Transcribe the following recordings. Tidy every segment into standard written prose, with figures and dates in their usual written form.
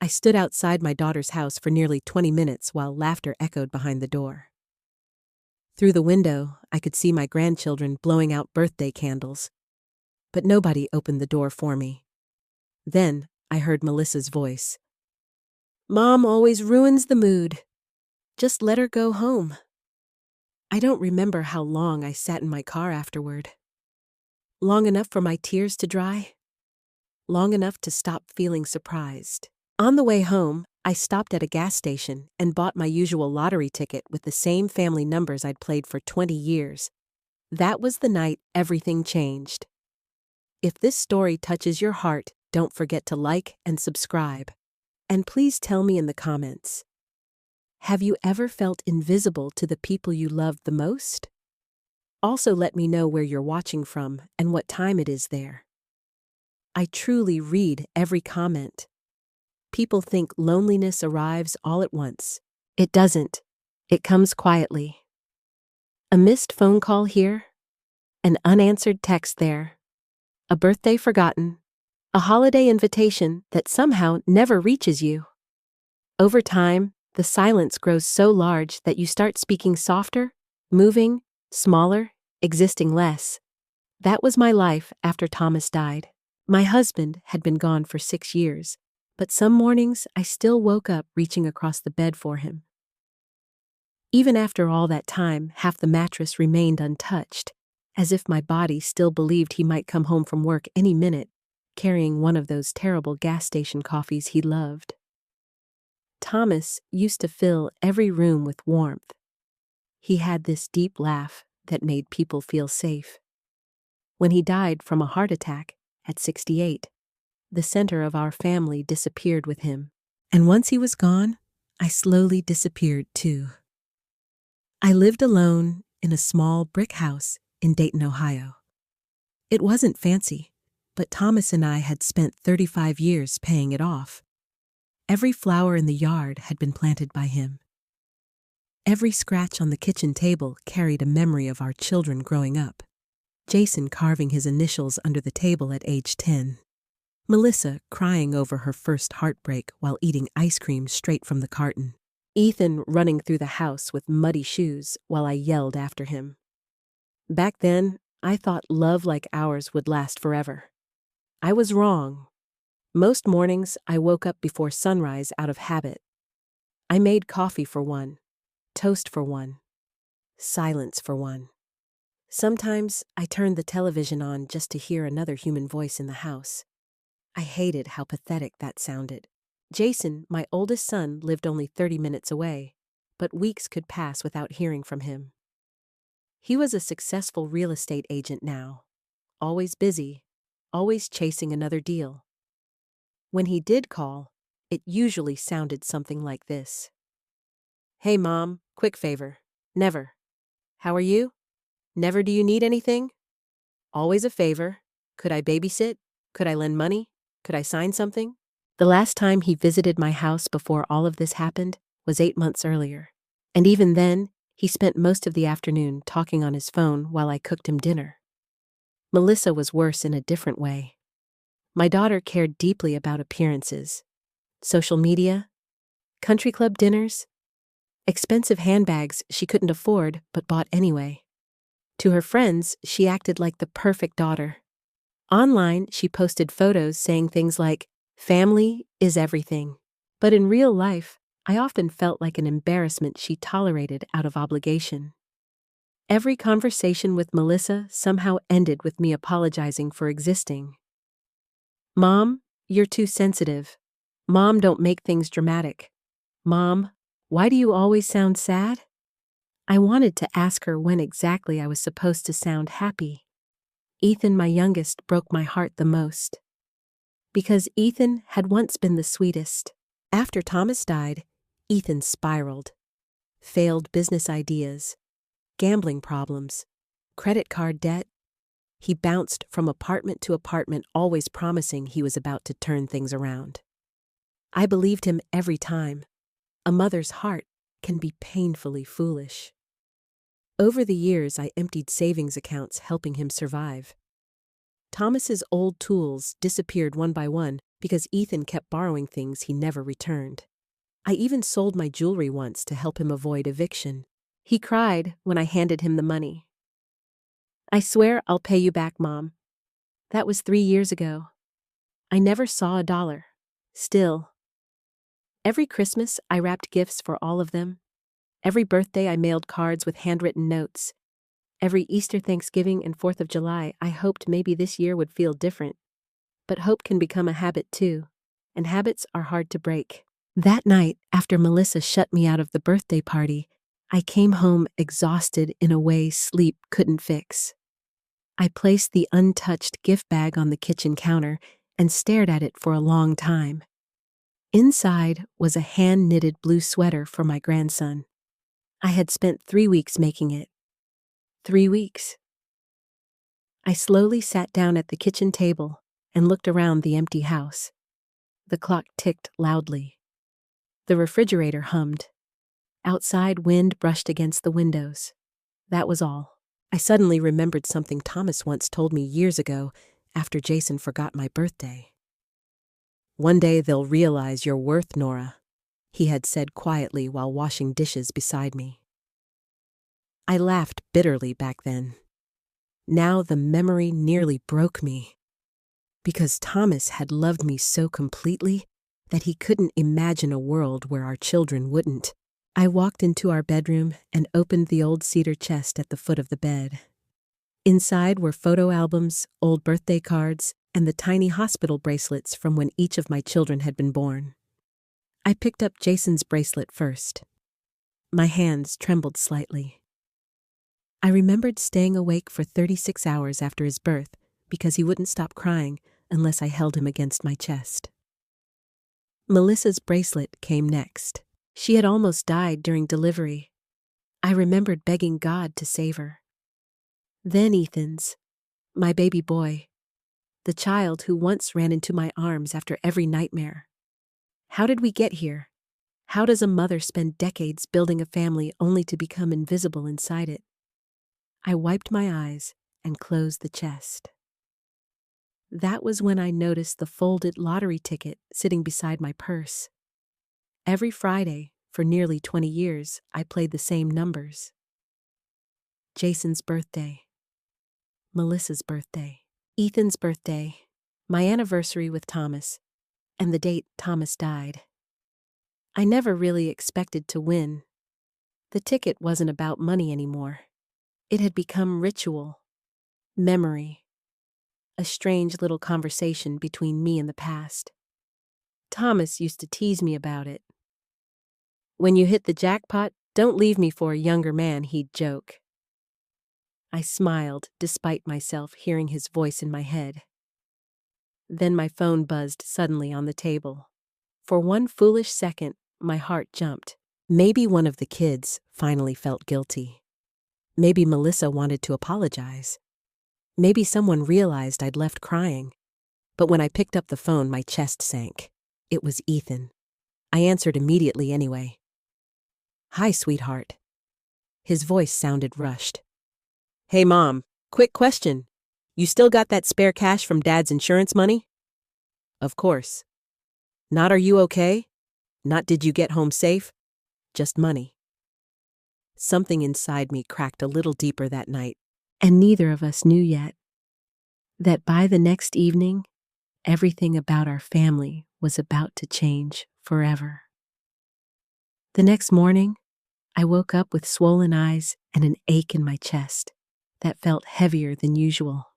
I stood outside my daughter's house for nearly 20 minutes while laughter echoed behind the door. Through the window, I could see my grandchildren blowing out birthday candles, but nobody opened the door for me. Then I heard Melissa's voice. "Mom always ruins the mood. Just let her go home." I don't remember how long I sat in my car afterward. Long enough for my tears to dry. Long enough to stop feeling surprised. On the way home, I stopped at a gas station and bought my usual lottery ticket with the same family numbers I'd played for 20 years. That was the night everything changed. If this story touches your heart, don't forget to like and subscribe. And please tell me in the comments, have you ever felt invisible to the people you loved the most? Also let me know where you're watching from and what time it is there. I truly read every comment. People think loneliness arrives all at once. It doesn't. It comes quietly. A missed phone call here, an unanswered text there, a birthday forgotten, a holiday invitation that somehow never reaches you. Over time, the silence grows so large that you start speaking softer, moving, smaller, existing less. That was my life after Thomas died. My husband had been gone for 6 years, but some mornings I still woke up reaching across the bed for him. Even after all that time, half the mattress remained untouched, as if my body still believed he might come home from work any minute, carrying one of those terrible gas station coffees he loved. Thomas used to fill every room with warmth. He had this deep laugh that made people feel safe. When he died from a heart attack at 68, the center of our family disappeared with him. And once he was gone, I slowly disappeared too. I lived alone in a small brick house in Dayton, Ohio. It wasn't fancy, but Thomas and I had spent 35 years paying it off. Every flower in the yard had been planted by him. Every scratch on the kitchen table carried a memory of our children growing up. Jason carving his initials under the table at age 10. Melissa crying over her first heartbreak while eating ice cream straight from the carton. Ethan running through the house with muddy shoes while I yelled after him. Back then, I thought love like ours would last forever. I was wrong. Most mornings, I woke up before sunrise out of habit. I made coffee for one, toast for one, silence for one. Sometimes I turned the television on just to hear another human voice in the house. I hated how pathetic that sounded. Jason, my oldest son, lived only 30 minutes away, but weeks could pass without hearing from him. He was a successful real estate agent now, always busy, always chasing another deal. When he did call, it usually sounded something like this. "Hey Mom, quick favor. Never. How are you? Never do you need anything? Always a favor. Could I babysit? Could I lend money? Could I sign something?" The last time he visited my house before all of this happened was 8 months earlier. And even then, he spent most of the afternoon talking on his phone while I cooked him dinner. Melissa was worse in a different way. My daughter cared deeply about appearances, social media, country club dinners, expensive handbags she couldn't afford but bought anyway. To her friends, she acted like the perfect daughter. Online, she posted photos saying things like, "Family is everything." But in real life, I often felt like an embarrassment she tolerated out of obligation. Every conversation with Melissa somehow ended with me apologizing for existing. "Mom, you're too sensitive. Mom, don't make things dramatic. Mom, why do you always sound sad?" I wanted to ask her when exactly I was supposed to sound happy. Ethan, my youngest, broke my heart the most. Because Ethan had once been the sweetest. After Thomas died, Ethan spiraled. Failed business ideas, gambling problems, credit card debt. He bounced from apartment to apartment, always promising he was about to turn things around. I believed him every time. A mother's heart can be painfully foolish. Over the years, I emptied savings accounts helping him survive. Thomas's old tools disappeared one by one because Ethan kept borrowing things he never returned. I even sold my jewelry once to help him avoid eviction. He cried when I handed him the money. "I swear I'll pay you back, Mom. That was 3 years ago. I never saw a dollar. Still. Every Christmas, I wrapped gifts for all of them. Every birthday, I mailed cards with handwritten notes. Every Easter, Thanksgiving, and 4th of July, I hoped maybe this year would feel different. But hope can become a habit too, and habits are hard to break." That night, after Melissa shut me out of the birthday party, I came home exhausted in a way sleep couldn't fix. I placed the untouched gift bag on the kitchen counter and stared at it for a long time. Inside was a hand-knitted blue sweater for my grandson. I had spent 3 weeks making it. 3 weeks. I slowly sat down at the kitchen table and looked around the empty house. The clock ticked loudly. The refrigerator hummed. Outside, wind brushed against the windows. That was all. I suddenly remembered something Thomas once told me years ago after Jason forgot my birthday. "One day they'll realize your worth, Nora," he had said quietly while washing dishes beside me. I laughed bitterly back then. Now the memory nearly broke me. Because Thomas had loved me so completely that he couldn't imagine a world where our children wouldn't. I walked into our bedroom and opened the old cedar chest at the foot of the bed. Inside were photo albums, old birthday cards, and the tiny hospital bracelets from when each of my children had been born. I picked up Jason's bracelet first. My hands trembled slightly. I remembered staying awake for 36 hours after his birth because he wouldn't stop crying unless I held him against my chest. Melissa's bracelet came next. She had almost died during delivery. I remembered begging God to save her. Then Ethan's, my baby boy, the child who once ran into my arms after every nightmare. How did we get here? How does a mother spend decades building a family only to become invisible inside it? I wiped my eyes and closed the chest. That was when I noticed the folded lottery ticket sitting beside my purse. Every Friday, for nearly 20 years, I played the same numbers. Jason's birthday, Melissa's birthday, Ethan's birthday, my anniversary with Thomas, and the date Thomas died. I never really expected to win. The ticket wasn't about money anymore. It had become ritual, memory, a strange little conversation between me and the past. Thomas used to tease me about it. "When you hit the jackpot, don't leave me for a younger man," he'd joke. I smiled despite myself hearing his voice in my head. Then my phone buzzed suddenly on the table. For one foolish second, my heart jumped. Maybe one of the kids finally felt guilty. Maybe Melissa wanted to apologize. Maybe someone realized I'd left crying. But when I picked up the phone, my chest sank. It was Ethan. I answered immediately anyway. "Hi, sweetheart." His voice sounded rushed. "Hey, Mom, quick question. You still got that spare cash from Dad's insurance money?" "Of course." "Not are you okay? Not did you get home safe? Just money." Something inside me cracked a little deeper that night, and neither of us knew yet that by the next evening, everything about our family was about to change forever. The next morning, I woke up with swollen eyes and an ache in my chest that felt heavier than usual.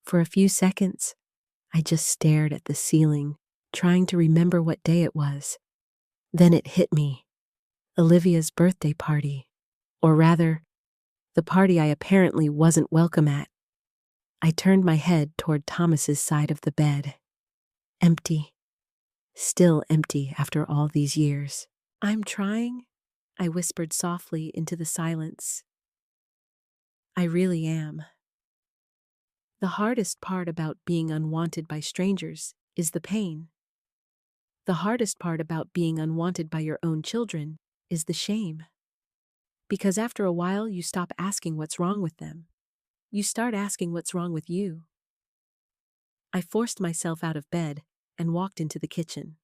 For a few seconds, I just stared at the ceiling, trying to remember what day it was. Then it hit me. Olivia's birthday party. Or rather, the party I apparently wasn't welcome at. I turned my head toward Thomas's side of the bed. Empty. Still empty after all these years. "I'm trying," I whispered softly into the silence. "I really am." The hardest part about being unwanted by strangers is the pain. The hardest part about being unwanted by your own children is the shame. Because after a while, you stop asking what's wrong with them. You start asking what's wrong with you. I forced myself out of bed and walked into the kitchen.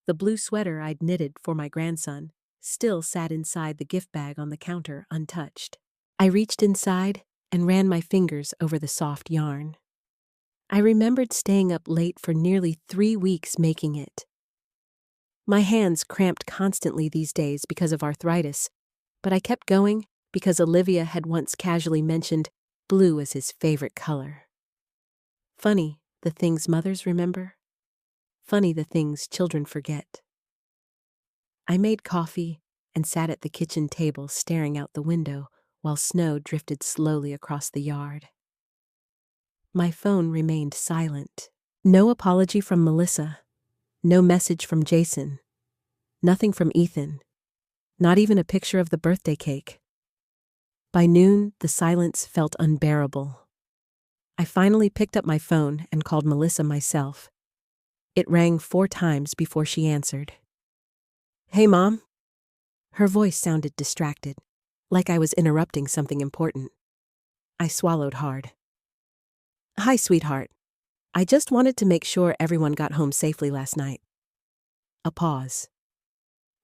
The blue sweater I'd knitted for my grandson still sat inside the gift bag on the counter untouched. I reached inside and ran my fingers over the soft yarn. I remembered staying up late for nearly 3 weeks making it. My hands cramped constantly these days because of arthritis, but I kept going because Olivia had once casually mentioned blue as his favorite color. Funny, the things mothers remember. Funny, the things children forget. I made coffee and sat at the kitchen table staring out the window while snow drifted slowly across the yard. My phone remained silent. No apology from Melissa. No message from Jason. Nothing from Ethan. Not even a picture of the birthday cake. By noon, the silence felt unbearable. I finally picked up my phone and called Melissa myself. It rang 4 times before she answered. "Hey, Mom." Her voice sounded distracted, like I was interrupting something important. I swallowed hard. "Hi, sweetheart. I just wanted to make sure everyone got home safely last night." A pause.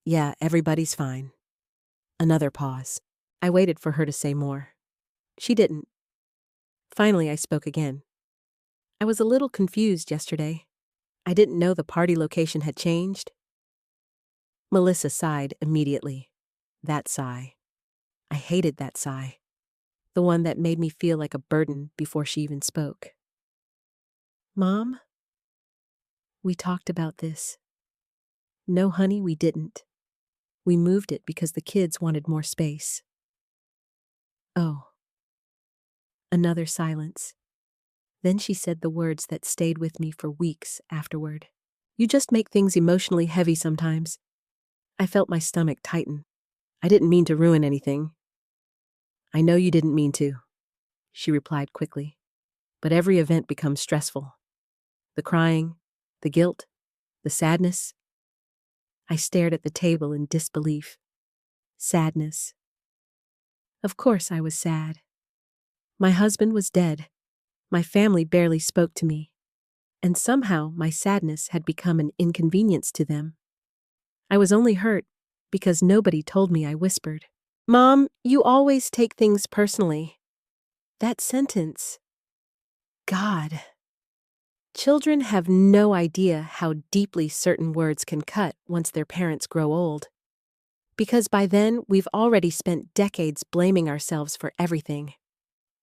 "Yeah, everybody's fine." Another pause. I waited for her to say more. She didn't. Finally, I spoke again. "I was a little confused yesterday. I didn't know the party location had changed." Melissa sighed immediately. That sigh. I hated that sigh. The one that made me feel like a burden before she even spoke. "Mom, we talked about this." "No, honey, we didn't. We moved it because the kids wanted more space." "Oh." Another silence. Then she said the words that stayed with me for weeks afterward. "You just make things emotionally heavy sometimes." I felt my stomach tighten. "I didn't mean to ruin anything." "I know you didn't mean to," she replied quickly. "But every event becomes stressful. The crying, the guilt, the sadness." I stared at the table in disbelief. Sadness. Of course I was sad. My husband was dead. My family barely spoke to me. And somehow my sadness had become an inconvenience to them. I was only hurt because nobody told me I whispered. "Mom, you always take things personally." That sentence. God. Children have no idea how deeply certain words can cut once their parents grow old. Because by then, we've already spent decades blaming ourselves for everything.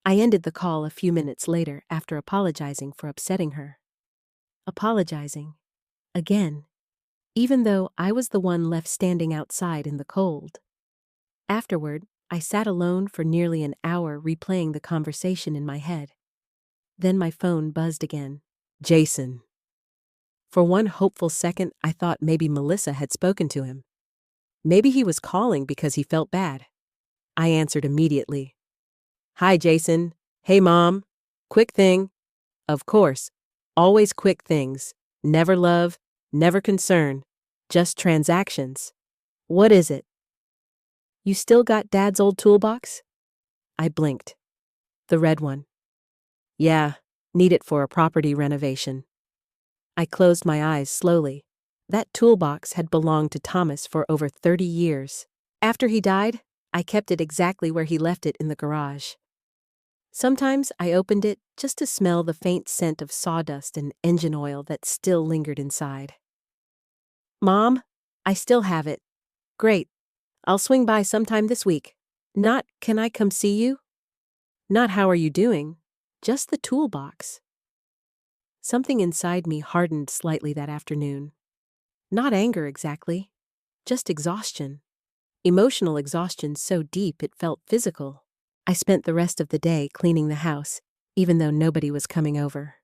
I ended the call a few minutes later after apologizing for upsetting her. Apologizing. Again. Even though I was the one left standing outside in the cold. Afterward, I sat alone for nearly an hour replaying the conversation in my head. Then my phone buzzed again. Jason. For one hopeful second, I thought maybe Melissa had spoken to him. Maybe he was calling because he felt bad. I answered immediately. "Hi, Jason. Hey, Mom. Quick thing." Of course. Always quick things. Never love, never concern. Just transactions. "What is it?" "You still got Dad's old toolbox?" I blinked. "The red one." "Yeah, need it for a property renovation." I closed my eyes slowly. That toolbox had belonged to Thomas for over 30 years. After he died, I kept it exactly where he left it in the garage. Sometimes I opened it just to smell the faint scent of sawdust and engine oil that still lingered inside. "Mom, I still have it." "Great. I'll swing by sometime this week." Not, "Can I come see you?" Not, "How are you doing?" Just the toolbox. Something inside me hardened slightly that afternoon. Not anger exactly, just exhaustion. Emotional exhaustion so deep it felt physical. I spent the rest of the day cleaning the house, even though nobody was coming over.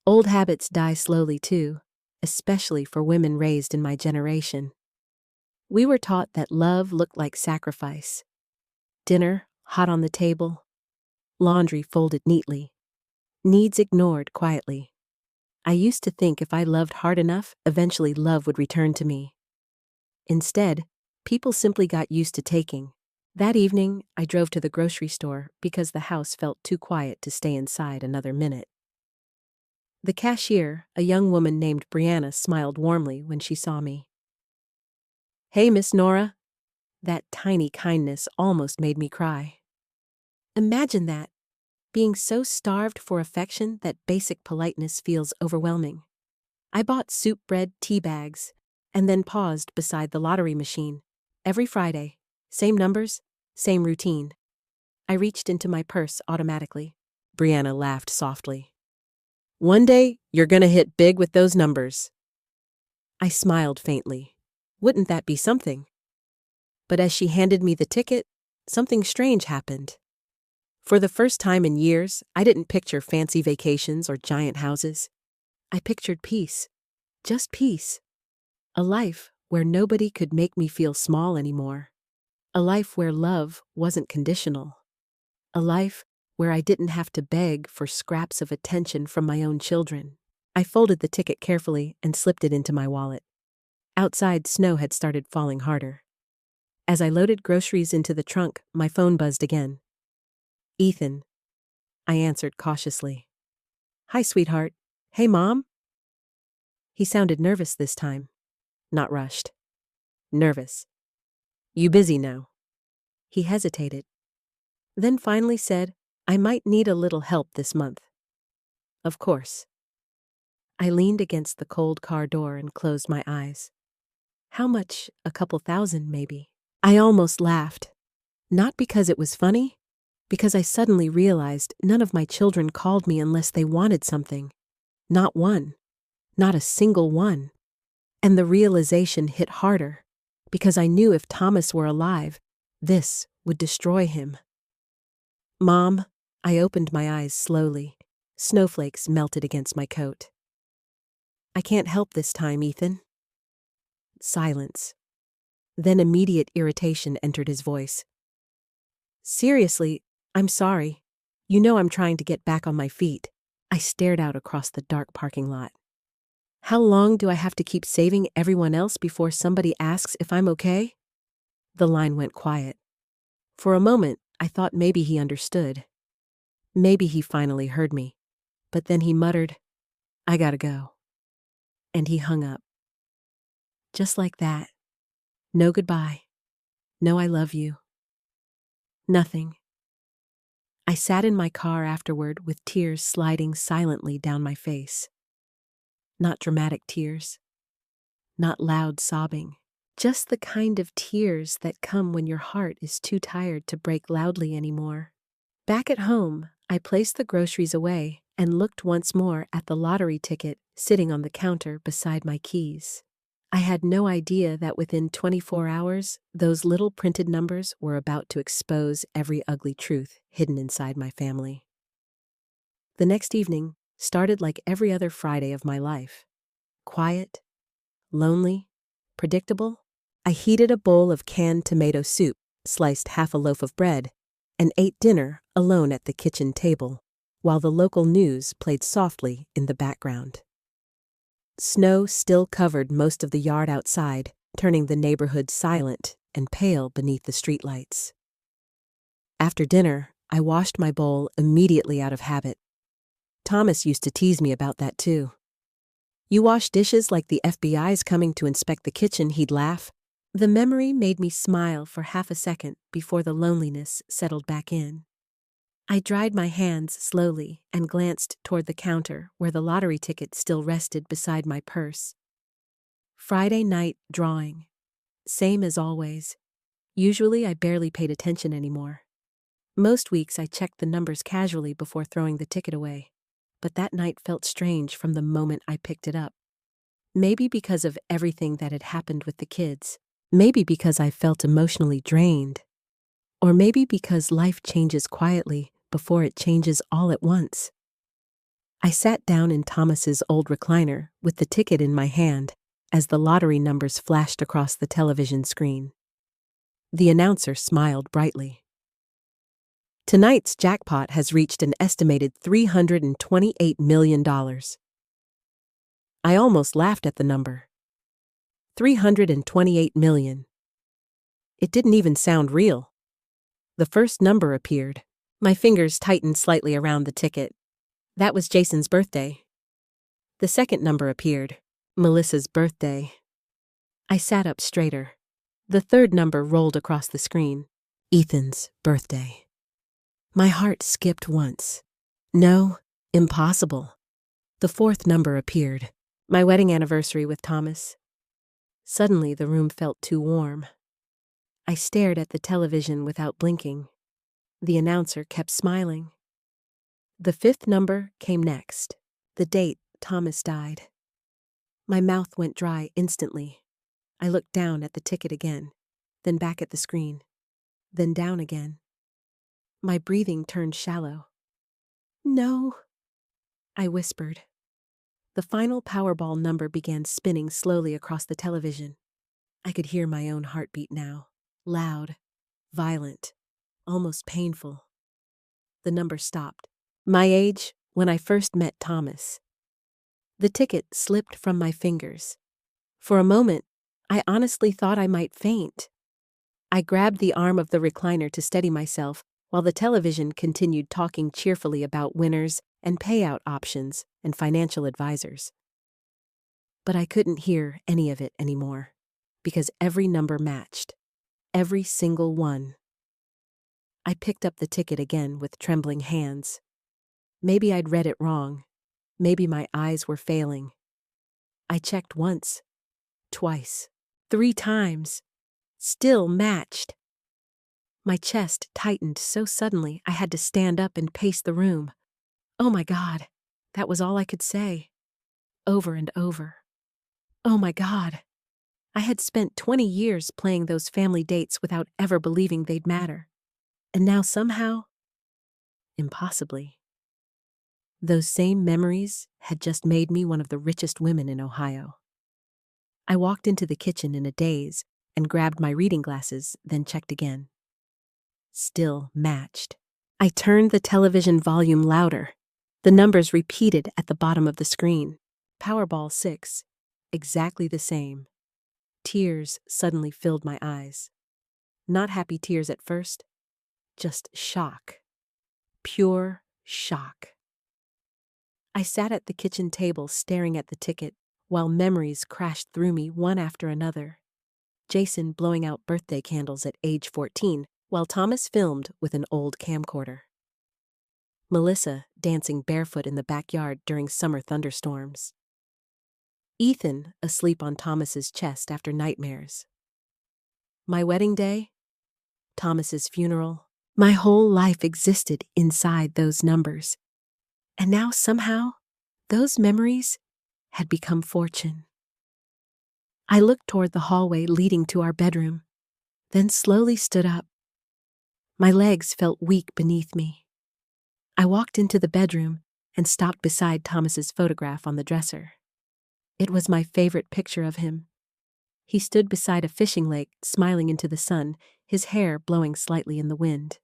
Old habits die slowly too, especially for women raised in my generation. We were taught that love looked like sacrifice. Dinner hot on the table, laundry folded neatly, needs ignored quietly. I used to think if I loved hard enough, eventually love would return to me. Instead, people simply got used to taking. That evening, I drove to the grocery store because the house felt too quiet to stay inside another minute. The cashier, a young woman named Brianna, smiled warmly when she saw me. "Hey, Miss Nora." That tiny kindness almost made me cry. Imagine that, being so starved for affection that basic politeness feels overwhelming. I bought soup bread tea bags, and then paused beside the lottery machine. Every Friday, same numbers, same routine. I reached into my purse automatically. Brianna laughed softly. "One day, you're gonna hit big with those numbers." I smiled faintly. Wouldn't that be something? But as she handed me the ticket, something strange happened. For the first time in years, I didn't picture fancy vacations or giant houses. I pictured peace. Just peace. A life where nobody could make me feel small anymore. A life where love wasn't conditional. A life where I didn't have to beg for scraps of attention from my own children. I folded the ticket carefully and slipped it into my wallet. Outside, snow had started falling harder. As I loaded groceries into the trunk, my phone buzzed again. "Ethan," I answered cautiously. "Hi, sweetheart. Hey, Mom?" He sounded nervous this time. Not rushed. Nervous. "You busy now?" He hesitated. Then finally said, "I might need a little help this month." "Of course." I leaned against the cold car door and closed my eyes. How much? A couple thousand, maybe. I almost laughed. Not because it was funny, because I suddenly realized none of my children called me unless they wanted something. Not one. Not a single one. And the realization hit harder, because I knew if Thomas were alive, this would destroy him. "Mom," I opened my eyes slowly. Snowflakes melted against my coat. "I can't help this time, Ethan." Silence. Then immediate irritation entered his voice. "Seriously, I'm sorry. You know I'm trying to get back on my feet." I stared out across the dark parking lot. "How long do I have to keep saving everyone else before somebody asks if I'm okay?" The line went quiet. For a moment, I thought maybe he understood. Maybe he finally heard me. But then he muttered, "I gotta go." And he hung up. Just like that. No goodbye. No I love you. Nothing. I sat in my car afterward with tears sliding silently down my face. Not dramatic tears. Not loud sobbing. Just the kind of tears that come when your heart is too tired to break loudly anymore. Back at home, I placed the groceries away and looked once more at the lottery ticket sitting on the counter beside my keys. I had no idea that within 24 hours, those little printed numbers were about to expose every ugly truth hidden inside my family. The next evening started like every other Friday of my life. Quiet, lonely, predictable. I heated a bowl of canned tomato soup, sliced half a loaf of bread, and ate dinner alone at the kitchen table, while the local news played softly in the background. Snow still covered most of the yard outside, turning the neighborhood silent and pale beneath the streetlights. After dinner, I washed my bowl immediately out of habit. Thomas used to tease me about that too. "You wash dishes like the FBI's coming to inspect the kitchen," he'd laugh. The memory made me smile for half a second before the loneliness settled back in. I dried my hands slowly and glanced toward the counter where the lottery ticket still rested beside my purse. Friday night drawing. Same as always. Usually I barely paid attention anymore. Most weeks I checked the numbers casually before throwing the ticket away. But that night felt strange from the moment I picked it up. Maybe because of everything that had happened with the kids. Maybe because I felt emotionally drained. Or maybe because life changes quietly before it changes all at once. I sat down in Thomas's old recliner with the ticket in my hand as the lottery numbers flashed across the television screen. The announcer smiled brightly. "Tonight's jackpot has reached an estimated $328 million. I almost laughed at the number. 328 million. It didn't even sound real. The first number appeared. My fingers tightened slightly around the ticket. That was Jason's birthday. The second number appeared. Melissa's birthday. I sat up straighter. The third number rolled across the screen. Ethan's birthday. My heart skipped once. No, impossible. The fourth number appeared. My wedding anniversary with Thomas. Suddenly the room felt too warm. I stared at the television without blinking. The announcer kept smiling. The fifth number came next. The date Thomas died. My mouth went dry instantly. I looked down at the ticket again, then back at the screen, then down again. My breathing turned shallow. No, I whispered. The final Powerball number began spinning slowly across the television. I could hear my own heartbeat now, loud, violent, almost painful. The number stopped. My age when I first met Thomas. The ticket slipped from my fingers. For a moment, I honestly thought I might faint. I grabbed the arm of the recliner to steady myself while the television continued talking cheerfully about winners and payout options and financial advisors. But I couldn't hear any of it anymore, because every number matched. Every single one. I picked up the ticket again with trembling hands. Maybe I'd read it wrong. Maybe my eyes were failing. I checked once, twice, 3 times. Still matched. My chest tightened so suddenly I had to stand up and pace the room. Oh my God, that was all I could say. Over and over. Oh my God. I had spent 20 years playing those family dates without ever believing they'd matter. And now somehow, impossibly, those same memories had just made me one of the richest women in Ohio. I walked into the kitchen in a daze and grabbed my reading glasses, then checked again. Still matched. I turned the television volume louder. The numbers repeated at the bottom of the screen. Powerball 6. Exactly the same. Tears suddenly filled my eyes. Not happy tears at first, just shock. Pure shock. I sat at the kitchen table staring at the ticket while memories crashed through me one after another. Jason blowing out birthday candles at age 14 while Thomas filmed with an old camcorder. Melissa dancing barefoot in the backyard during summer thunderstorms. Ethan asleep on Thomas's chest after nightmares. My wedding day, Thomas's funeral, my whole life existed inside those numbers. And now somehow, those memories had become fortune. I looked toward the hallway leading to our bedroom, then slowly stood up. My legs felt weak beneath me. I walked into the bedroom and stopped beside Thomas's photograph on the dresser. It was my favorite picture of him. He stood beside a fishing lake, smiling into the sun, his hair blowing slightly in the wind.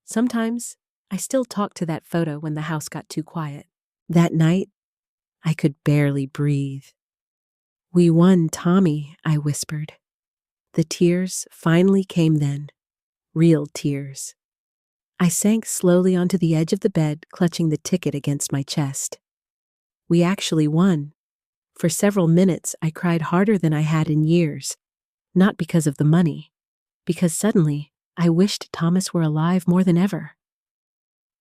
Sometimes, I still talk to that photo when the house got too quiet. That night, I could barely breathe. "We won, Tommy," I whispered. The tears finally came then. Real tears. I sank slowly onto the edge of the bed, clutching the ticket against my chest. We actually won. For several minutes, I cried harder than I had in years. Not because of the money, because suddenly, I wished Thomas were alive more than ever.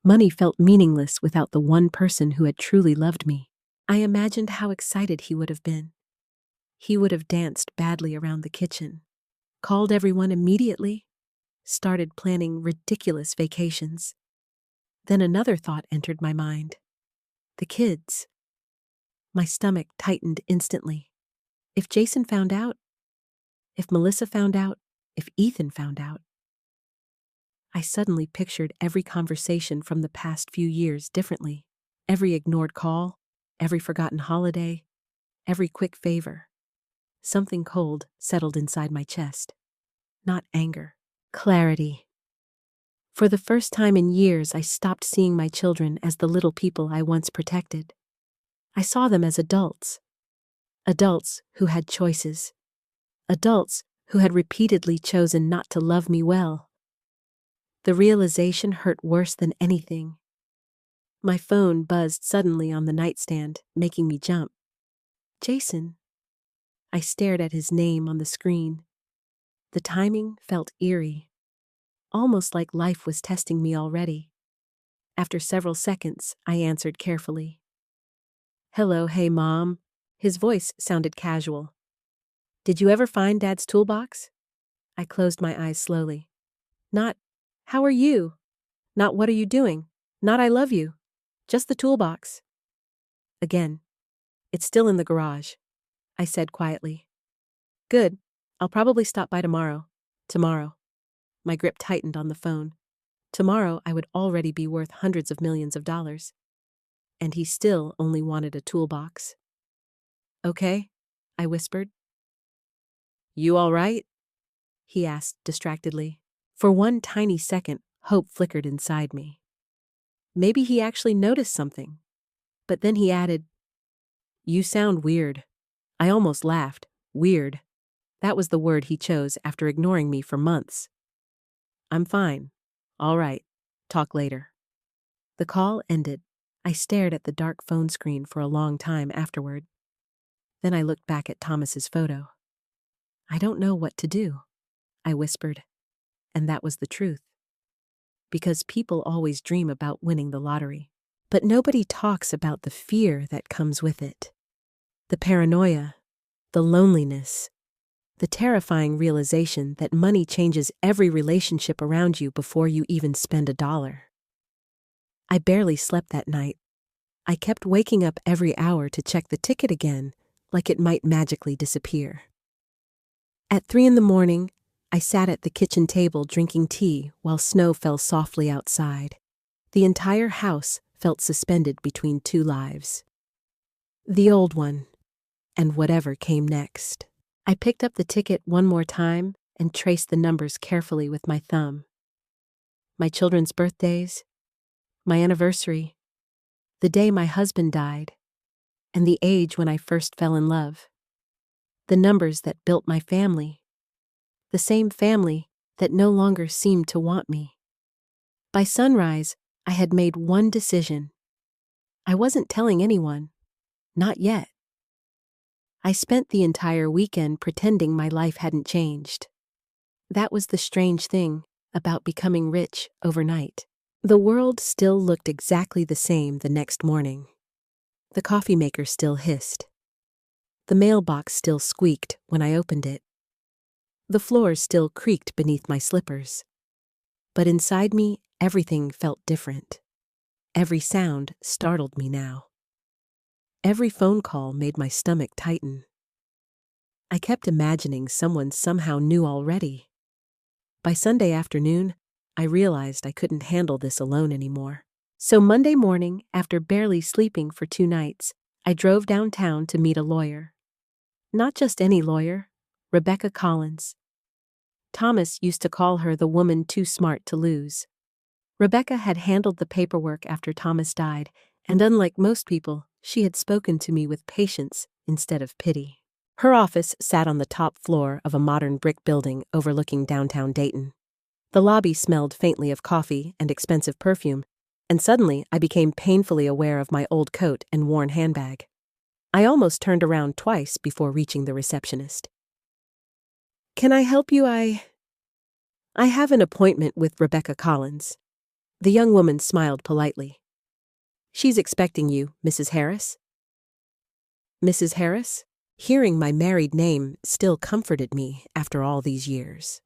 Money felt meaningless without the one person who had truly loved me. I imagined how excited he would have been. He would have danced badly around the kitchen, called everyone immediately, started planning ridiculous vacations. Then another thought entered my mind. The kids. My stomach tightened instantly. If Jason found out, if Melissa found out, if Ethan found out. I suddenly pictured every conversation from the past few years differently. Every ignored call, every forgotten holiday, every quick favor. Something cold settled inside my chest. Not anger. Clarity. For the first time in years, I stopped seeing my children as the little people I once protected. I saw them as adults. Adults who had choices. Adults who had repeatedly chosen not to love me well. The realization hurt worse than anything. My phone buzzed suddenly on the nightstand, making me jump. Jason. I stared at his name on the screen. The timing felt eerie, almost like life was testing me already. After several seconds, I answered carefully. Hello, hey Mom. His voice sounded casual. Did you ever find Dad's toolbox? I closed my eyes slowly. Not, how are you? Not, what are you doing? Not, I love you. Just the toolbox. Again. It's still in the garage, I said quietly. Good. I'll probably stop by tomorrow. Tomorrow. My grip tightened on the phone. Tomorrow I would already be worth hundreds of millions of dollars. And he still only wanted a toolbox. Okay, I whispered. You all right? He asked distractedly. For one tiny second, hope flickered inside me. Maybe he actually noticed something. But then he added, You sound weird. I almost laughed. Weird. That was the word he chose after ignoring me for months. I'm fine. All right. Talk later. The call ended. I stared at the dark phone screen for a long time afterward. Then I looked back at Thomas's photo. I don't know what to do, I whispered. And that was the truth. Because people always dream about winning the lottery. But nobody talks about the fear that comes with it. The paranoia, the loneliness, the terrifying realization that money changes every relationship around you before you even spend a dollar. I barely slept that night. I kept waking up every hour to check the ticket again, like it might magically disappear. At 3 a.m, I sat at the kitchen table drinking tea while snow fell softly outside. The entire house felt suspended between two lives. The old one, and whatever came next. I picked up the ticket one more time and traced the numbers carefully with my thumb. My children's birthdays, my anniversary, the day my husband died, and the age when I first fell in love. The numbers that built my family. The same family that no longer seemed to want me. By sunrise, I had made one decision. I wasn't telling anyone. Not yet. I spent the entire weekend pretending my life hadn't changed. That was the strange thing about becoming rich overnight. The world still looked exactly the same the next morning. The coffee maker still hissed. The mailbox still squeaked when I opened it. The floor still creaked beneath my slippers. But inside me, everything felt different. Every sound startled me now. Every phone call made my stomach tighten. I kept imagining someone somehow knew already. By Sunday afternoon, I realized I couldn't handle this alone anymore. So Monday morning, after barely sleeping for 2 nights, I drove downtown to meet a lawyer. Not just any lawyer, Rebecca Collins. Thomas used to call her the woman too smart to lose. Rebecca had handled the paperwork after Thomas died, and unlike most people, she had spoken to me with patience instead of pity. Her office sat on the top floor of a modern brick building overlooking downtown Dayton. The lobby smelled faintly of coffee and expensive perfume, and suddenly I became painfully aware of my old coat and worn handbag. I almost turned around twice before reaching the receptionist. Can I help you? I have an appointment with Rebecca Collins. The young woman smiled politely. She's expecting you, Mrs. Harris. Mrs. Harris? Hearing my married name still comforted me after all these years.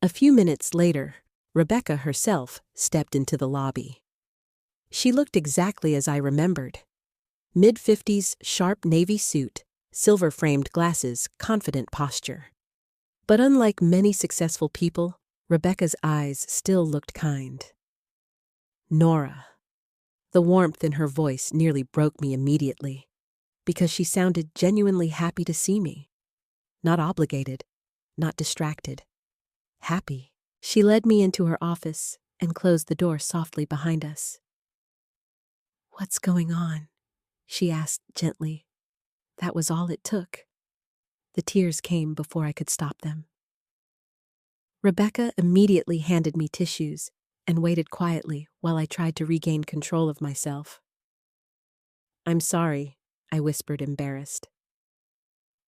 A few minutes later, Rebecca herself stepped into the lobby. She looked exactly as I remembered. Mid-50s, sharp navy suit, silver-framed glasses, confident posture. But unlike many successful people, Rebecca's eyes still looked kind. Nora. The warmth in her voice nearly broke me immediately, because she sounded genuinely happy to see me. Not obligated, not distracted. Happy. She led me into her office and closed the door softly behind us. What's going on? She asked gently. That was all it took. The tears came before I could stop them. Rebecca immediately handed me tissues and waited quietly while I tried to regain control of myself. "I'm sorry," I whispered, embarrassed.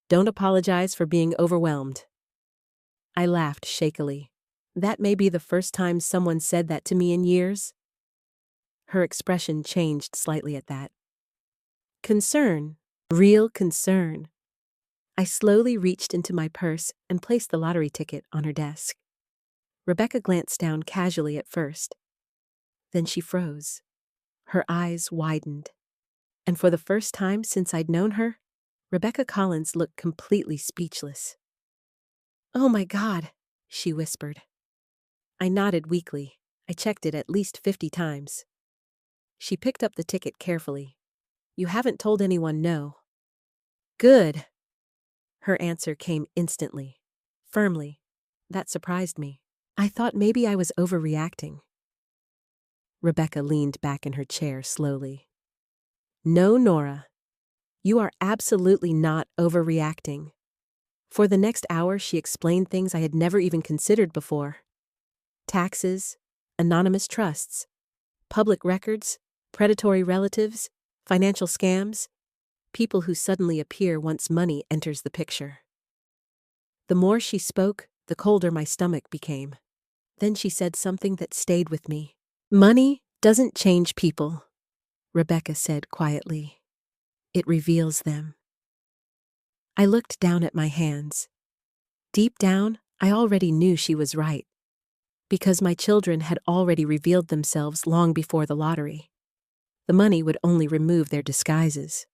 "Don't apologize for being overwhelmed." I laughed shakily. That may be the first time someone said that to me in years. Her expression changed slightly at that. Concern, real concern. I slowly reached into my purse and placed the lottery ticket on her desk. Rebecca glanced down casually at first. Then she froze. Her eyes widened. And for the first time since I'd known her, Rebecca Collins looked completely speechless. "Oh my God," she whispered. I nodded weakly. I checked it at least 50 times. She picked up the ticket carefully. "You haven't told anyone, no?" "Good." Her answer came instantly, firmly. That surprised me. I thought maybe I was overreacting. Rebecca leaned back in her chair slowly. "No, Nora. You are absolutely not overreacting." For the next hour, she explained things I had never even considered before. Taxes, anonymous trusts, public records, predatory relatives, financial scams, people who suddenly appear once money enters the picture. The more she spoke, the colder my stomach became. Then she said something that stayed with me. "Money doesn't change people," Rebecca said quietly. "It reveals them." I looked down at my hands. Deep down, I already knew she was right, because my children had already revealed themselves long before the lottery. The money would only remove their disguises.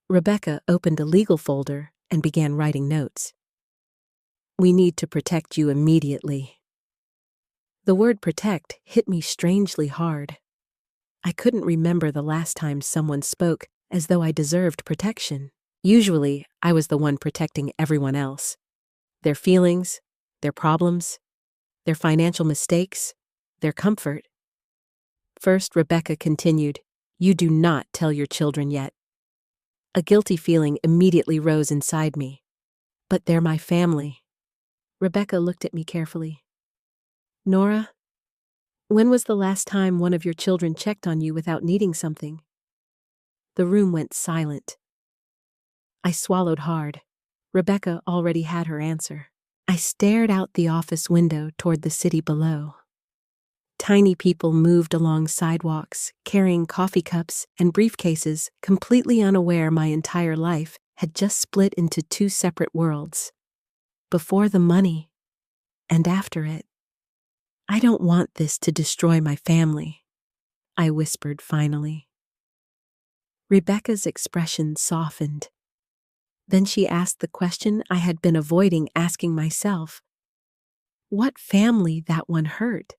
Rebecca opened a legal folder and began writing notes. "We need to protect you immediately." The word protect hit me strangely hard. I couldn't remember the last time someone spoke as though I deserved protection. Usually, I was the one protecting everyone else. Their feelings, their problems, their financial mistakes, their comfort. First, Rebecca continued, "You do not tell your children yet." A guilty feeling immediately rose inside me. "But they're my family." Rebecca looked at me carefully. "Nora, when was the last time one of your children checked on you without needing something?" The room went silent. I swallowed hard. Rebecca already had her answer. I stared out the office window toward the city below. Tiny people moved along sidewalks, carrying coffee cups and briefcases, completely unaware my entire life had just split into two separate worlds. Before the money, and after it. "I don't want this to destroy my family," I whispered finally. Rebecca's expression softened. Then she asked the question I had been avoiding asking myself. What family that one hurt?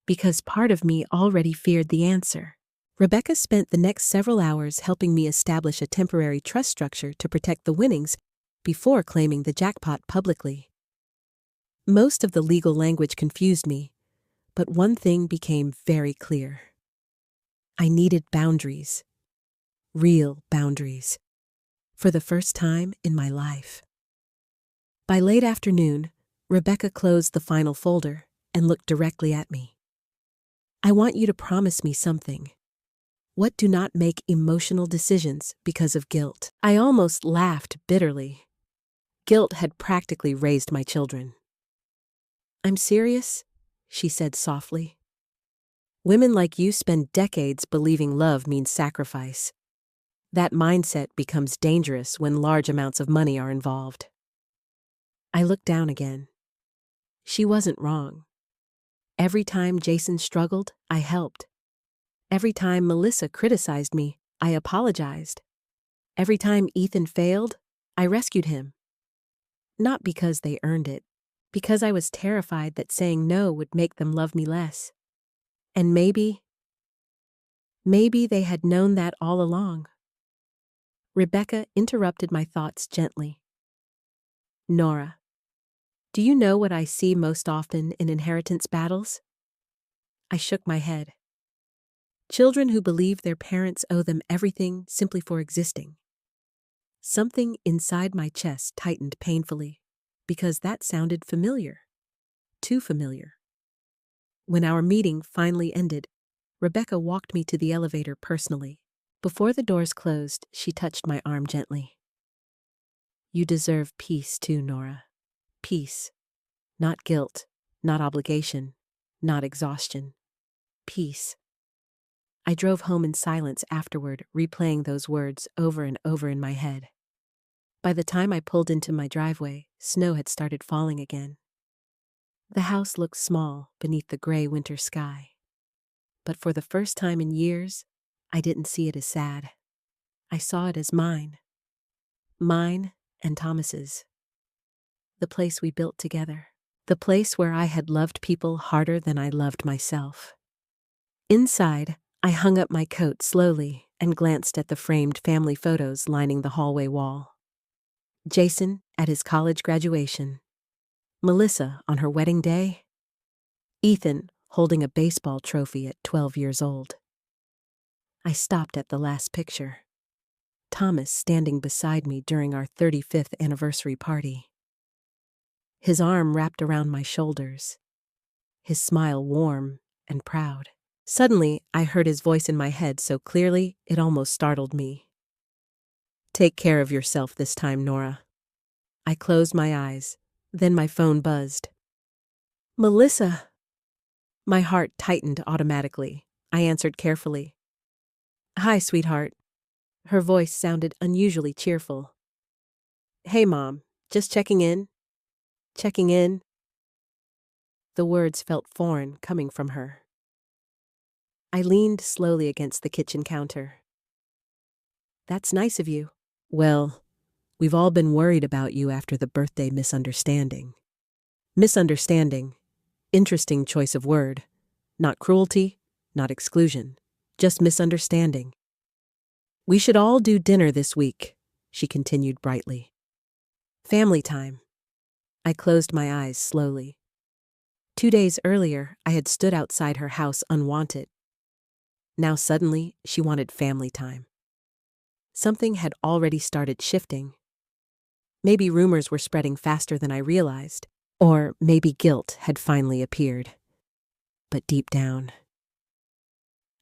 Because part of me already feared the answer. Rebecca spent the next several hours helping me establish a temporary trust structure to protect the winnings before claiming the jackpot publicly. Most of the legal language confused me, but one thing became very clear. I needed boundaries. Real boundaries. For the first time in my life. By late afternoon, Rebecca closed the final folder and looked directly at me. "I want you to promise me something. What, do not make emotional decisions because of guilt." I almost laughed bitterly. Guilt had practically raised my children. "I'm serious," she said softly. "Women like you spend decades believing love means sacrifice. That mindset becomes dangerous when large amounts of money are involved." I looked down again. She wasn't wrong. Every time Jason struggled, I helped. Every time Melissa criticized me, I apologized. Every time Ethan failed, I rescued him. Not because they earned it, because I was terrified that saying no would make them love me less. And maybe they had known that all along. Rebecca interrupted my thoughts gently. "Nora, do you know what I see most often in inheritance battles?" I shook my head. Children who believe their parents owe them everything simply for existing. Something inside my chest tightened painfully, because that sounded familiar. Too familiar. When our meeting finally ended, Rebecca walked me to the elevator personally. Before the doors closed, she touched my arm gently. You deserve peace too, Nora. Peace. Not guilt, not obligation, not exhaustion. Peace. I drove home in silence afterward, replaying those words over and over in my head. By the time I pulled into my driveway, snow had started falling again. The house looked small beneath the gray winter sky. But for the first time in years, I didn't see it as sad. I saw it as mine. Mine and Thomas's. The place we built together. The place where I had loved people harder than I loved myself. Inside, I hung up my coat slowly and glanced at the framed family photos lining the hallway wall. Jason at his college graduation. Melissa on her wedding day. Ethan holding a baseball trophy at 12 years old. I stopped at the last picture. Thomas standing beside me during our 35th anniversary party. His arm wrapped around my shoulders. His smile warm and proud. Suddenly, I heard his voice in my head so clearly it almost startled me. Take care of yourself this time, Nora. I closed my eyes. Then my phone buzzed. Melissa! My heart tightened automatically. I answered carefully. Hi, sweetheart. Her voice sounded unusually cheerful. Hey, Mom. Just checking in. Checking in. The words felt foreign coming from her. I leaned slowly against the kitchen counter. That's nice of you. Well, we've all been worried about you after the birthday misunderstanding. Misunderstanding. Interesting choice of word. Not cruelty, not exclusion. Just misunderstanding. We should all do dinner this week, she continued brightly. Family time. I closed my eyes slowly. 2 days earlier, I had stood outside her house unwanted. Now suddenly, she wanted family time. Something had already started shifting. Maybe rumors were spreading faster than I realized, or maybe guilt had finally appeared. But deep down,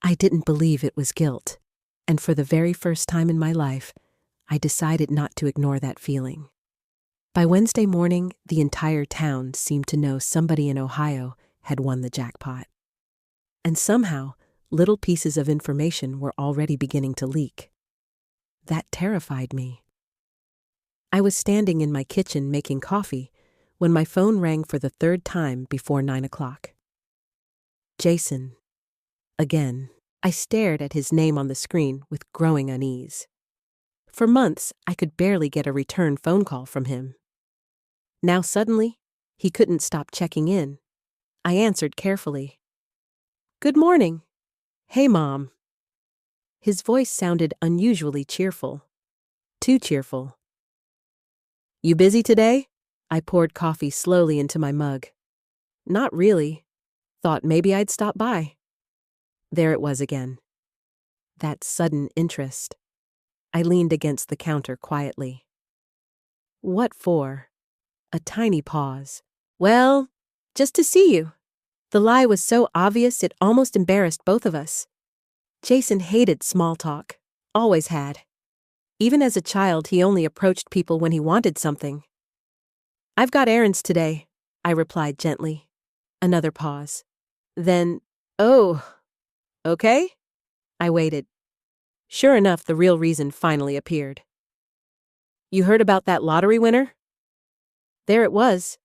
I didn't believe it was guilt, and for the very first time in my life, I decided not to ignore that feeling. By Wednesday morning, the entire town seemed to know somebody in Ohio had won the jackpot. And somehow, little pieces of information were already beginning to leak. That terrified me. I was standing in my kitchen making coffee when my phone rang for the third time before 9 o'clock. Jason. Again. I stared at his name on the screen with growing unease. For months, I could barely get a return phone call from him. Now suddenly, he couldn't stop checking in. I answered carefully. Good morning. Hey, Mom. His voice sounded unusually cheerful. Too cheerful. You busy today? I poured coffee slowly into my mug. Not really. Thought maybe I'd stop by. There it was again. That sudden interest. I leaned against the counter quietly. What for? A tiny pause. Well, just to see you. The lie was so obvious it almost embarrassed both of us. Jason hated small talk. Always had. Even as a child, he only approached people when he wanted something. I've got errands today, I replied gently. Another pause. Then, oh, okay? I waited. Sure enough, the real reason finally appeared. You heard about that lottery winner? There it was.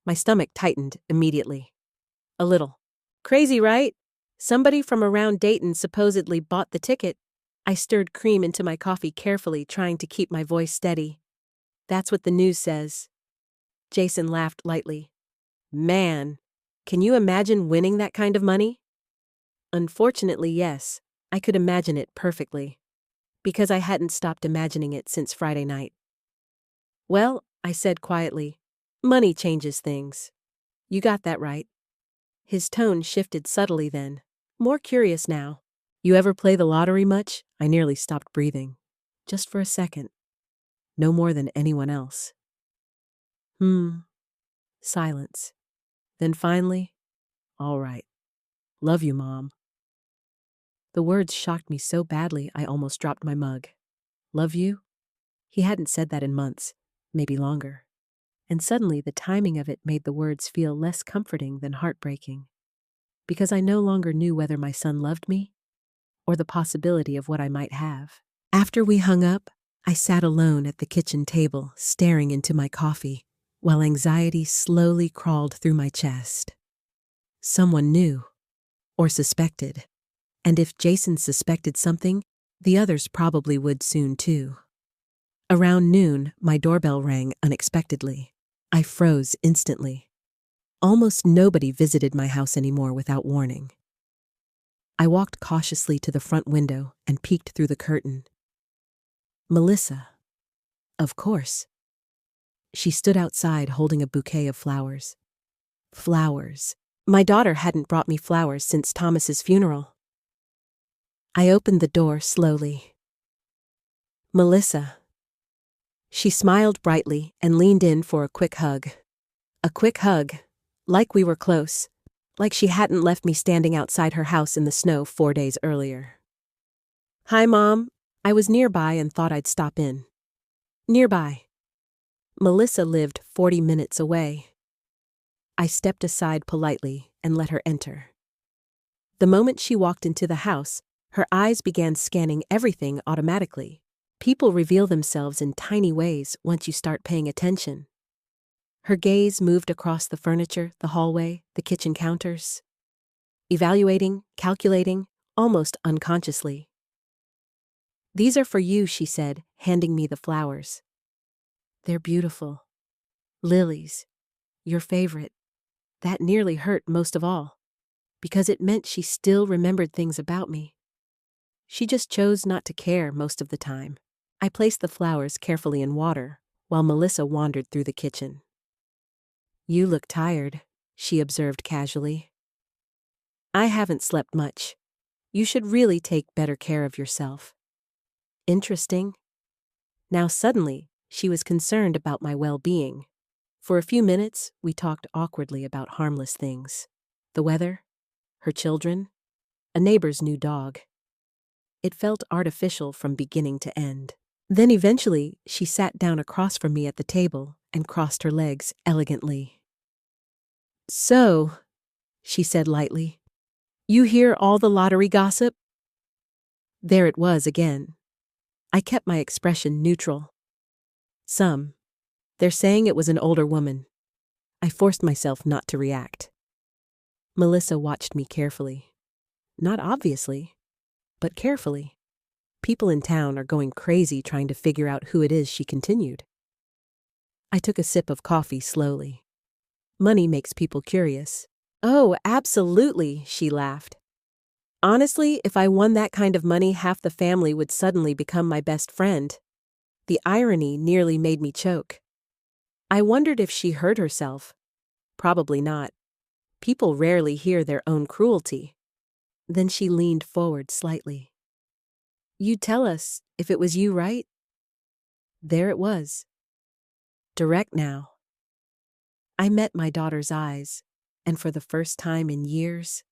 My stomach tightened immediately. A little. Crazy, right? Somebody from around Dayton supposedly bought the ticket. I stirred cream into my coffee carefully, trying to keep my voice steady. That's what the news says. Jason laughed lightly. Man, can you imagine winning that kind of money? Unfortunately, yes. I could imagine it perfectly. Because I hadn't stopped imagining it since Friday night. Well, I said quietly, money changes things. You got that right. His tone shifted subtly then, more curious now. You ever play the lottery much? I nearly stopped breathing. Just for a second. No more than anyone else. Silence. Then finally, all right. Love you, Mom. The words shocked me so badly I almost dropped my mug. Love you? He hadn't said that in months, maybe longer. And suddenly the timing of it made the words feel less comforting than heartbreaking. Because I no longer knew whether my son loved me or the possibility of what I might have. After we hung up, I sat alone at the kitchen table, staring into my coffee, while anxiety slowly crawled through my chest. Someone knew, or suspected, and if Jason suspected something, the others probably would soon too. Around noon, my doorbell rang unexpectedly. I froze instantly. Almost nobody visited my house anymore without warning. I walked cautiously to the front window and peeked through the curtain. Melissa. Of course. She stood outside holding a bouquet of flowers. Flowers. My daughter hadn't brought me flowers since Thomas's funeral. I opened the door slowly. Melissa. She smiled brightly and leaned in for a quick hug. A quick hug, like we were close, like she hadn't left me standing outside her house in the snow 4 days earlier. Hi, Mom. I was nearby and thought I'd stop in. Nearby. Melissa lived 40 minutes away. I stepped aside politely and let her enter. The moment she walked into the house, her eyes began scanning everything automatically. People reveal themselves in tiny ways once you start paying attention. Her gaze moved across the furniture, the hallway, the kitchen counters. Evaluating, calculating, almost unconsciously. These are for you, she said, handing me the flowers. They're beautiful. Lilies. Your favorite. That nearly hurt most of all, because it meant she still remembered things about me. She just chose not to care most of the time. I placed the flowers carefully in water, while Melissa wandered through the kitchen. You look tired, she observed casually. I haven't slept much. You should really take better care of yourself. Interesting. Now suddenly, she was concerned about my well-being. For a few minutes, we talked awkwardly about harmless things. The weather, her children, a neighbor's new dog. It felt artificial from beginning to end. Then eventually, she sat down across from me at the table and crossed her legs elegantly. So, she said lightly, you hear all the lottery gossip? There it was again. I kept my expression neutral. Some. They're saying it was an older woman. I forced myself not to react. Melissa watched me carefully. Not obviously, but carefully. People in town are going crazy trying to figure out who it is, she continued. I took a sip of coffee slowly. Money makes people curious. Oh, absolutely, she laughed. Honestly, if I won that kind of money, half the family would suddenly become my best friend. The irony nearly made me choke. I wondered if she hurt herself. Probably not. People rarely hear their own cruelty. Then she leaned forward slightly. You'd tell us if it was you, right? There it was. Direct now. I met my daughter's eyes, and for the first time in years,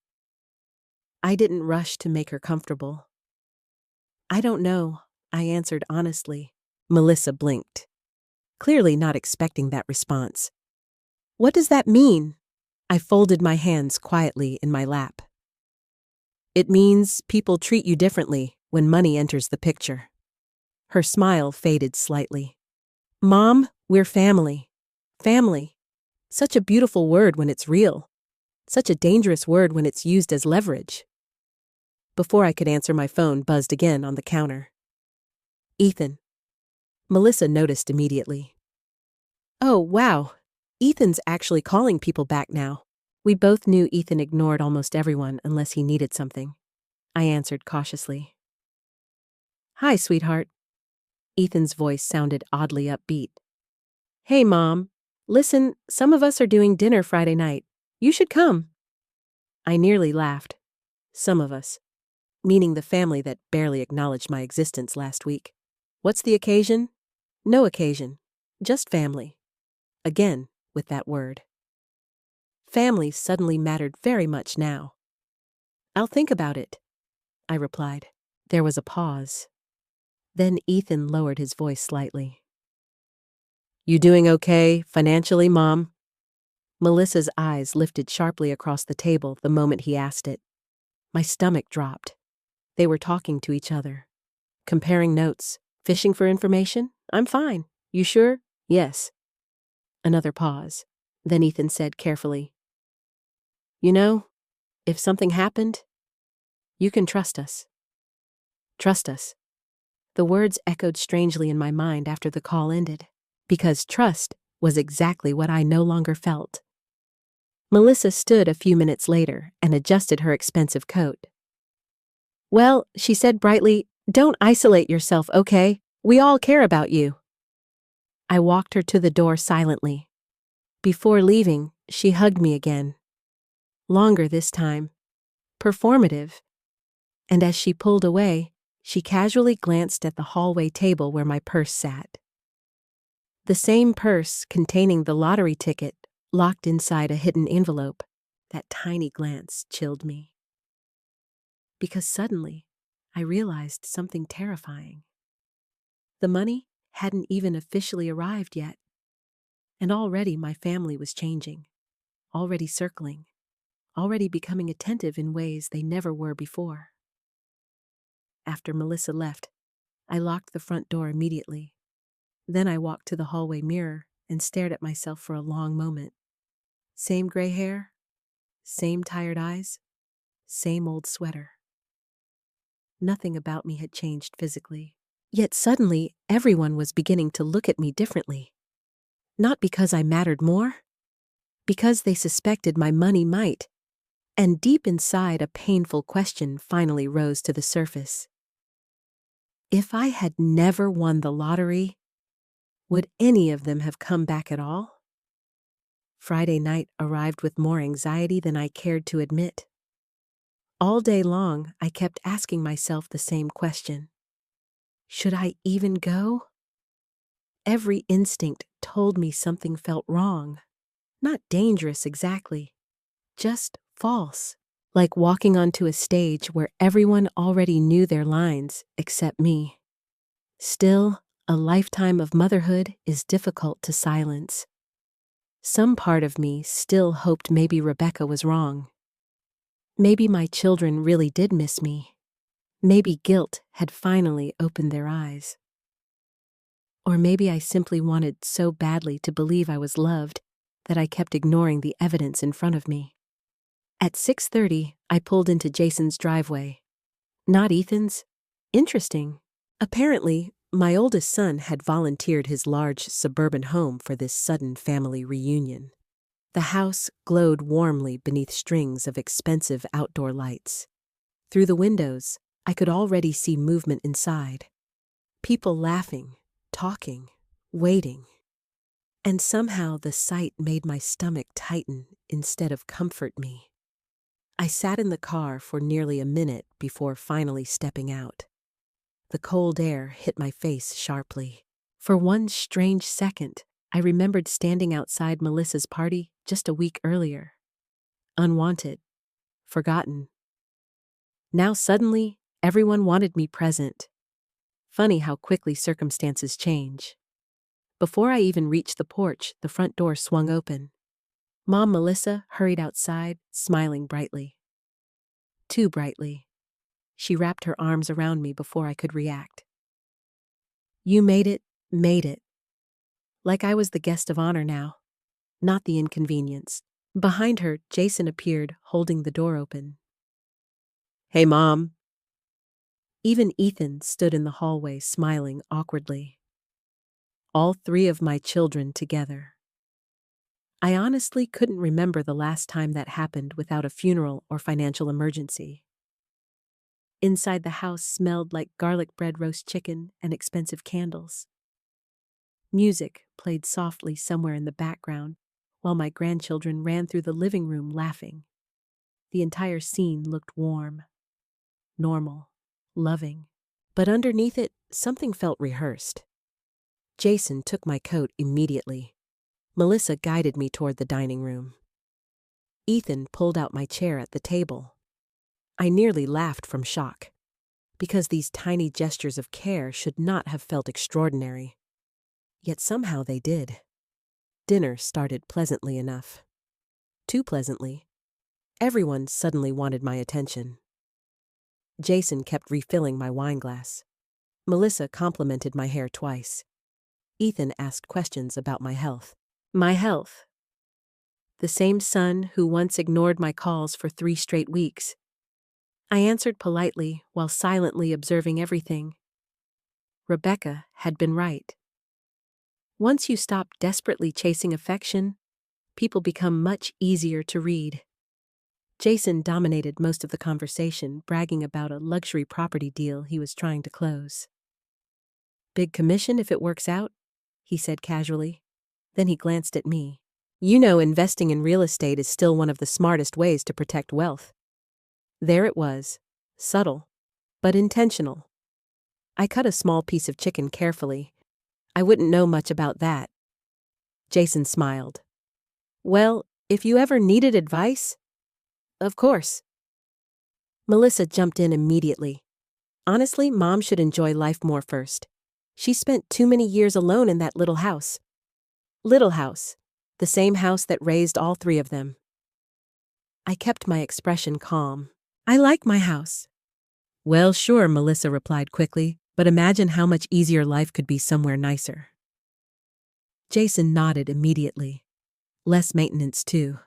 I didn't rush to make her comfortable. I don't know, I answered honestly. Melissa blinked, clearly not expecting that response. What does that mean? I folded my hands quietly in my lap. It means people treat you differently when money enters the picture. Her smile faded slightly. Mom, we're family. Family. Such a beautiful word when it's real. Such a dangerous word when it's used as leverage. Before I could answer, my phone buzzed again on the counter. Ethan. Melissa noticed immediately. Oh, wow. Ethan's actually calling people back now. We both knew Ethan ignored almost everyone unless he needed something. I answered cautiously. Hi, sweetheart. Ethan's voice sounded oddly upbeat. Hey, Mom. Listen, some of us are doing dinner Friday night. You should come. I nearly laughed. Some of us. Meaning the family that barely acknowledged my existence last week. What's the occasion? No occasion. Just family. Again, with that word. Family suddenly mattered very much now. I'll think about it, I replied. There was a pause. Then Ethan lowered his voice slightly. You doing okay financially, Mom? Melissa's eyes lifted sharply across the table the moment he asked it. My stomach dropped. They were talking to each other, comparing notes, fishing for information. I'm fine. You sure? Yes. Another pause. Then Ethan said carefully, You know, if something happened, you can trust us. Trust us. The words echoed strangely in my mind after the call ended, because trust was exactly what I no longer felt. Melissa stood a few minutes later and adjusted her expensive coat. Well, she said brightly, don't isolate yourself, okay? We all care about you. I walked her to the door silently. Before leaving, she hugged me again. Longer this time. Performative. And as she pulled away, she casually glanced at the hallway table where my purse sat. The same purse containing the lottery ticket, locked inside a hidden envelope. That tiny glance chilled me. Because suddenly, I realized something terrifying. The money hadn't even officially arrived yet. And already my family was changing, already circling, already becoming attentive in ways they never were before. After Melissa left, I locked the front door immediately. Then I walked to the hallway mirror and stared at myself for a long moment. Same gray hair, same tired eyes, same old sweater. Nothing about me had changed physically. Yet suddenly, everyone was beginning to look at me differently. Not because I mattered more, because they suspected my money might. And deep inside, a painful question finally rose to the surface. If I had never won the lottery, would any of them have come back at all? Friday night arrived with more anxiety than I cared to admit. All day long, I kept asking myself the same question. Should I even go? Every instinct told me something felt wrong. Not dangerous exactly, just false. Like walking onto a stage where everyone already knew their lines except me. Still, a lifetime of motherhood is difficult to silence. Some part of me still hoped maybe Rebecca was wrong. Maybe my children really did miss me. Maybe guilt had finally opened their eyes. Or maybe I simply wanted so badly to believe I was loved that I kept ignoring the evidence in front of me. At 6:30, I pulled into Jason's driveway. Not Ethan's. Interesting. Apparently, my oldest son had volunteered his large suburban home for this sudden family reunion. The house glowed warmly beneath strings of expensive outdoor lights. Through the windows, I could already see movement inside. People laughing, talking, waiting. And somehow the sight made my stomach tighten instead of comfort me. I sat in the car for nearly a minute before finally stepping out. The cold air hit my face sharply. For one strange second, I remembered standing outside Melissa's party just a week earlier. Unwanted, forgotten. Now suddenly, everyone wanted me present. Funny how quickly circumstances change. Before I even reached the porch, the front door swung open. Mom Melissa hurried outside, smiling brightly. Too brightly. She wrapped her arms around me before I could react. You made it. Like I was the guest of honor now, not the inconvenience. Behind her, Jason appeared, holding the door open. Hey, Mom. Even Ethan stood in the hallway, smiling awkwardly. All three of my children together. I honestly couldn't remember the last time that happened without a funeral or financial emergency. Inside the house smelled like garlic bread roast chicken and expensive candles. Music played softly somewhere in the background, while my grandchildren ran through the living room laughing. The entire scene looked warm, normal, loving. But underneath it, something felt rehearsed. Jason took my coat immediately. Melissa guided me toward the dining room. Ethan pulled out my chair at the table. I nearly laughed from shock, because these tiny gestures of care should not have felt extraordinary. Yet somehow they did. Dinner started pleasantly enough. Too pleasantly. Everyone suddenly wanted my attention. Jason kept refilling my wine glass. Melissa complimented my hair twice. Ethan asked questions about my health. My health. The same son who once ignored my calls for 3 straight weeks. I answered politely while silently observing everything. Rebecca had been right. Once you stop desperately chasing affection, people become much easier to read. Jason dominated most of the conversation, bragging about a luxury property deal he was trying to close. "Big commission if it works out," he said casually. Then he glanced at me. "You know, investing in real estate is still one of the smartest ways to protect wealth." There it was, subtle, but intentional. I cut a small piece of chicken carefully. I wouldn't know much about that. Jason smiled. "Well, if you ever needed advice?" "Of course." Melissa jumped in immediately. "Honestly, Mom should enjoy life more first. She spent too many years alone in that little house." Little house. The same house that raised all 3 of them. I kept my expression calm. "I like my house." "Well, sure," Melissa replied quickly, "but imagine how much easier life could be somewhere nicer." Jason nodded immediately. Less maintenance, too.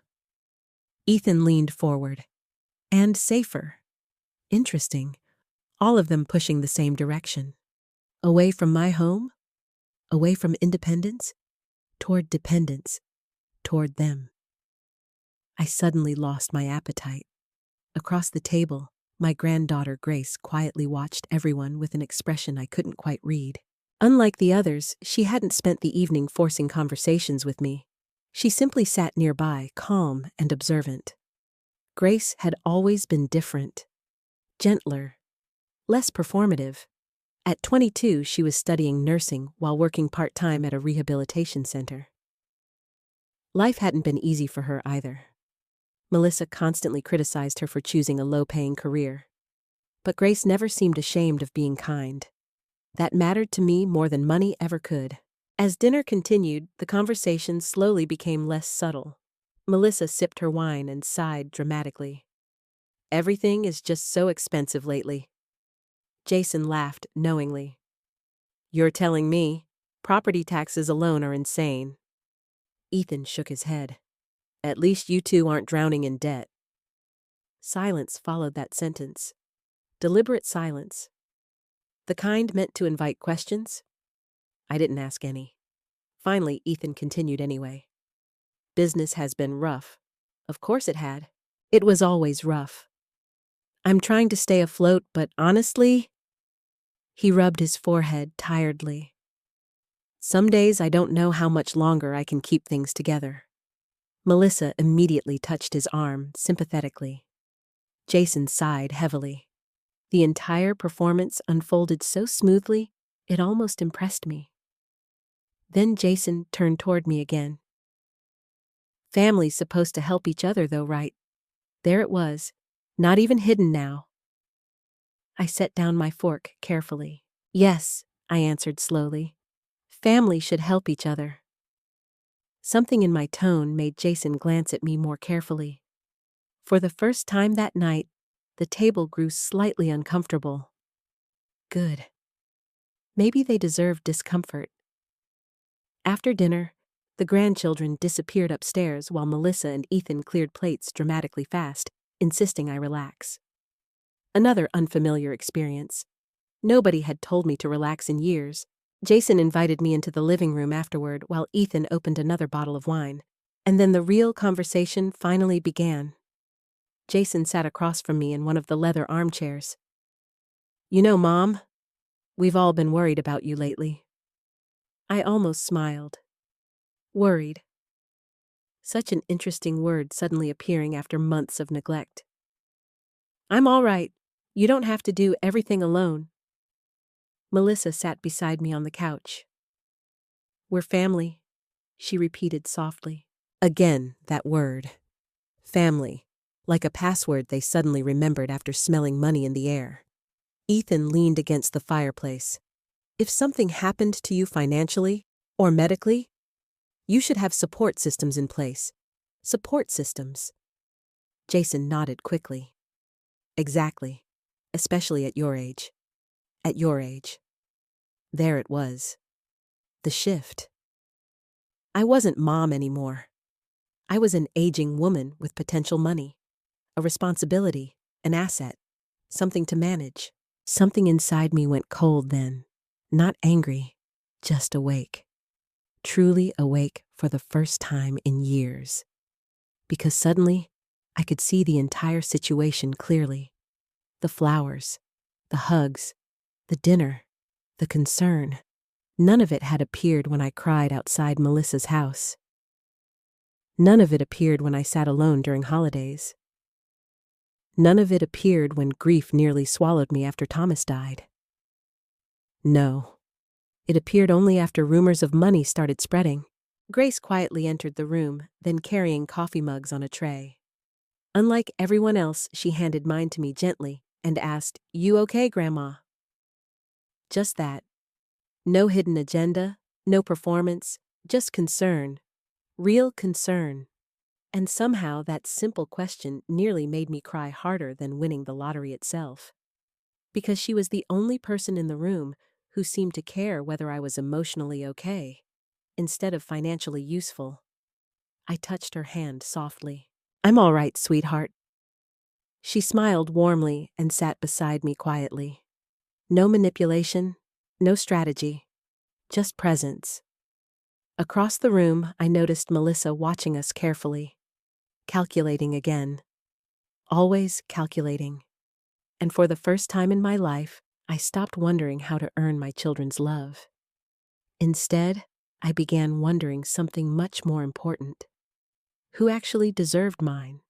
Ethan leaned forward. "And safer." Interesting. All of them pushing the same direction. Away from my home? Away from independence? Toward dependence. Toward them. I suddenly lost my appetite. Across the table, my granddaughter Grace quietly watched everyone with an expression I couldn't quite read. Unlike the others, she hadn't spent the evening forcing conversations with me. She simply sat nearby, calm and observant. Grace had always been different. Gentler. Less performative. At 22, she was studying nursing while working part-time at a rehabilitation center. Life hadn't been easy for her either. Melissa constantly criticized her for choosing a low-paying career. But Grace never seemed ashamed of being kind. That mattered to me more than money ever could. As dinner continued, the conversation slowly became less subtle. Melissa sipped her wine and sighed dramatically. "Everything is just so expensive lately." Jason laughed knowingly. "You're telling me. Property taxes alone are insane." Ethan shook his head. "At least you 2 aren't drowning in debt." Silence followed that sentence. Deliberate silence. The kind meant to invite questions. I didn't ask any. Finally, Ethan continued anyway. "Business has been rough." Of course it had. It was always rough. "I'm trying to stay afloat, but honestly..." He rubbed his forehead tiredly. "Some days I don't know how much longer I can keep things together." Melissa immediately touched his arm, sympathetically. Jason sighed heavily. The entire performance unfolded so smoothly, it almost impressed me. Then Jason turned toward me again. "Family's supposed to help each other though, right?" There it was, not even hidden now. I set down my fork carefully. "Yes," I answered slowly. "Family should help each other." Something in my tone made Jason glance at me more carefully. For the first time that night, the table grew slightly uncomfortable. Good. Maybe they deserved discomfort. After dinner, the grandchildren disappeared upstairs while Melissa and Ethan cleared plates dramatically fast, insisting I relax. Another unfamiliar experience. Nobody had told me to relax in years. Jason invited me into the living room afterward while Ethan opened another bottle of wine. And then the real conversation finally began. Jason sat across from me in one of the leather armchairs. "You know, Mom, we've all been worried about you lately." I almost smiled. Worried. Such an interesting word suddenly appearing after months of neglect. "I'm all right. You don't have to do everything alone." Melissa sat beside me on the couch. "We're family," she repeated softly. Again, that word. Family. like a password they suddenly remembered after smelling money in the air. Ethan leaned against the fireplace. If something happened to you financially or medically, you should have support systems in place. Support systems. Jason nodded quickly. Exactly. Especially at your age. At your age. There it was. The shift. I wasn't mom anymore. I was an aging woman with potential money, a responsibility, an asset, something to manage. Something inside me went cold then. Not angry, just awake. Truly awake for the first time in years. Because suddenly, I could see the entire situation clearly. The flowers, the hugs, the dinner, the concern. None of it had appeared when I cried outside Melissa's house. None of it appeared when I sat alone during holidays. None of it appeared when grief nearly swallowed me after Thomas died. No, it appeared only after rumors of money started spreading. Grace quietly entered the room, then carrying coffee mugs on a tray. Unlike everyone else, she handed mine to me gently and asked, "You okay, Grandma?" Just that. No hidden agenda, no performance, just concern. Real concern. And somehow that simple question nearly made me cry harder than winning the lottery itself. Because she was the only person in the room who seemed to care whether I was emotionally okay, instead of financially useful. I touched her hand softly. "I'm all right, sweetheart." She smiled warmly and sat beside me quietly. No manipulation, no strategy, just presence. Across the room, I noticed Melissa watching us carefully, calculating again. Always calculating. And for the first time in my life, I stopped wondering how to earn my children's love. Instead, I began wondering something much more important. Who actually deserved mine?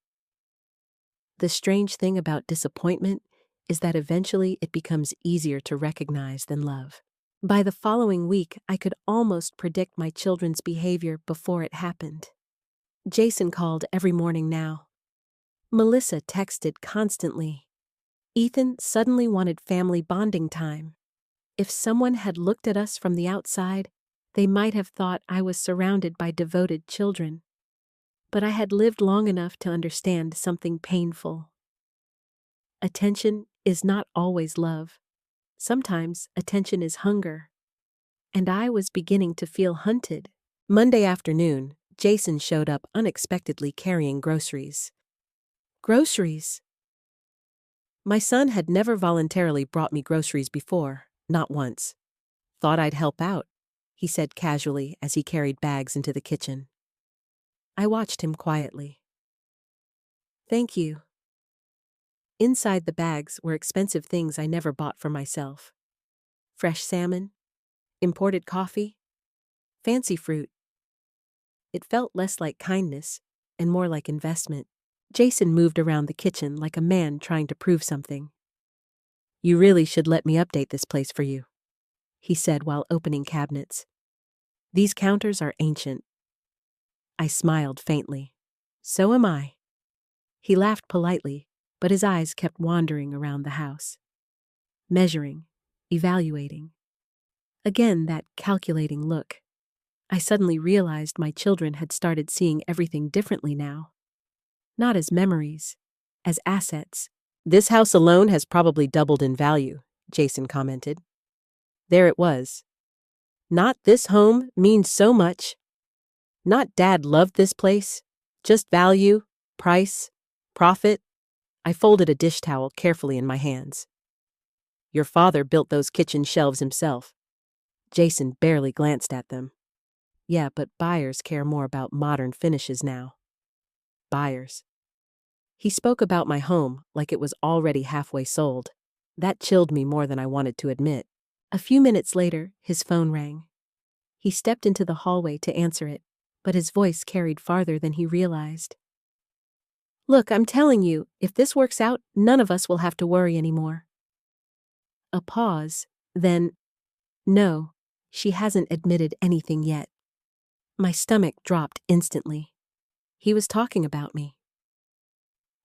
The strange thing about disappointment is that eventually it becomes easier to recognize than love. By the following week, I could almost predict my children's behavior before it happened. Jason called every morning now. Melissa texted constantly. Ethan suddenly wanted family bonding time. If someone had looked at us from the outside, they might have thought I was surrounded by devoted children. But I had lived long enough to understand something painful. Attention is not always love. Sometimes attention is hunger. And I was beginning to feel hunted. Monday afternoon, Jason showed up unexpectedly carrying groceries. Groceries? My son had never voluntarily brought me groceries before, not once. "Thought I'd help out," he said casually as he carried bags into the kitchen. I watched him quietly. "Thank you." Inside the bags were expensive things I never bought for myself. Fresh salmon, imported coffee, fancy fruit. It felt less like kindness and more like investment. Jason moved around the kitchen like a man trying to prove something. "You really should let me update this place for you," he said while opening cabinets. "These counters are ancient." I smiled faintly. "So am I." He laughed politely, but his eyes kept wandering around the house. Measuring, evaluating. Again that calculating look. I suddenly realized my children had started seeing everything differently now. Not as memories, as assets. "This house alone has probably doubled in value," Jason commented. There it was. Not "this home means so much." Not "Dad loved this place." Just value, price, profit. I folded a dish towel carefully in my hands. "Your father built those kitchen shelves himself." Jason barely glanced at them. "Yeah, but buyers care more about modern finishes now." Buyers. He spoke about my home like it was already halfway sold. That chilled me more than I wanted to admit. A few minutes later, his phone rang. He stepped into the hallway to answer it, but his voice carried farther than he realized. "Look, I'm telling you, if this works out, none of us will have to worry anymore." A pause, then, "No, she hasn't admitted anything yet." My stomach dropped instantly. He was talking about me.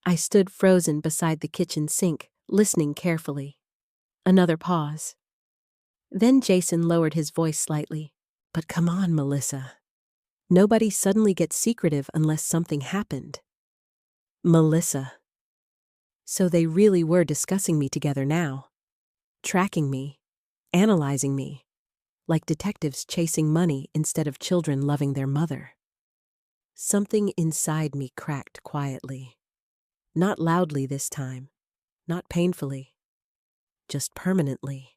I stood frozen beside the kitchen sink, listening carefully. Another pause. Then Jason lowered his voice slightly. But come on, Melissa. Nobody suddenly gets secretive unless something happened. Melissa. So they really were discussing me together now. Tracking me. Analyzing me. Like detectives chasing money instead of children loving their mother. Something inside me cracked quietly. Not loudly this time. Not painfully. Just permanently.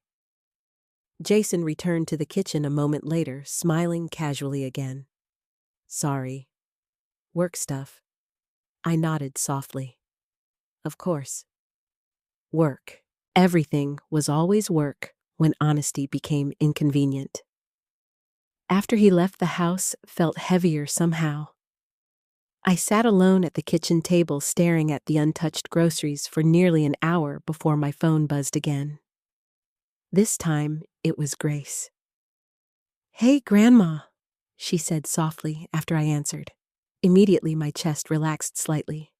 Jason returned to the kitchen a moment later, smiling casually again. Sorry. Work stuff. I nodded softly. Of course. Work. Everything was always work when honesty became inconvenient. After he left the house, felt heavier somehow. I sat alone at the kitchen table staring at the untouched groceries for nearly an hour before my phone buzzed again. This time, it was Grace. "Hey, Grandma," she said softly after I answered. Immediately my chest relaxed slightly.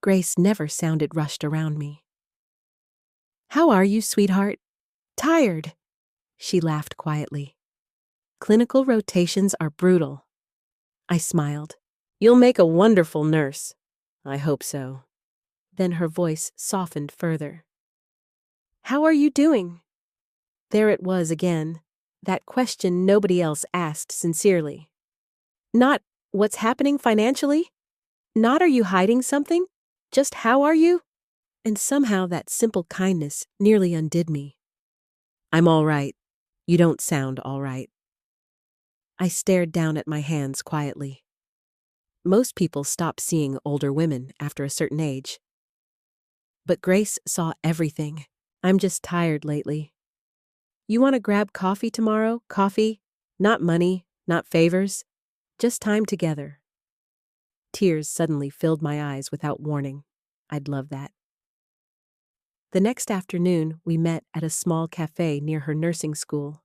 Grace never sounded rushed around me. "How are you, sweetheart?" "Tired," she laughed quietly. "Clinical rotations are brutal." I smiled. "You'll make a wonderful nurse." "I hope so." Then her voice softened further. "How are you doing?" There it was again, that question nobody else asked sincerely. Not, "What's happening financially?" Not, "Are you hiding something?" Just, "How are you?" And somehow that simple kindness nearly undid me. "I'm all right. You don't sound all right." I stared down at my hands quietly. Most people stop seeing older women after a certain age. But Grace saw everything. "I'm just tired lately." "You want to grab coffee tomorrow? Coffee? Not money, not favors. Just time together." Tears suddenly filled my eyes without warning. I'd love that. The next afternoon, we met at a small cafe near her nursing school.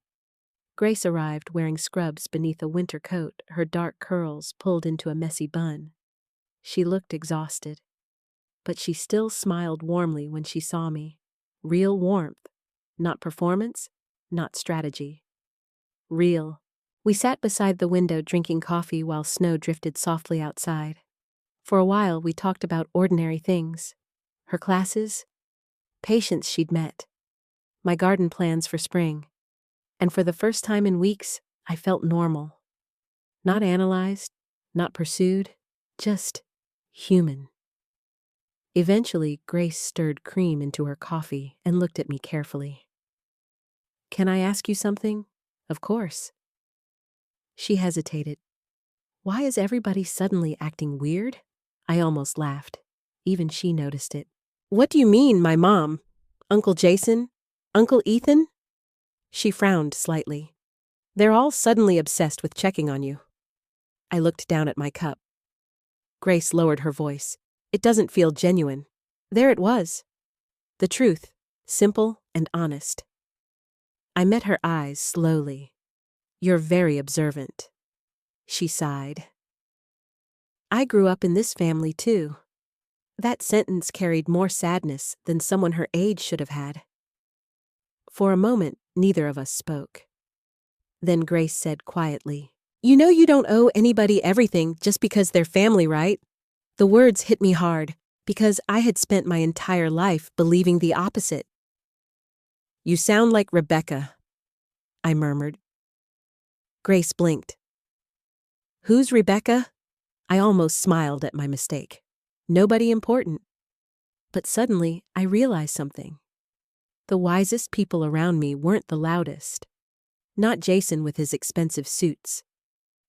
Grace arrived wearing scrubs beneath a winter coat, her dark curls pulled into a messy bun. She looked exhausted, but she still smiled warmly when she saw me. Real warmth. Not performance, not strategy. Real. We sat beside the window drinking coffee while snow drifted softly outside. For a while, we talked about ordinary things. Her classes, patients she'd met, my garden plans for spring. And for the first time in weeks, I felt normal. Not analyzed, not pursued, just human. Eventually, Grace stirred cream into her coffee and looked at me carefully. "Can I ask you something?" "Of course." She hesitated. "Why is everybody suddenly acting weird?" I almost laughed. Even she noticed it. "What do you mean, my mom? Uncle Jason? Uncle Ethan?" She frowned slightly. "They're all suddenly obsessed with checking on you." I looked down at my cup. Grace lowered her voice. "It doesn't feel genuine." There it was. The truth, simple and honest. I met her eyes slowly. "You're very observant." She sighed. "I grew up in this family too." That sentence carried more sadness than someone her age should have had. For a moment, neither of us spoke. Then Grace said quietly, "You know you don't owe anybody everything just because they're family, right?" The words hit me hard, because I had spent my entire life believing the opposite. "You sound like Rebecca," I murmured. Grace blinked. "Who's Rebecca?" I almost smiled at my mistake. Nobody important. But suddenly, I realized something. The wisest people around me weren't the loudest. Not Jason with his expensive suits.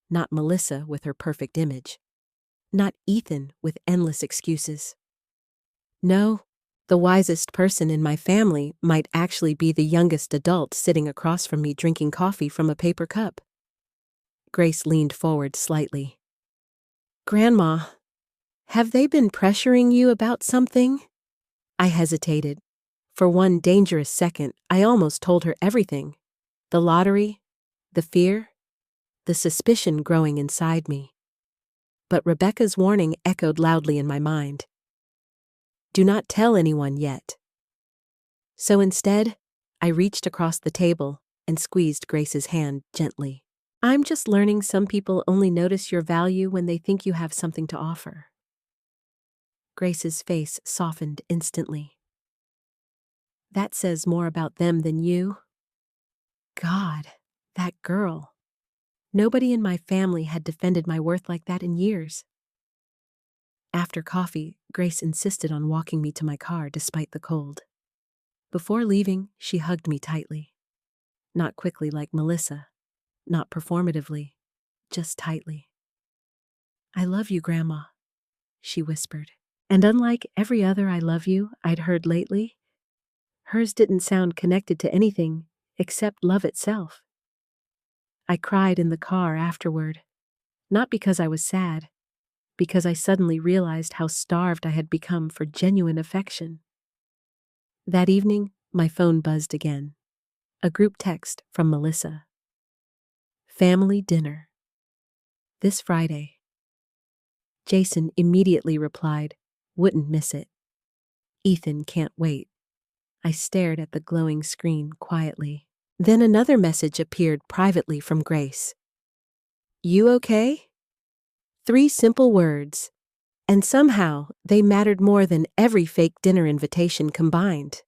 Not Melissa with her perfect image. Not Ethan with endless excuses. No, the wisest person in my family might actually be the youngest adult sitting across from me drinking coffee from a paper cup. Grace leaned forward slightly. "Grandma, have they been pressuring you about something?" I hesitated. For one dangerous second, I almost told her everything. The lottery, the fear, the suspicion growing inside me. But Rebecca's warning echoed loudly in my mind. Do not tell anyone yet." So instead, I reached across the table and squeezed Grace's hand gently. "I'm just learning some people only notice your value when they think you have something to offer." Grace's face softened instantly. "That says more about them than you." God, that girl. Nobody in my family had defended my worth like that in years. After coffee, Grace insisted on walking me to my car despite the cold. Before leaving, she hugged me tightly. Not quickly like Melissa, not performatively, just tightly. "I love you, Grandma," she whispered. And unlike every other "I love you" I'd heard lately, hers didn't sound connected to anything except love itself. I cried in the car afterward, not because I was sad, because I suddenly realized how starved I had become for genuine affection. That evening, my phone buzzed again. A group text from Melissa. "Family dinner. This Friday." Jason immediately replied, "Wouldn't miss it." "Ethan can't wait." I stared at the glowing screen quietly. Then another message appeared privately from Grace. "You okay?" 3 simple words, and somehow they mattered more than every fake dinner invitation combined.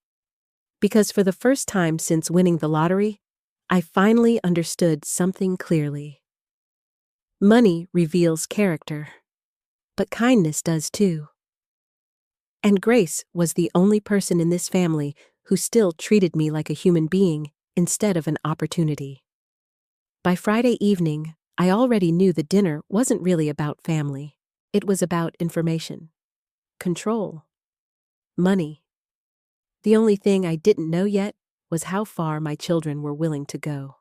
Because for the first time since winning the lottery, I finally understood something clearly. Money reveals character, but kindness does too. And Grace was the only person in this family who still treated me like a human being instead of an opportunity. By Friday evening, I already knew the dinner wasn't really about family. It was about information, control, money. The only thing I didn't know yet was how far my children were willing to go.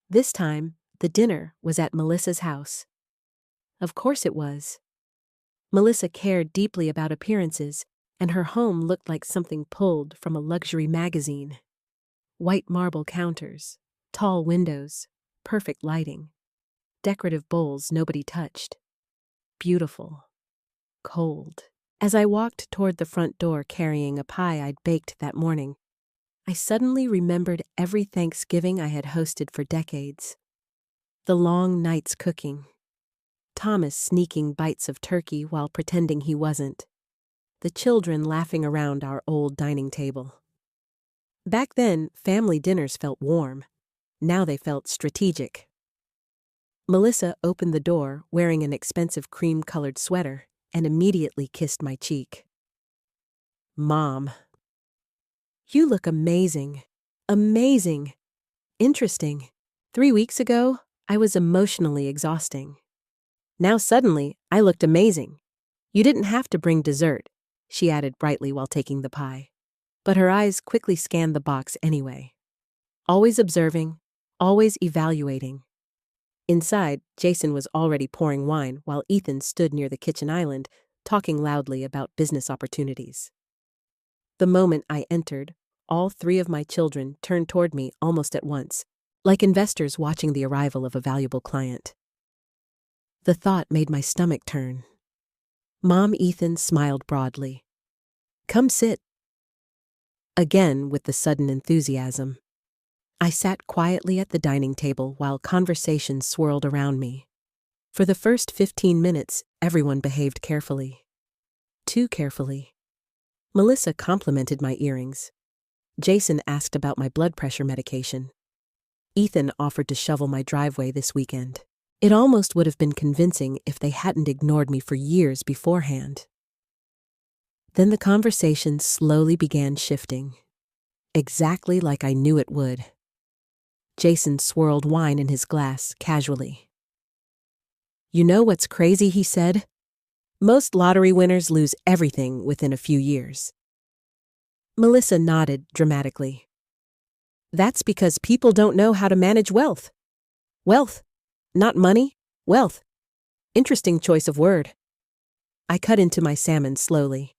This time, the dinner was at Melissa's house. Of course it was. Melissa cared deeply about appearances, and her home looked like something pulled from a luxury magazine. White marble counters, tall windows, perfect lighting, decorative bowls nobody touched. Beautiful. Cold. As I walked toward the front door carrying a pie I'd baked that morning, I suddenly remembered every Thanksgiving I had hosted for decades. The long nights cooking. Thomas sneaking bites of turkey while pretending he wasn't. The children laughing around our old dining table. Back then, family dinners felt warm. Now they felt strategic. Melissa opened the door wearing an expensive cream-colored sweater and immediately kissed my cheek. "Mom, you look amazing. Amazing. Interesting. 3 weeks ago, I was emotionally exhausting. Now suddenly, I looked amazing. You didn't have to bring dessert," she added brightly while taking the pie. But her eyes quickly scanned the box anyway. Always observing, always evaluating. Inside, Jason was already pouring wine while Ethan stood near the kitchen island, talking loudly about business opportunities. The moment I entered, all 3 of my children turned toward me almost at once, like investors watching the arrival of a valuable client. The thought made my stomach turn. Mom Ethan smiled broadly. "Come sit." Again with the sudden enthusiasm. I sat quietly at the dining table while conversation swirled around me. For the first 15 minutes, everyone behaved carefully. Too carefully. Melissa complimented my earrings. Jason asked about my blood pressure medication. Ethan offered to shovel my driveway this weekend. It almost would have been convincing if they hadn't ignored me for years beforehand. Then the conversation slowly began shifting. Exactly like I knew it would. Jason swirled wine in his glass casually. "You know what's crazy?" he said. "Most lottery winners lose everything within a few years." Melissa nodded dramatically. "That's because people don't know how to manage wealth. Wealth, not money, wealth. Interesting choice of word." I cut into my salmon slowly.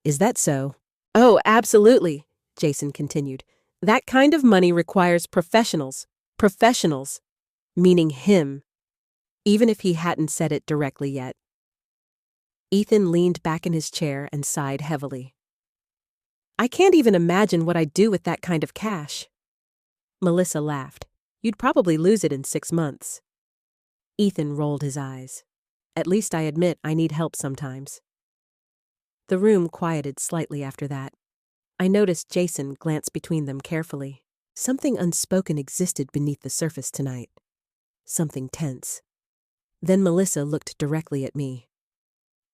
"Is that so?" "Oh, absolutely," Jason continued. "That kind of money requires professionals. Professionals. Meaning him. Even if he hadn't said it directly yet. Ethan leaned back in his chair and sighed heavily. I can't even imagine what I'd do with that kind of cash. Melissa laughed. You'd probably lose it in 6 months. Ethan rolled his eyes. At least I admit I need help sometimes. The room quieted slightly after that. I noticed Jason glance between them carefully. Something unspoken existed beneath the surface tonight. Something tense. Then Melissa looked directly at me.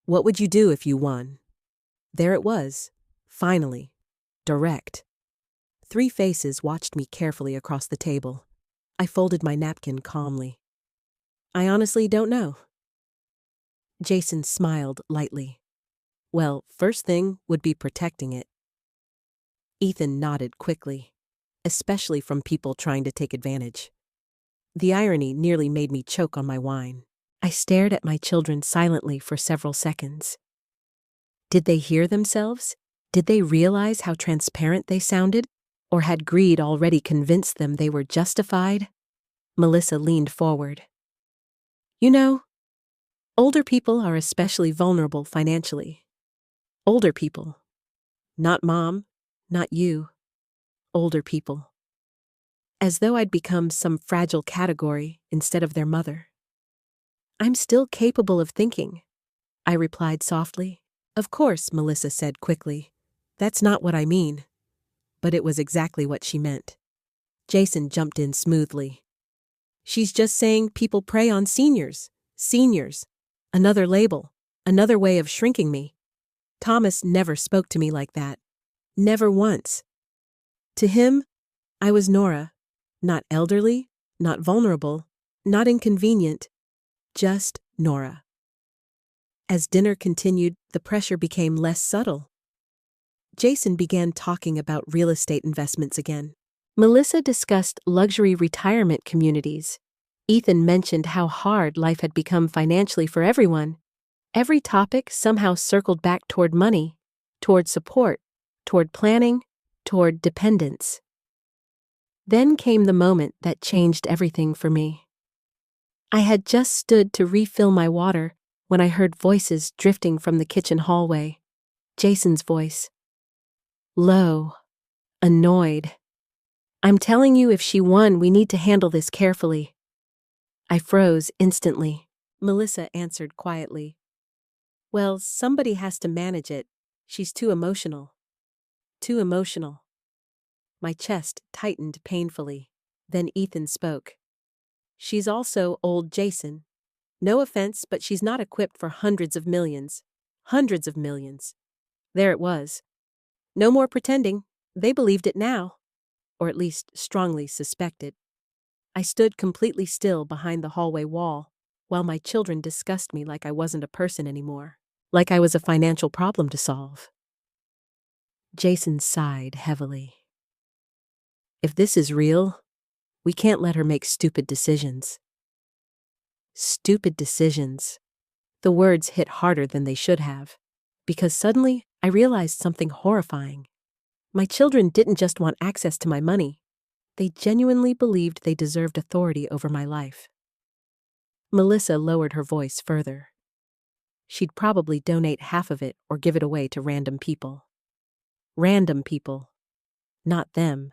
What would you do if you won? There it was. Finally. Direct. 3 faces watched me carefully across the table. I folded my napkin calmly. I honestly don't know. Jason smiled lightly. Well, first thing would be protecting it. Ethan nodded quickly, especially from people trying to take advantage. The irony nearly made me choke on my wine. I stared at my children silently for several seconds. Did they hear themselves? Did they realize how transparent they sounded? Or had greed already convinced them they were justified? Melissa leaned forward. You know, older people are especially vulnerable financially. Older people. Not mom, not you. Older people. As though I'd become some fragile category instead of their mother. I'm still capable of thinking, I replied softly. Of course, Melissa said quickly. That's not what I mean. But it was exactly what she meant. Jason jumped in smoothly. She's just saying people prey on seniors. Seniors. Another label. Another way of shrinking me. Thomas never spoke to me like that. Never once. To him, I was Nora. Not elderly, not vulnerable, not inconvenient. Just Nora. As dinner continued, the pressure became less subtle. Jason began talking about real estate investments again. Melissa discussed luxury retirement communities. Ethan mentioned how hard life had become financially for everyone. Every topic somehow circled back toward money, toward support, toward planning, toward dependence. Then came the moment that changed everything for me. I had just stood to refill my water when I heard voices drifting from the kitchen hallway. Jason's voice. Low. Annoyed. I'm telling you, if she won, we need to handle this carefully. I froze instantly. Melissa answered quietly. Well, somebody has to manage it. She's too emotional. Too emotional. My chest tightened painfully. Then Ethan spoke. She's also old Jason. No offense, but she's not equipped for hundreds of millions. Hundreds of millions. There it was. No more pretending. They believed it now. Or at least strongly suspected. I stood completely still behind the hallway wall, while my children discussed me like I wasn't a person anymore. Like I was a financial problem to solve. Jason sighed heavily. If this is real, we can't let her make stupid decisions. Stupid decisions. The words hit harder than they should have, because suddenly I realized something horrifying. My children didn't just want access to my money. They genuinely believed they deserved authority over my life. Melissa lowered her voice further. She'd probably donate half of it or give it away to random people. Random people. Not them.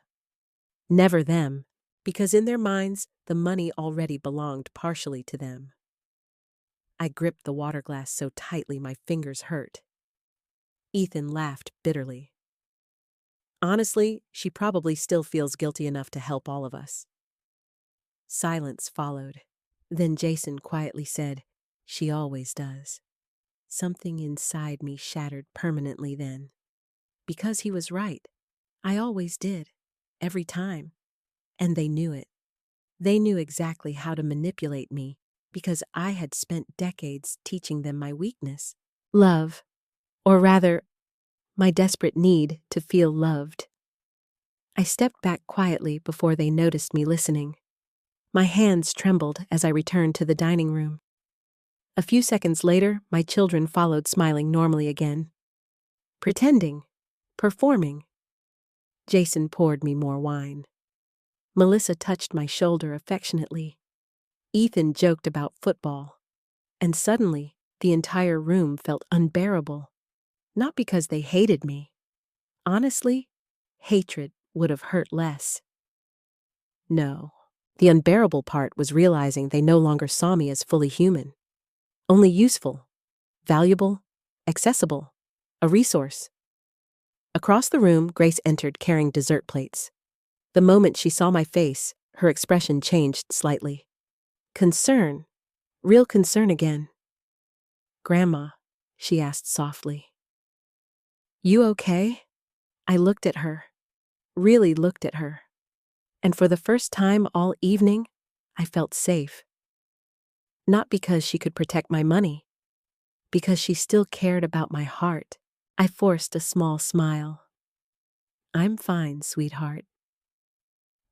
Never them, because in their minds, the money already belonged partially to them. I gripped the water glass so tightly my fingers hurt. Ethan laughed bitterly. Honestly, she probably still feels guilty enough to help all of us. Silence followed. Then Jason quietly said, She always does. Something inside me shattered permanently then. Because he was right. I always did. Every time. And they knew it. They knew exactly how to manipulate me because I had spent decades teaching them my weakness. Love. Or rather, my desperate need to feel loved. I stepped back quietly before they noticed me listening. My hands trembled as I returned to the dining room. A few seconds later, my children followed, smiling normally again. Pretending. Performing. Jason poured me more wine. Melissa touched my shoulder affectionately. Ethan joked about football. And suddenly, The entire room felt unbearable. Not because they hated me. Honestly, hatred would have hurt less. No. The unbearable part was realizing they no longer saw me as fully human. Only useful, valuable, accessible, a resource. Across the room, Grace entered carrying dessert plates. The moment she saw my face, her expression changed slightly. Concern. Real concern again. "Grandma," she asked softly. "You okay?" I looked at her. Really looked at her. And for the first time all evening, I felt safe. Not because she could protect my money. Because she still cared about my heart. I forced a small smile. "I'm fine, sweetheart."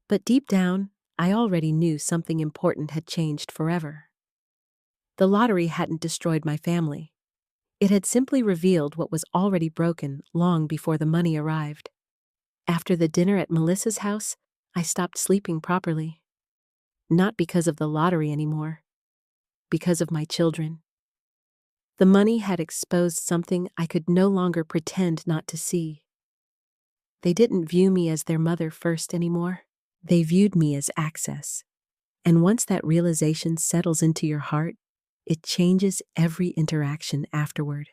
But deep down, I already knew something important had changed forever. The lottery hadn't destroyed my family. It had simply revealed what was already broken long before the money arrived. After the dinner at Melissa's house, I stopped sleeping properly. Not because of the lottery anymore. Because of my children. The money had exposed something I could no longer pretend not to see. They didn't view me as their mother first anymore. They viewed me as access. And once that realization settles into your heart, it changes every interaction afterward.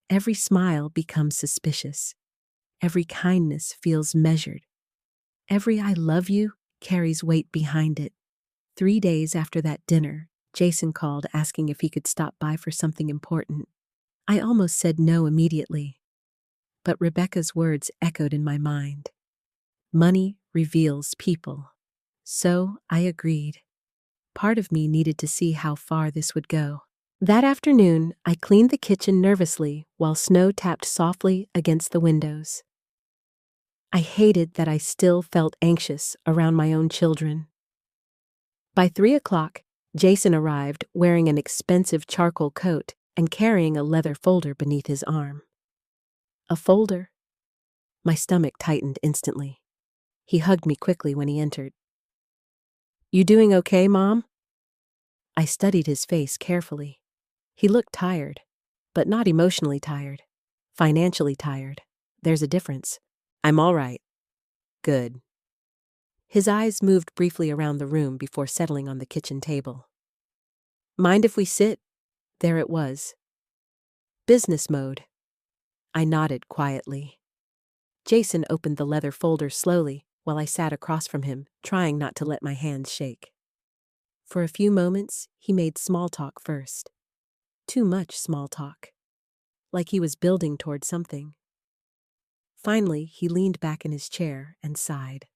Every smile becomes suspicious. Every kindness feels measured. Every "I love you" carries weight behind it. 3 days after that dinner, Jason called asking if he could stop by for something important. I almost said no immediately. But Rebecca's words echoed in my mind. Money reveals people. So I agreed. Part of me needed to see how far this would go. That afternoon, I cleaned the kitchen nervously while snow tapped softly against the windows. I hated that I still felt anxious around my own children. By 3 o'clock, Jason arrived wearing an expensive charcoal coat and carrying a leather folder beneath his arm. A folder? My stomach tightened instantly. He hugged me quickly when he entered. "You doing okay, Mom?" I studied his face carefully. He looked tired, but not emotionally tired. Financially tired. There's a difference. "I'm all right." "Good." His eyes moved briefly around the room before settling on the kitchen table. "Mind if we sit?" There it was. Business mode. I nodded quietly. Jason opened the leather folder slowly while I sat across from him, trying not to let my hands shake. For a few moments, he made small talk first. Too much small talk. Like he was building toward something. Finally, he leaned back in his chair and sighed.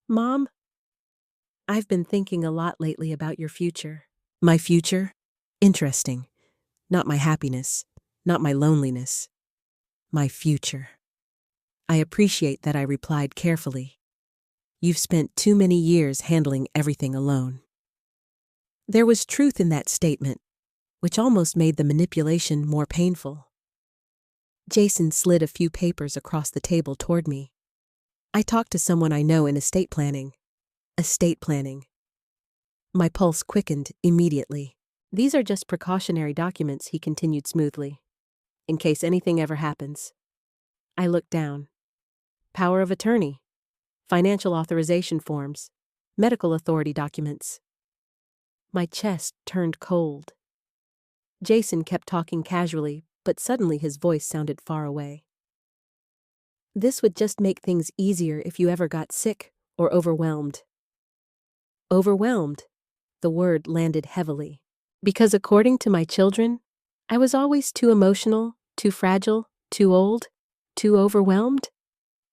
"Mom, I've been thinking a lot lately about your future." "My future? Interesting. Not my happiness. Not my loneliness. My future." I appreciate that I replied carefully. "You've spent too many years handling everything alone." There was truth in that statement, which almost made the manipulation more painful. Jason slid a few papers across the table toward me. "I talked to someone I know in estate planning." Estate planning. My pulse quickened immediately. "These are just precautionary documents," he continued smoothly. "In case anything ever happens." I looked down. Power of attorney. Financial authorization forms. Medical authority documents. My chest turned cold. Jason kept talking casually, but suddenly his voice sounded far away. "This would just make things easier if you ever got sick or overwhelmed." Overwhelmed. The word landed heavily. Because according to my children, I was always too emotional, too fragile, too old, too overwhelmed.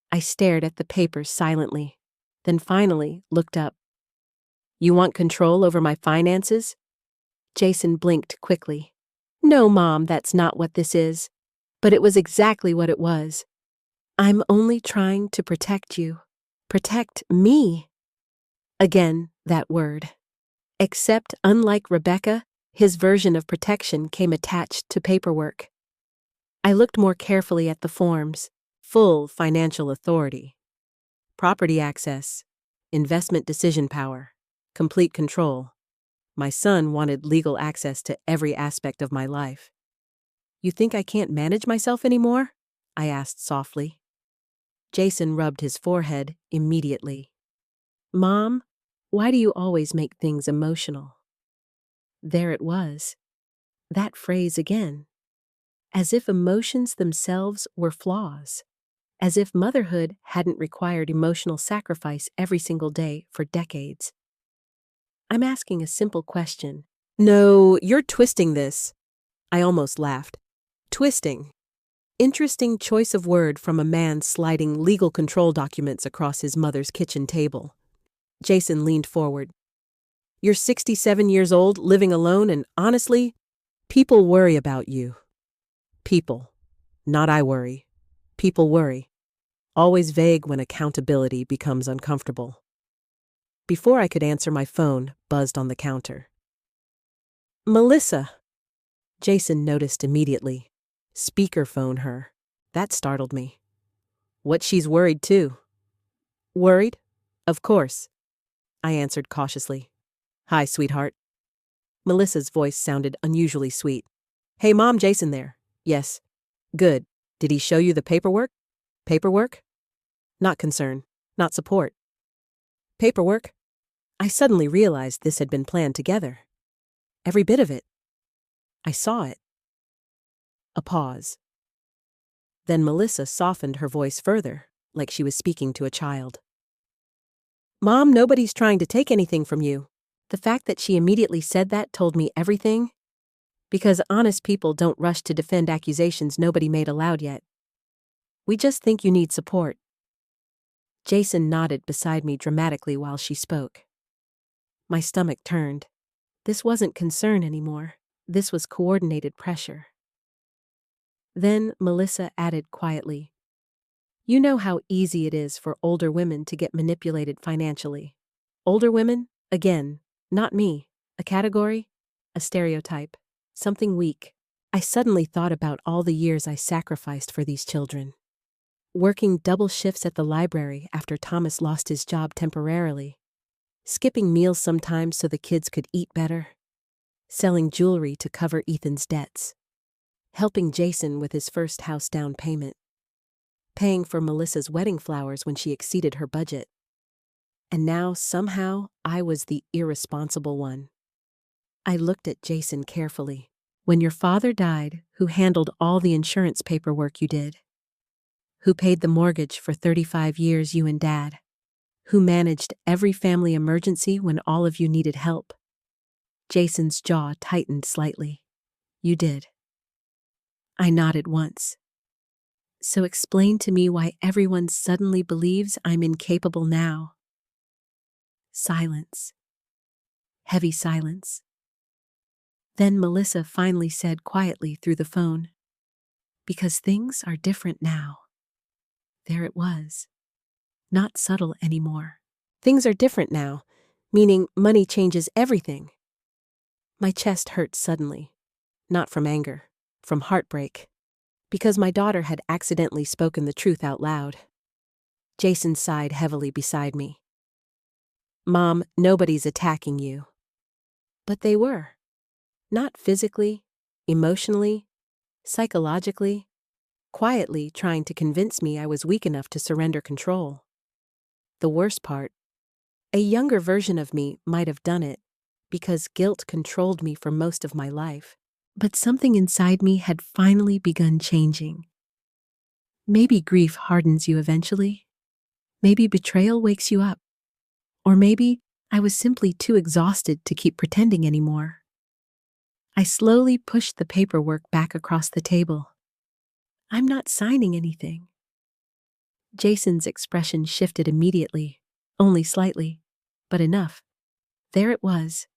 I stared at the papers silently, then finally looked up. "You want control over my finances?" Jason blinked quickly. "No, Mom, that's not what this is." But it was exactly what it was. "I'm only trying to protect you. Protect me." Again, that word. Except, unlike Rebecca, his version of protection came attached to paperwork. I looked more carefully at the forms. Full financial authority. Property access. Investment decision power. Complete control. My son wanted legal access to every aspect of my life. You think I can't manage myself anymore? I asked softly. Jason rubbed his forehead immediately. Mom, why do you always make things emotional? There it was. That phrase again. As if emotions themselves were flaws. As if motherhood hadn't required emotional sacrifice every single day for decades. I'm asking a simple question. No, you're twisting this. I almost laughed. Twisting. Interesting choice of word from a man sliding legal control documents across his mother's kitchen table. Jason leaned forward. You're 67 years old, living alone, and honestly, people worry about you. People. Not I worry. People worry. Always vague when accountability becomes uncomfortable. Before I could answer, my phone buzzed on the counter. Melissa. Jason noticed immediately. Speakerphone her. That startled me. What, she's worried too? Worried? Of course. I answered cautiously. Hi, sweetheart. Melissa's voice sounded unusually sweet. Hey, Mom, Jason there. Yes. Good. Did he show you the paperwork? Paperwork? Not concern. Not support. Paperwork? I suddenly realized this had been planned together. Every bit of it. I saw it. A pause. Then Melissa softened her voice further, like she was speaking to a child. Mom, nobody's trying to take anything from you. The fact that she immediately said that told me everything. Because honest people don't rush to defend accusations nobody made aloud yet. We just think you need support. Jason nodded beside me dramatically while she spoke. My stomach turned. This wasn't concern anymore. This was coordinated pressure. Then Melissa added quietly, You know how easy it is for older women to get manipulated financially. Older women? Again, not me. A category? A stereotype. Something weak. I suddenly thought about all the years I sacrificed for these children. Working double shifts at the library after Thomas lost his job temporarily. Skipping meals sometimes so the kids could eat better. Selling jewelry to cover Ethan's debts. Helping Jason with his first house down payment. Paying for Melissa's wedding flowers when she exceeded her budget. And now, somehow, I was the irresponsible one. I looked at Jason carefully. When your father died, who handled all the insurance paperwork you did? Who paid the mortgage for 35 years, you and Dad? Who managed every family emergency when all of you needed help? Jason's jaw tightened slightly. You did. I nodded once. So explain to me why everyone suddenly believes I'm incapable now. Silence. Heavy silence. Then Melissa finally said quietly through the phone, Because things are different now. There it was. Not subtle anymore. Things are different now, meaning money changes everything. My chest hurt suddenly. Not from anger, from heartbreak. Because my daughter had accidentally spoken the truth out loud. Jason sighed heavily beside me. Mom, nobody's attacking you. But they were. Not physically, emotionally, psychologically, quietly trying to convince me I was weak enough to surrender control. The worst part, a younger version of me might have done it, because guilt controlled me for most of my life. But something inside me had finally begun changing. Maybe grief hardens you eventually. Maybe betrayal wakes you up. Or maybe I was simply too exhausted to keep pretending anymore. I slowly pushed the paperwork back across the table. I'm not signing anything. Jason's expression shifted immediately, only slightly, but enough. There it was.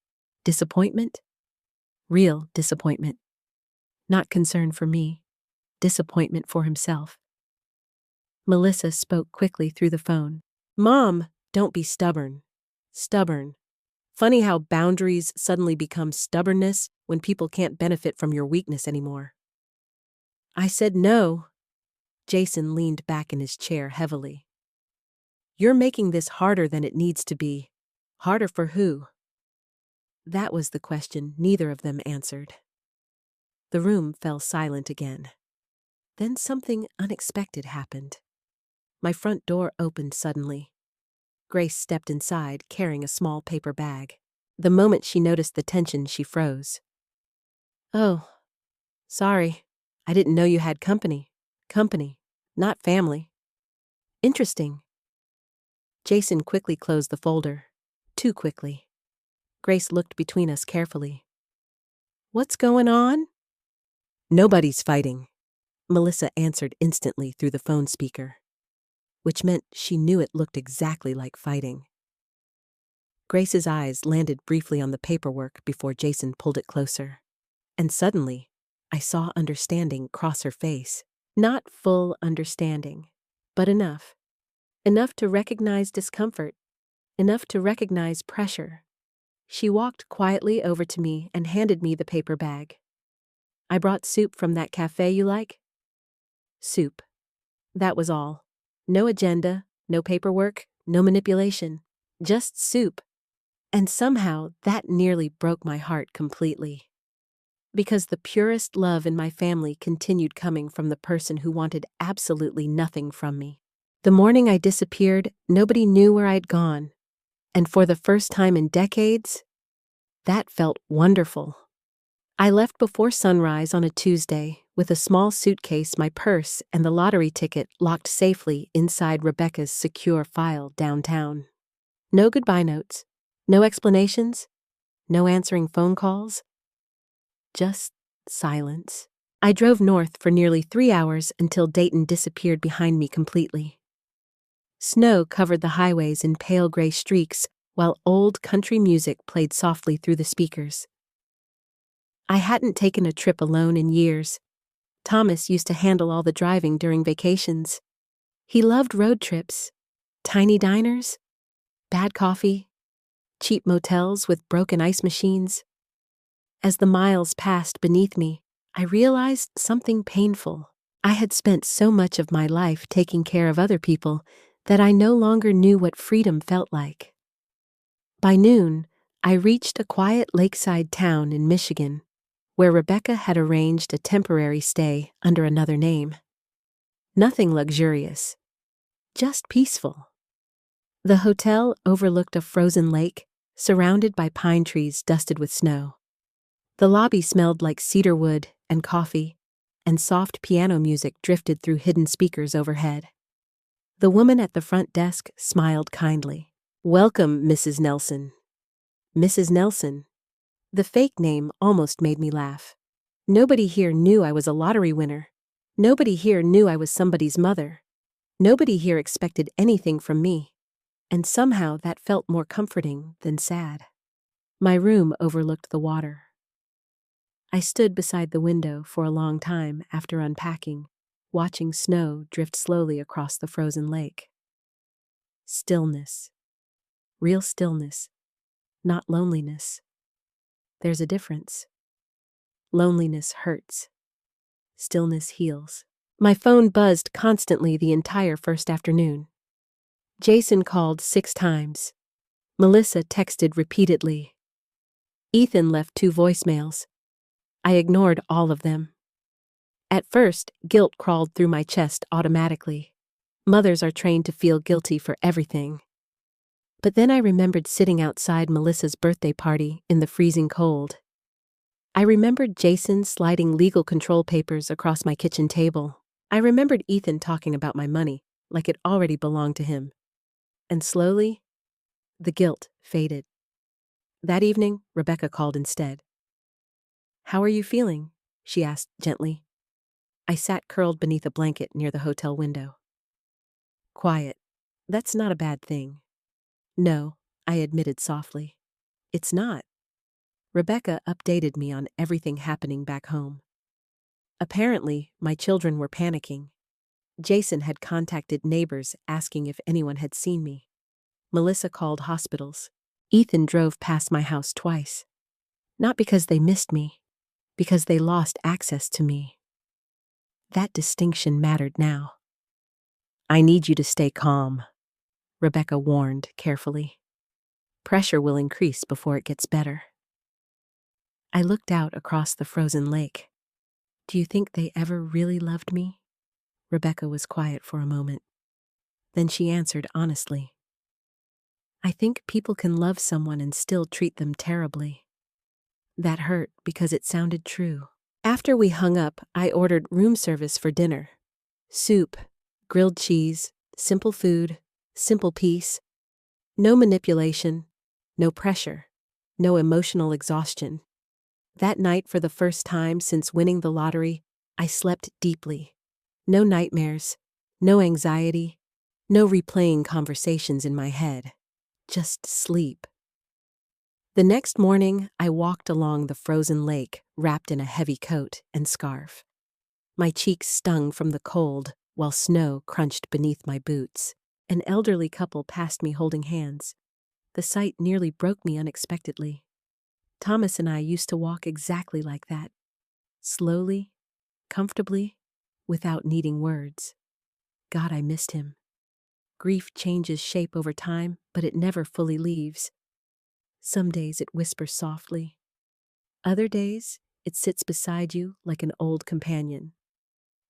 Disappointment? Real disappointment. Not concern for me. Disappointment for himself. Melissa spoke quickly through the phone. Mom, don't be stubborn. Stubborn. Funny how boundaries suddenly become stubbornness when people can't benefit from your weakness anymore. I said no. Jason leaned back in his chair heavily. You're making this harder than it needs to be. Harder for who? That was the question neither of them answered. The room fell silent again. Then something unexpected happened. My front door opened suddenly. Grace stepped inside, carrying a small paper bag. The moment she noticed the tension, she froze. "Oh, sorry. I didn't know you had company. Company, not family. Interesting." Jason quickly closed the folder. Too quickly. Grace looked between us carefully. "What's going on?" "Nobody's fighting," Melissa answered instantly through the phone speaker, which meant she knew it looked exactly like fighting. Grace's eyes landed briefly on the paperwork before Jason pulled it closer. And suddenly, I saw understanding cross her face. Not full understanding, but enough. Enough to recognize discomfort, enough to recognize pressure. She walked quietly over to me and handed me the paper bag. "I brought soup from that cafe you like." Soup. That was all. No agenda, no paperwork, no manipulation. Just soup. And somehow that nearly broke my heart completely. Because the purest love in my family continued coming from the person who wanted absolutely nothing from me. The morning I disappeared, nobody knew where I'd gone. And for the first time in decades, that felt wonderful. I left before sunrise on a Tuesday with a small suitcase, my purse, and the lottery ticket locked safely inside Rebecca's secure file downtown. No goodbye notes, no explanations, no answering phone calls. Just silence. I drove north for nearly 3 hours until Dayton disappeared behind me completely. Snow covered the highways in pale gray streaks, while old country music played softly through the speakers. I hadn't taken a trip alone in years. Thomas used to handle all the driving during vacations. He loved road trips, tiny diners, bad coffee, cheap motels with broken ice machines. As the miles passed beneath me, I realized something painful. I had spent so much of my life taking care of other people that I no longer knew what freedom felt like. By noon, I reached a quiet lakeside town in Michigan, where Rebecca had arranged a temporary stay under another name. Nothing luxurious, just peaceful. The hotel overlooked a frozen lake, surrounded by pine trees dusted with snow. The lobby smelled like cedar wood and coffee, and soft piano music drifted through hidden speakers overhead. The woman at the front desk smiled kindly. "Welcome, Mrs. Nelson." Mrs. Nelson. The fake name almost made me laugh. Nobody here knew I was a lottery winner. Nobody here knew I was somebody's mother. Nobody here expected anything from me. And somehow that felt more comforting than sad. My room overlooked the water. I stood beside the window for a long time after unpacking, watching snow drift slowly across the frozen lake. Stillness. Real stillness. Not loneliness. There's a difference. Loneliness hurts. Stillness heals. My phone buzzed constantly the entire first afternoon. Jason called 6 times. Melissa texted repeatedly. Ethan left 2 voicemails. I ignored all of them. At first, guilt crawled through my chest automatically. Mothers are trained to feel guilty for everything. But then I remembered sitting outside Melissa's birthday party in the freezing cold. I remembered Jason sliding legal control papers across my kitchen table. I remembered Ethan talking about my money like it already belonged to him. And slowly, the guilt faded. That evening, Rebecca called instead. "How are you feeling?" she asked gently. I sat curled beneath a blanket near the hotel window. "Quiet. That's not a bad thing." "No," I admitted softly. "It's not." Rebecca updated me on everything happening back home. Apparently, my children were panicking. Jason had contacted neighbors asking if anyone had seen me. Melissa called hospitals. Ethan drove past my house twice. Not because they missed me, because they lost access to me. That distinction mattered now. "I need you to stay calm," Rebecca warned carefully. "Pressure will increase before it gets better." I looked out across the frozen lake. Do you think they ever really loved me? Rebecca was quiet for a moment. Then she answered honestly. I think people can love someone and still treat them terribly. That hurt because it sounded true. After we hung up, I ordered room service for dinner. Soup, grilled cheese, simple food, simple peace. No manipulation, no pressure, no emotional exhaustion. That night, for the first time since winning the lottery, I slept deeply. No nightmares, no anxiety, no replaying conversations in my head. Just sleep. The next morning, I walked along the frozen lake, wrapped in a heavy coat and scarf. My cheeks stung from the cold, while snow crunched beneath my boots. An elderly couple passed me holding hands. The sight nearly broke me unexpectedly. Thomas and I used to walk exactly like that. Slowly, comfortably, without needing words. God, I missed him. Grief changes shape over time, but it never fully leaves. Some days it whispers softly. Other days, it sits beside you like an old companion.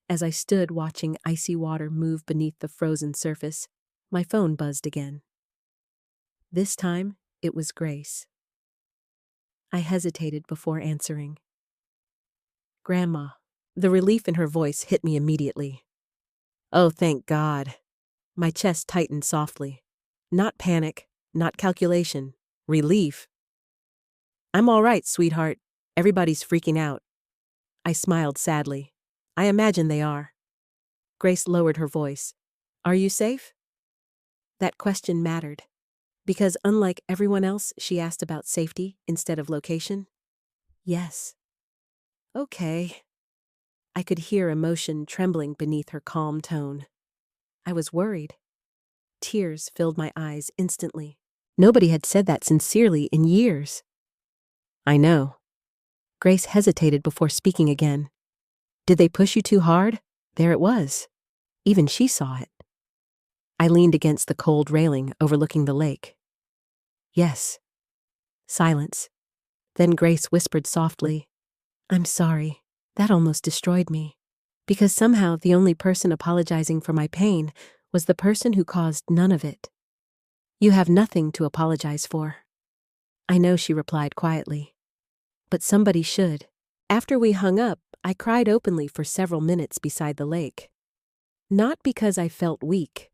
As I stood watching icy water move beneath the frozen surface, my phone buzzed again. This time, it was Grace. I hesitated before answering. Grandma. The relief in her voice hit me immediately. Oh, thank God. My chest tightened softly. Not panic, not calculation. Relief. I'm all right, sweetheart. Everybody's freaking out. I smiled sadly. I imagine they are. Grace lowered her voice. Are you safe? That question mattered, because unlike everyone else, she asked about safety instead of location. Yes. Okay. I could hear emotion trembling beneath her calm tone. I was worried. Tears filled my eyes instantly. Nobody had said that sincerely in years. I know. Grace hesitated before speaking again. Did they push you too hard? There it was. Even she saw it. I leaned against the cold railing overlooking the lake. Yes. Silence. Then Grace whispered softly, I'm sorry. That almost destroyed me. Because somehow the only person apologizing for my pain was the person who caused none of it. You have nothing to apologize for. I know, she replied quietly. But somebody should. After we hung up, I cried openly for several minutes beside the lake. Not because I felt weak,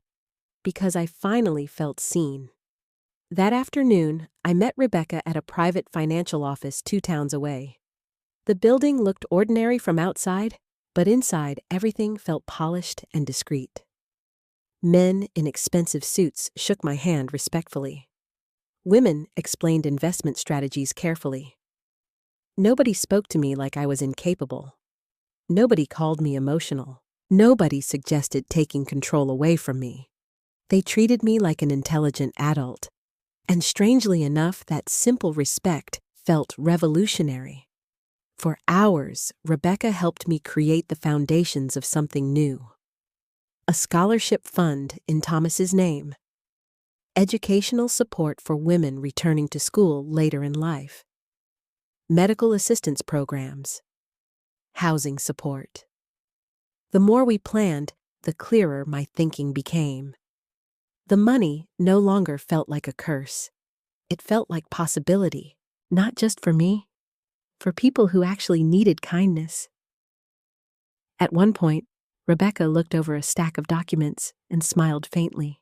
because I finally felt seen. That afternoon, I met Rebecca at a private financial office 2 towns away. The building looked ordinary from outside, but inside everything felt polished and discreet. Men in expensive suits shook my hand respectfully. Women explained investment strategies carefully. Nobody spoke to me like I was incapable. Nobody called me emotional. Nobody suggested taking control away from me. They treated me like an intelligent adult. And strangely enough, that simple respect felt revolutionary. For hours, Rebecca helped me create the foundations of something new. A scholarship fund in Thomas's name. Educational support for women returning to school later in life. Medical assistance programs. Housing support. The more we planned, the clearer my thinking became. The money no longer felt like a curse. It felt like possibility, not just for me, for people who actually needed kindness. At one point, Rebecca looked over a stack of documents and smiled faintly.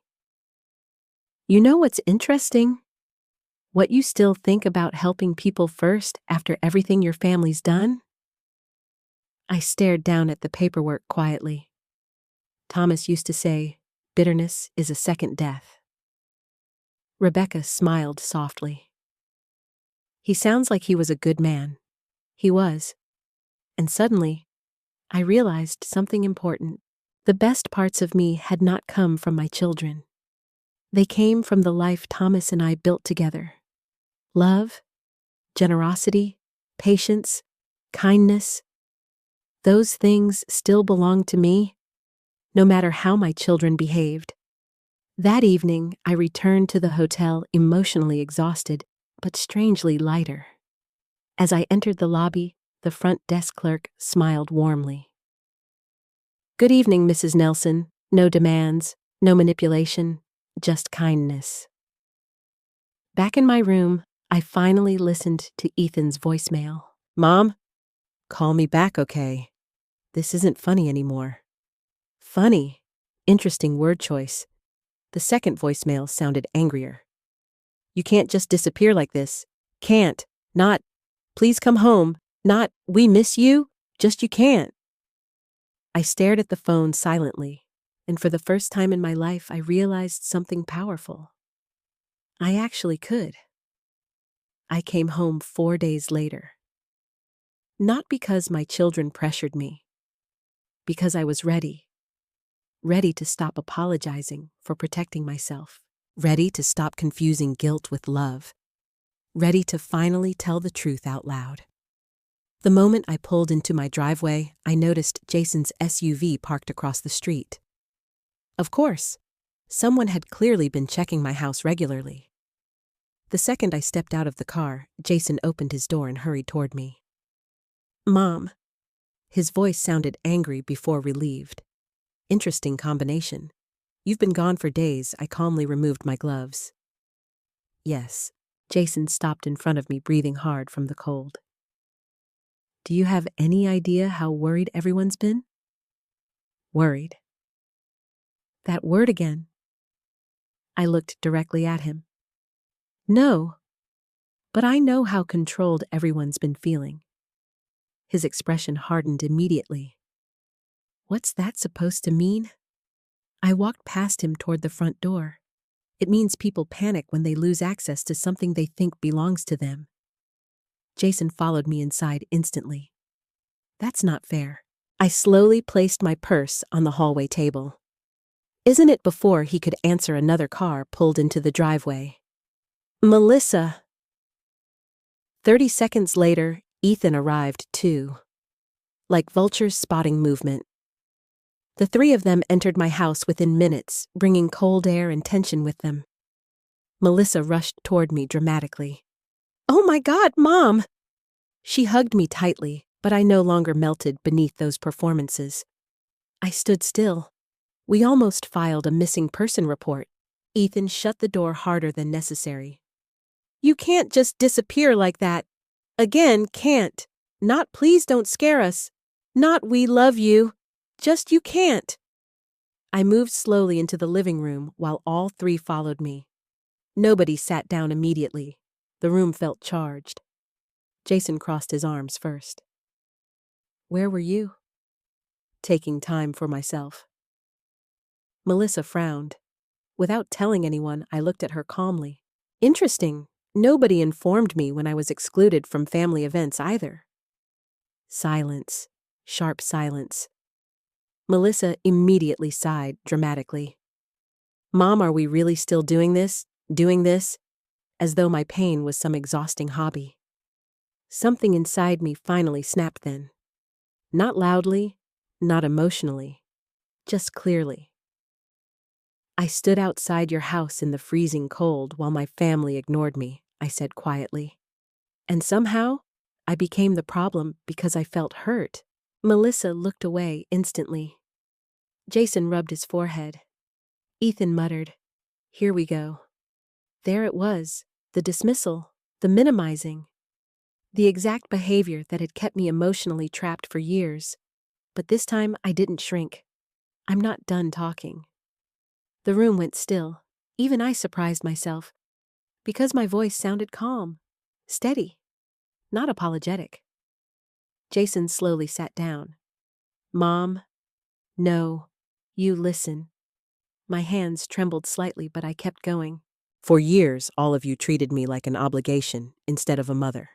You know what's interesting? What you still think about helping people first after everything your family's done? I stared down at the paperwork quietly. Thomas used to say, bitterness is a second death. Rebecca smiled softly. He sounds like he was a good man. He was. And suddenly, I realized something important. The best parts of me had not come from my children. They came from the life Thomas and I built together. Love, generosity, patience, kindness. Those things still belong to me, no matter how my children behaved. That evening, I returned to the hotel emotionally exhausted, but strangely lighter. As I entered the lobby, the front desk clerk smiled warmly. "Good evening, Mrs. Nelson. No demands, no manipulation, just kindness." Back in my room, I finally listened to Ethan's voicemail. "Mom, call me back, okay? This isn't funny anymore." Funny. Interesting word choice. The second voicemail sounded angrier. "You can't just disappear like this. Can't. Not, please come home. Not, we miss you. Just you can't." I stared at the phone silently, and for the first time in my life, I realized something powerful. I actually could. I came home 4 days later. Not because my children pressured me, because I was ready. Ready to stop apologizing for protecting myself. Ready to stop confusing guilt with love. Ready to finally tell the truth out loud. The moment I pulled into my driveway, I noticed Jason's SUV parked across the street. Of course, someone had clearly been checking my house regularly. The second I stepped out of the car, Jason opened his door and hurried toward me. "Mom." His voice sounded angry before relieved. Interesting combination. "You've been gone for days." I calmly removed my gloves. "Yes." Jason stopped in front of me, breathing hard from the cold. "Do you have any idea how worried everyone's been?" Worried. That word again. I looked directly at him. "No, but I know how controlled everyone's been feeling." His expression hardened immediately. What's that supposed to mean? I walked past him toward the front door. It means people panic when they lose access to something they think belongs to them. Jason followed me inside instantly. That's not fair. I slowly placed my purse on the hallway table. Isn't it before he could answer, another car pulled into the driveway. "Melissa." 30 seconds later, Ethan arrived too. Like vultures spotting movement. The three of them entered my house within minutes, bringing cold air and tension with them. Melissa rushed toward me dramatically. "Oh my God, Mom!" She hugged me tightly, but I no longer melted beneath those performances. I stood still. We almost filed a missing person report. Ethan shut the door harder than necessary. "You can't just disappear like that. Again, can't. Not please don't scare us. Not we love you. Just you can't." I moved slowly into the living room while all three followed me. Nobody sat down immediately. The room felt charged. Jason crossed his arms first. "Where were you?" "Taking time for myself." Melissa frowned. Without telling anyone, I looked at her calmly. Interesting. Nobody informed me when I was excluded from family events either. Silence. Sharp silence. Melissa immediately sighed dramatically. "Mom, are we really still doing this? As though my pain was some exhausting hobby. Something inside me finally snapped then. Not loudly, not emotionally, just clearly. "I stood outside your house in the freezing cold while my family ignored me," I said quietly. "And somehow, I became the problem because I felt hurt." Melissa looked away instantly. Jason rubbed his forehead. Ethan muttered, "Here we go." There it was, the dismissal, the minimizing. The exact behavior that had kept me emotionally trapped for years. But this time I didn't shrink. "I'm not done talking." The room went still. Even I surprised myself, because my voice sounded calm, steady, not apologetic. Jason slowly sat down. "Mom, no, you listen." My hands trembled slightly, but I kept going. "For years, all of you treated me like an obligation instead of a mother."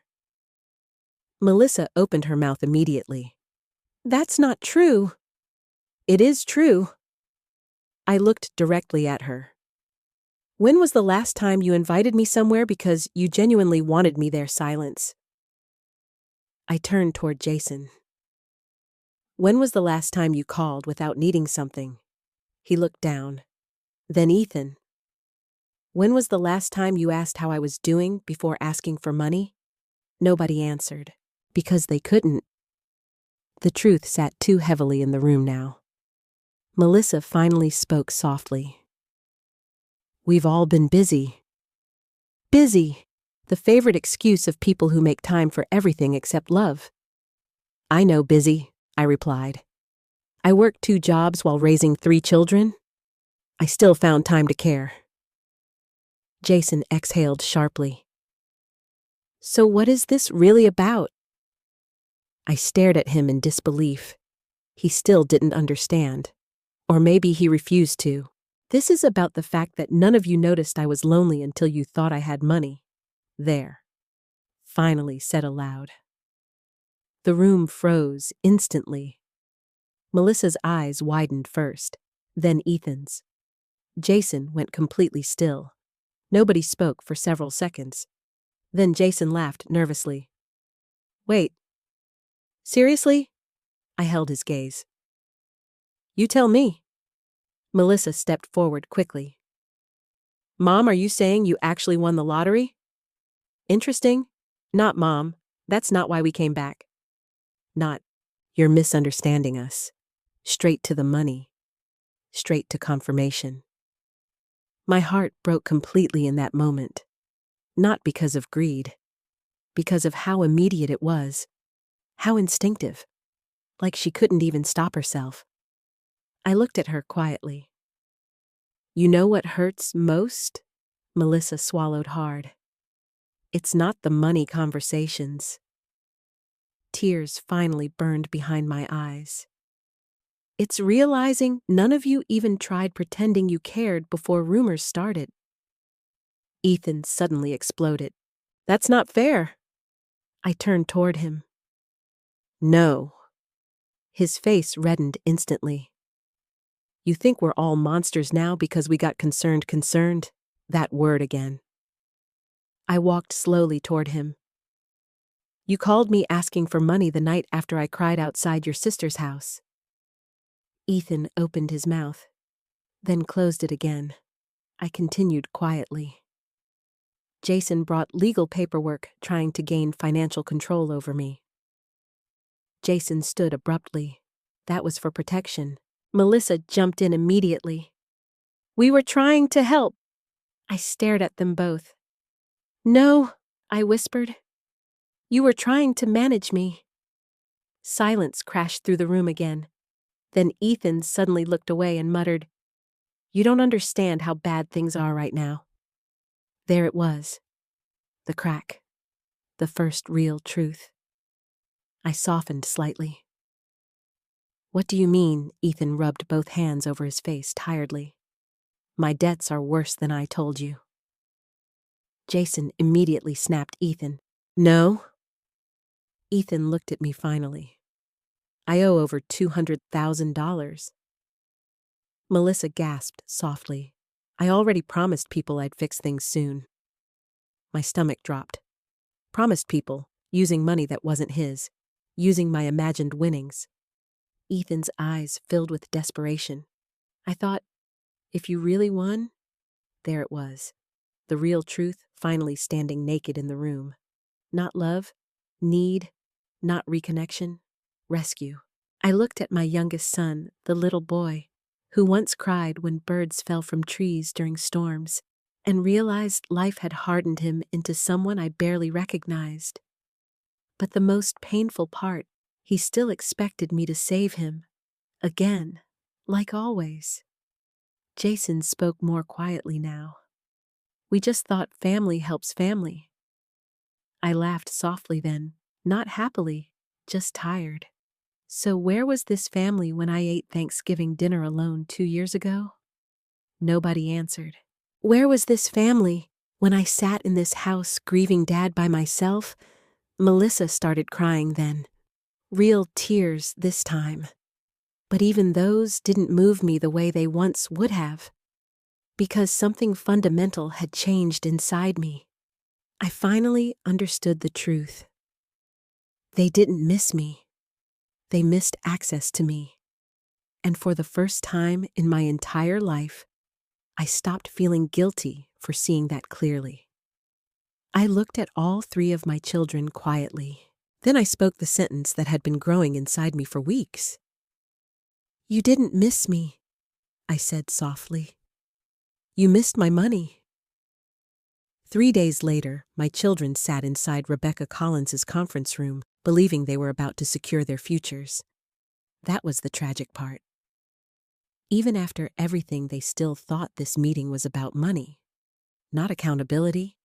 Melissa opened her mouth immediately. "That's not true." "It is true." I looked directly at her. "When was the last time you invited me somewhere because you genuinely wanted me there?" Silence. I turned toward Jason. "When was the last time you called without needing something?" He looked down. Then Ethan. "When was the last time you asked how I was doing before asking for money?" Nobody answered. Because they couldn't. The truth sat too heavily in the room now. Melissa finally spoke softly. We've all been busy. Busy! The favorite excuse of people who make time for everything except love. I know busy, I replied. I worked 2 jobs while raising 3 children. I still found time to care. Jason exhaled sharply. So what is this really about? I stared at him in disbelief. He still didn't understand. Or maybe he refused to. This is about the fact that none of you noticed I was lonely until you thought I had money. There. Finally said aloud. The room froze instantly. Melissa's eyes widened first, then Ethan's. Jason went completely still. Nobody spoke for several seconds. Then Jason laughed nervously. Wait. Seriously? I held his gaze. You tell me. Melissa stepped forward quickly. Mom, are you saying you actually won the lottery? Interesting. Not Mom. That's not why we came back. Not, you're misunderstanding us. Straight to the money. Straight to confirmation. My heart broke completely in that moment. Not because of greed. Because of how immediate it was. How instinctive. Like she couldn't even stop herself. I looked at her quietly. You know what hurts most? Melissa swallowed hard. It's not the money conversations. Tears finally burned behind my eyes. It's realizing none of you even tried pretending you cared before rumors started. Ethan suddenly exploded. That's not fair. I turned toward him. No. His face reddened instantly. You think we're all monsters now because we got concerned? That word again. I walked slowly toward him. You called me asking for money the night after I cried outside your sister's house. Ethan opened his mouth, then closed it again. I continued quietly. Jason brought legal paperwork trying to gain financial control over me. Jason stood abruptly. That was for protection. Melissa jumped in immediately. We were trying to help. I stared at them both. No, I whispered. You were trying to manage me. Silence crashed through the room again. Then Ethan suddenly looked away and muttered, You don't understand how bad things are right now. There it was. The crack. The first real truth. I softened slightly. What do you mean? Ethan rubbed both hands over his face tiredly. My debts are worse than I told you. Jason immediately snapped Ethan. No. Ethan looked at me finally. I owe over $200,000. Melissa gasped softly. I already promised people I'd fix things soon. My stomach dropped. Promised people, using money that wasn't his, using my imagined winnings. Ethan's eyes filled with desperation. I thought, if you really won? There it was. The real truth finally standing naked in the room. Not love, need, not reconnection, rescue. I looked at my youngest son, the little boy, who once cried when birds fell from trees during storms, and realized life had hardened him into someone I barely recognized. But the most painful part, he still expected me to save him. Again, like always. Jason spoke more quietly now. We just thought family helps family. I laughed softly then, not happily, just tired. So where was this family when I ate Thanksgiving dinner alone 2 years ago? Nobody answered. Where was this family when I sat in this house grieving Dad by myself? Melissa started crying then. Real tears this time. But even those didn't move me the way they once would have. Because something fundamental had changed inside me. I finally understood the truth. They didn't miss me. They missed access to me. And for the first time in my entire life, I stopped feeling guilty for seeing that clearly. I looked at all three of my children quietly. Then I spoke the sentence that had been growing inside me for weeks. "You didn't miss me," I said softly. "You missed my money." 3 days later, my children sat inside Rebecca Collins's conference room, believing they were about to secure their futures. That was the tragic part. Even after everything, they still thought this meeting was about money. Not accountability,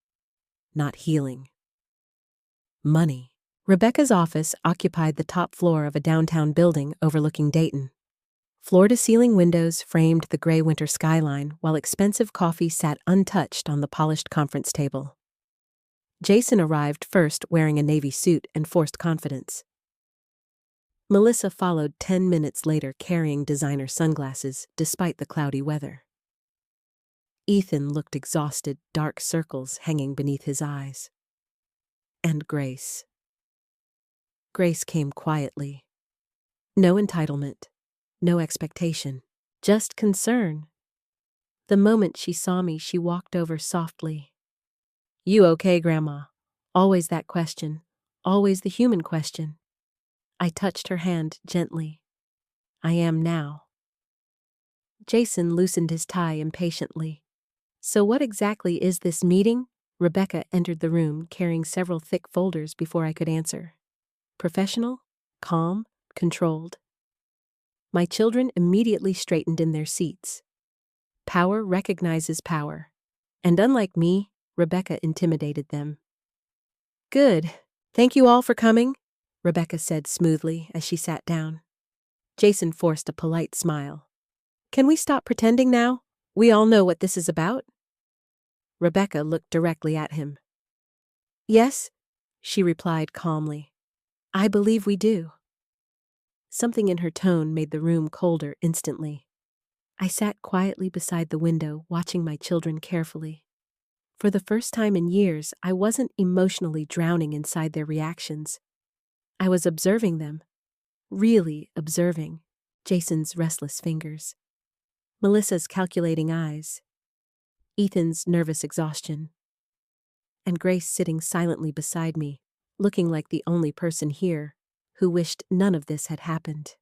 not healing. Money. Rebecca's office occupied the top floor of a downtown building overlooking Dayton. Floor-to-ceiling windows framed the gray winter skyline, while expensive coffee sat untouched on the polished conference table. Jason arrived first wearing a navy suit and forced confidence. Melissa followed 10 minutes later carrying designer sunglasses despite the cloudy weather. Ethan looked exhausted, dark circles hanging beneath his eyes. And Grace. Grace came quietly. No entitlement, no expectation, just concern. The moment she saw me, she walked over softly. "You okay, Grandma?" Always that question, always the human question. I touched her hand gently. "I am now." Jason loosened his tie impatiently. "So what exactly is this meeting?" Rebecca entered the room carrying several thick folders before I could answer. Professional, calm, controlled. My children immediately straightened in their seats. Power recognizes power. And unlike me, Rebecca intimidated them. "Good. Thank you all for coming," Rebecca said smoothly as she sat down. Jason forced a polite smile. "Can we stop pretending now? We all know what this is about." Rebecca looked directly at him. "Yes," she replied calmly. "I believe we do." Something in her tone made the room colder instantly. I sat quietly beside the window, watching my children carefully. For the first time in years, I wasn't emotionally drowning inside their reactions. I was observing them, really observing. Jason's restless fingers, Melissa's calculating eyes, Ethan's nervous exhaustion, and Grace sitting silently beside me, looking like the only person here who wished none of this had happened.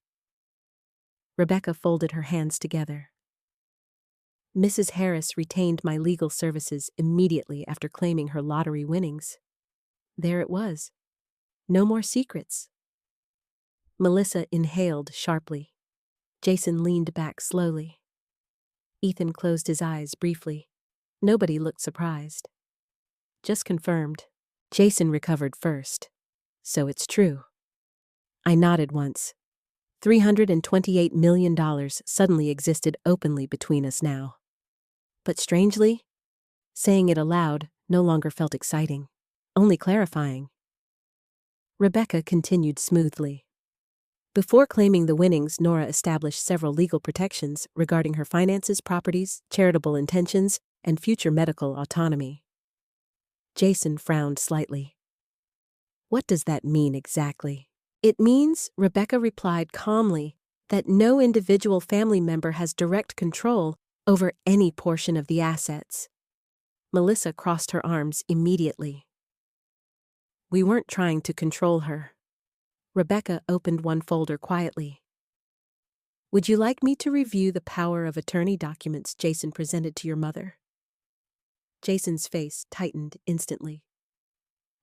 Rebecca folded her hands together. "Mrs. Harris retained my legal services immediately after claiming her lottery winnings. There it was. No more secrets." Melissa inhaled sharply. Jason leaned back slowly. Ethan closed his eyes briefly. Nobody looked surprised. Just confirmed. Jason recovered first. "So it's true." I nodded once. $328 million suddenly existed openly between us now. But strangely, saying it aloud no longer felt exciting, only clarifying. Rebecca continued smoothly. Before claiming the winnings, Nora established several legal protections regarding her finances, properties, charitable intentions, and future medical autonomy. Jason frowned slightly. "What does that mean exactly?" "It means," Rebecca replied calmly, "that no individual family member has direct control over any portion of the assets." Melissa crossed her arms immediately. "We weren't trying to control her." Rebecca opened one folder quietly. "Would you like me to review the power of attorney documents Jason presented to your mother?" Jason's face tightened instantly.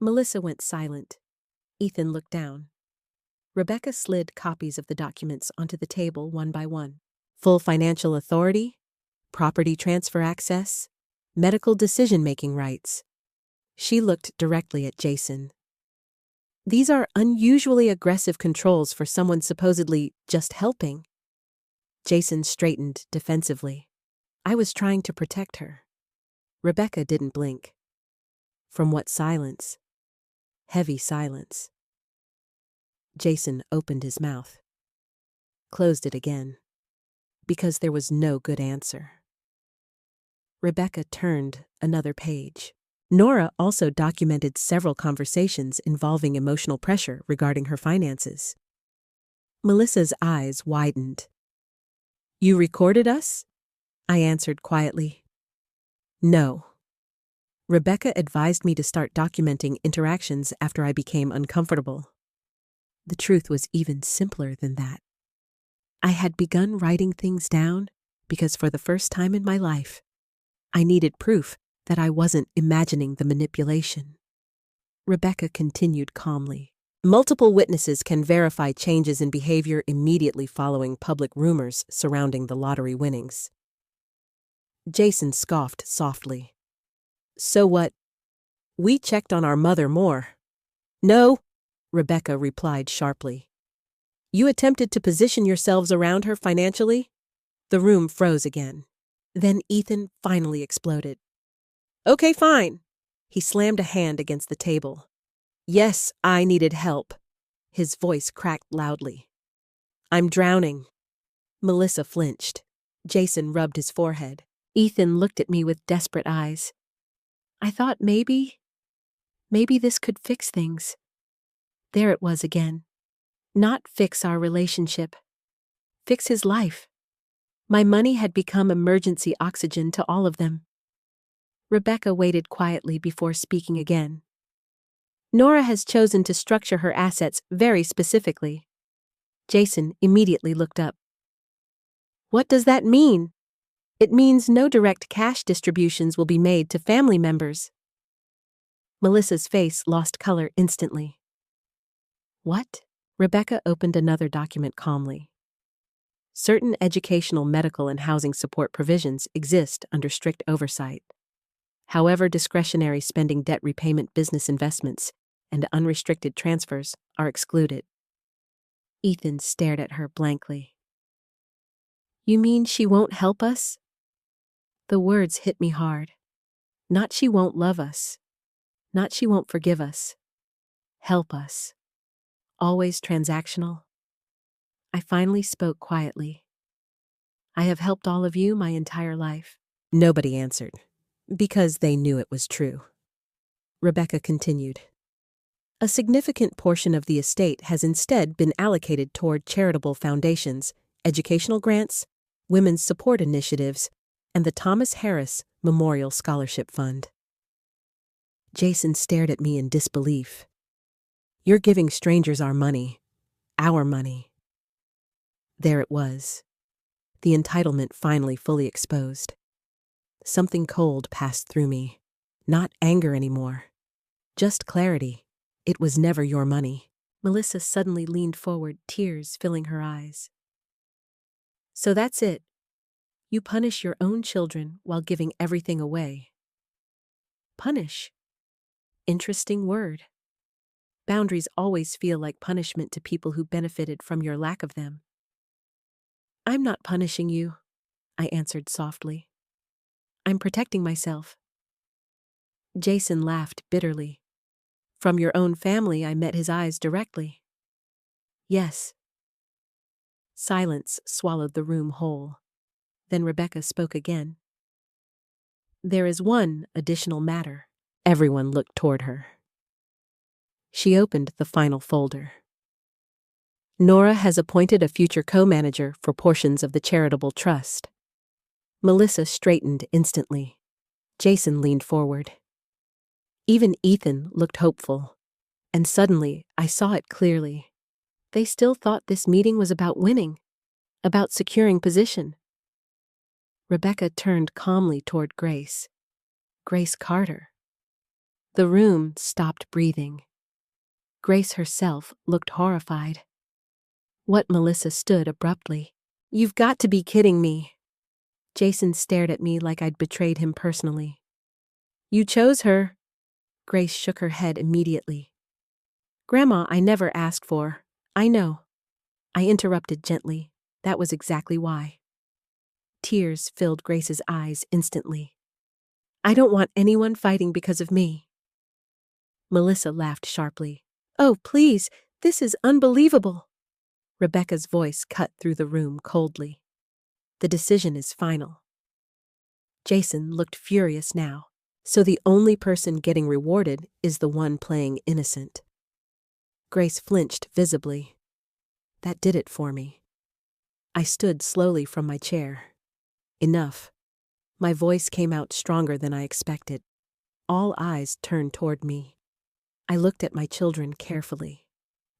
Melissa went silent. Ethan looked down. Rebecca slid copies of the documents onto the table one by one. Full financial authority, property transfer access, medical decision-making rights. She looked directly at Jason. "These are unusually aggressive controls for someone supposedly just helping." Jason straightened defensively. "I was trying to protect her." Rebecca didn't blink. From what silence? Heavy silence. Jason opened his mouth. Closed it again. Because there was no good answer. Rebecca turned another page. Nora also documented several conversations involving emotional pressure regarding her finances. Melissa's eyes widened. "You recorded us?" I answered quietly. "No." Rebecca advised me to start documenting interactions after I became uncomfortable. The truth was even simpler than that. I had begun writing things down because for the first time in my life, I needed proof that I wasn't imagining the manipulation. Rebecca continued calmly. Multiple witnesses can verify changes in behavior immediately following public rumors surrounding the lottery winnings. Jason scoffed softly. So what? We checked on our mother more. No, Rebecca replied sharply. You attempted to position yourselves around her financially? The room froze again. Then Ethan finally exploded. Okay, fine. He slammed a hand against the table. Yes, I needed help. His voice cracked loudly. I'm drowning. Melissa flinched. Jason rubbed his forehead. Ethan looked at me with desperate eyes. I thought maybe this could fix things. There it was again. Not fix our relationship. Fix his life. My money had become emergency oxygen to all of them. Rebecca waited quietly before speaking again. Nora has chosen to structure her assets very specifically. Jason immediately looked up. What does that mean? It means no direct cash distributions will be made to family members. Melissa's face lost color instantly. What? Rebecca opened another document calmly. Certain educational, medical, and housing support provisions exist under strict oversight. However, discretionary spending, debt repayment, business investments, and unrestricted transfers are excluded. Ethan stared at her blankly. You mean she won't help us? The words hit me hard. Not she won't love us. Not she won't forgive us. Help us. Always transactional. I finally spoke quietly. I have helped all of you my entire life. Nobody answered, because they knew it was true. Rebecca continued. A significant portion of the estate has instead been allocated toward charitable foundations, educational grants, women's support initiatives, and the Thomas Harris Memorial Scholarship Fund. Jason stared at me in disbelief. You're giving strangers our money. Our money. There it was. The entitlement finally fully exposed. Something cold passed through me. Not anger anymore. Just clarity. It was never your money. Melissa suddenly leaned forward, tears filling her eyes. So that's it. You punish your own children while giving everything away. Punish. Interesting word. Boundaries always feel like punishment to people who benefited from your lack of them. I'm not punishing you, I answered softly. I'm protecting myself. Jason laughed bitterly. From your own family, I met his eyes directly. Yes. Silence swallowed the room whole. Then Rebecca spoke again. There is one additional matter. Everyone looked toward her. She opened the final folder. Nora has appointed a future co-manager for portions of the charitable trust. Melissa straightened instantly. Jason leaned forward. Even Ethan looked hopeful. And suddenly, I saw it clearly. They still thought this meeting was about winning, about securing position. Rebecca turned calmly toward Grace. Grace Carter. The room stopped breathing. Grace herself looked horrified. What? Melissa stood abruptly. You've got to be kidding me. Jason stared at me like I'd betrayed him personally. You chose her. Grace shook her head immediately. Grandma, I never asked for. I know. I interrupted gently. That was exactly why. Tears filled Grace's eyes instantly. I don't want anyone fighting because of me. Melissa laughed sharply. Oh, please, this is unbelievable. Rebecca's voice cut through the room coldly. The decision is final. Jason looked furious now. So the only person getting rewarded is the one playing innocent. Grace flinched visibly. That did it for me. I stood slowly from my chair. Enough. My voice came out stronger than I expected. all eyes turned toward me. I looked at my children carefully,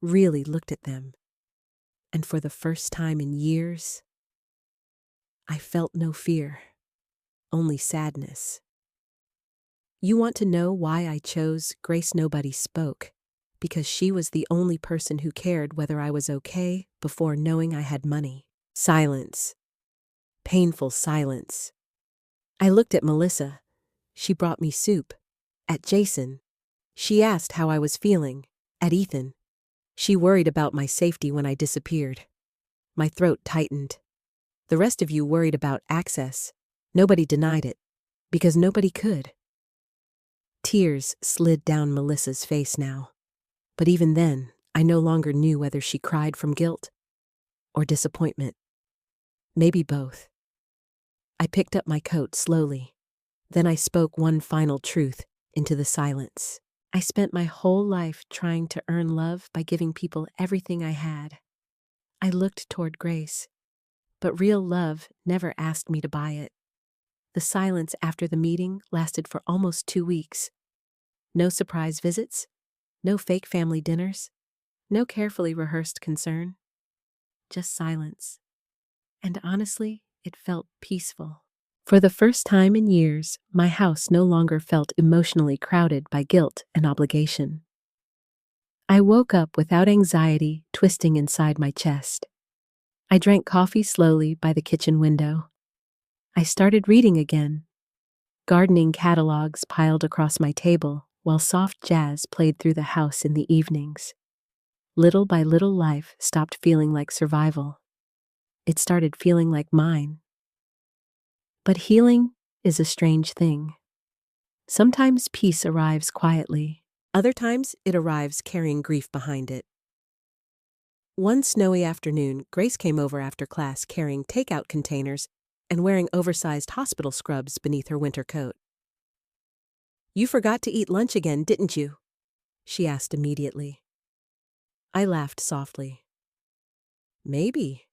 really looked at them, and for the first time in years, I felt no fear, only sadness. You want to know why I chose Grace? Nobody spoke, because she was the only person who cared whether I was okay before knowing I had money. Silence. Painful silence. I looked at Melissa. She brought me soup. At Jason. She asked how I was feeling. At Ethan. She worried about my safety when I disappeared. My throat tightened. The rest of you worried about access. Nobody denied it, because nobody could. Tears slid down Melissa's face now. But even then, I no longer knew whether she cried from guilt or disappointment. Maybe both. I picked up my coat slowly. Then I spoke one final truth into the silence. I spent my whole life trying to earn love by giving people everything I had. I looked toward Grace, but real love never asked me to buy it. The silence after the meeting lasted for almost 2 weeks. No surprise visits, no fake family dinners, no carefully rehearsed concern. Just silence. And honestly, it felt peaceful. For the first time in years, my house no longer felt emotionally crowded by guilt and obligation. I woke up without anxiety twisting inside my chest. I drank coffee slowly by the kitchen window. I started reading again. Gardening catalogs piled across my table while soft jazz played through the house in the evenings. Little by little, life stopped feeling like survival. It started feeling like mine. But healing is a strange thing. Sometimes peace arrives quietly. Other times it arrives carrying grief behind it. One snowy afternoon, Grace came over after class carrying takeout containers and wearing oversized hospital scrubs beneath her winter coat. "You forgot to eat lunch again, didn't you?" she asked immediately. I laughed softly. "Maybe."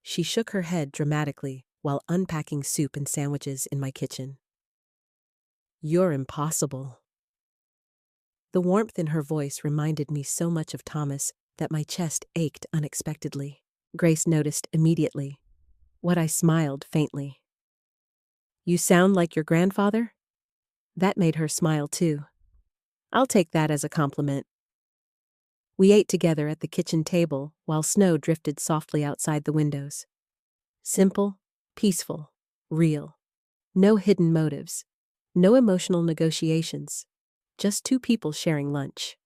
She shook her head dramatically while unpacking soup and sandwiches in my kitchen. "You're impossible." The warmth in her voice reminded me so much of Thomas that my chest ached unexpectedly. Grace noticed immediately. What I smiled faintly. "You sound like your grandfather?" That made her smile too. I'll take that as a compliment. We ate together at the kitchen table while snow drifted softly outside the windows. Simple, peaceful, real. No hidden motives. No emotional negotiations. Just two people sharing lunch.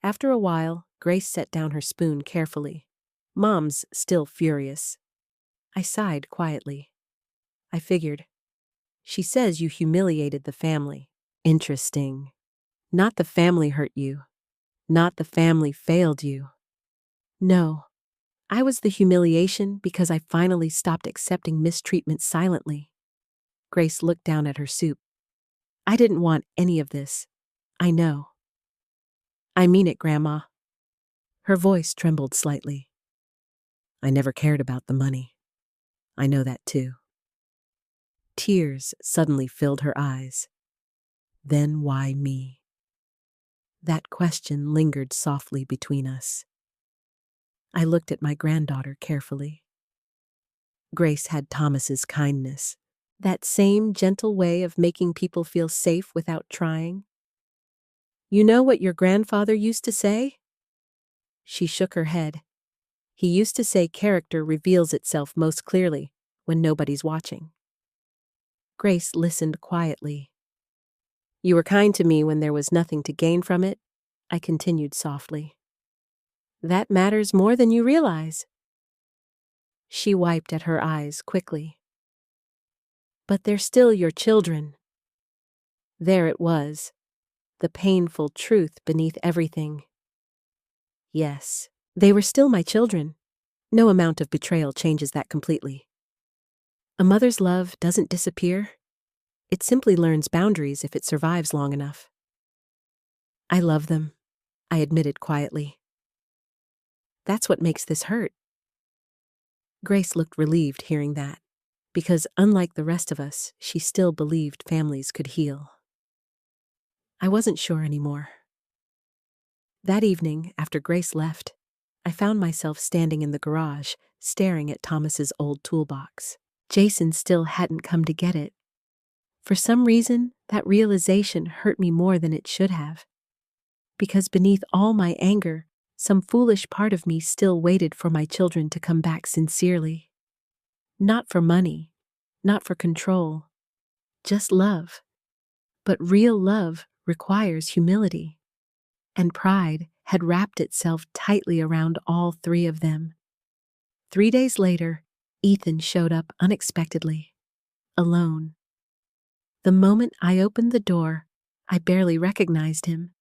After a while, Grace set down her spoon carefully. Mom's still furious. I sighed quietly. I figured. She says you humiliated the family. Interesting. Not the family hurt you. Not the family failed you. No. I was the humiliation because I finally stopped accepting mistreatment silently. Grace looked down at her soup. I didn't want any of this. I know. I mean it, Grandma. Her voice trembled slightly. I never cared about the money. I know that too. Tears suddenly filled her eyes. Then why me? That question lingered softly between us. I looked at my granddaughter carefully. Grace had Thomas's kindness, that same gentle way of making people feel safe without trying. "You know what your grandfather used to say?" She shook her head. "He used to say character reveals itself most clearly when nobody's watching." Grace listened quietly. "You were kind to me when there was nothing to gain from it," I continued softly. "That matters more than you realize." She wiped at her eyes quickly. "But they're still your children." There it was, the painful truth beneath everything. Yes, they were still my children. No amount of betrayal changes that completely. A mother's love doesn't disappear. It simply learns boundaries if it survives long enough. "I love them," I admitted quietly. "That's what makes this hurt." Grace looked relieved hearing that, because unlike the rest of us, she still believed families could heal. I wasn't sure anymore. That evening, after Grace left, I found myself standing in the garage, staring at Thomas's old toolbox. Jason still hadn't come to get it. For some reason, that realization hurt me more than it should have. Because beneath all my anger, some foolish part of me still waited for my children to come back sincerely. Not for money, not for control, just love. But real love requires humility. And pride had wrapped itself tightly around all three of them. 3 days later, Ethan showed up unexpectedly, alone. The moment I opened the door, I barely recognized him.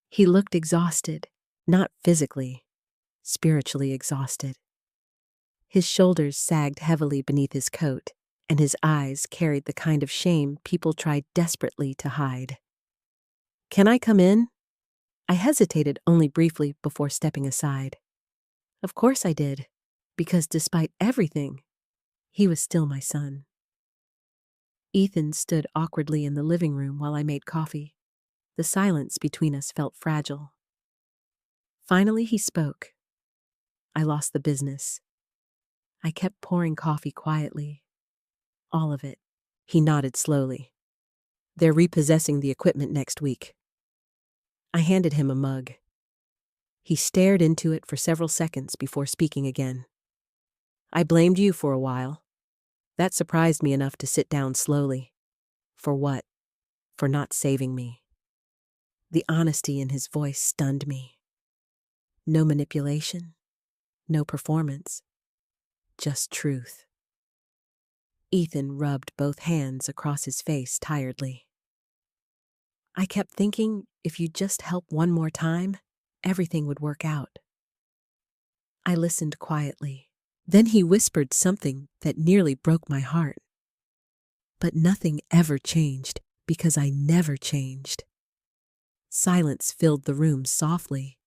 He looked exhausted, not physically, spiritually exhausted. His shoulders sagged heavily beneath his coat, and his eyes carried the kind of shame people try desperately to hide. "Can I come in?" I hesitated only briefly before stepping aside. Of course I did, because despite everything, he was still my son. Ethan stood awkwardly in the living room while I made coffee. The silence between us felt fragile. Finally he spoke. I lost the business. I kept pouring coffee quietly. All of it. He nodded slowly. "They're repossessing the equipment next week." I handed him a mug. He stared into it for several seconds before speaking again. "I blamed you for a while. That surprised me enough to sit down slowly." "For what?" "For not saving me." The honesty in his voice stunned me. No manipulation, no performance, just truth. Ethan rubbed both hands across his face tiredly. "I kept thinking if you'd just help one more time, everything would work out." I listened quietly. Then he whispered something that nearly broke my heart. "But nothing ever changed because I never changed." Silence filled the room softly.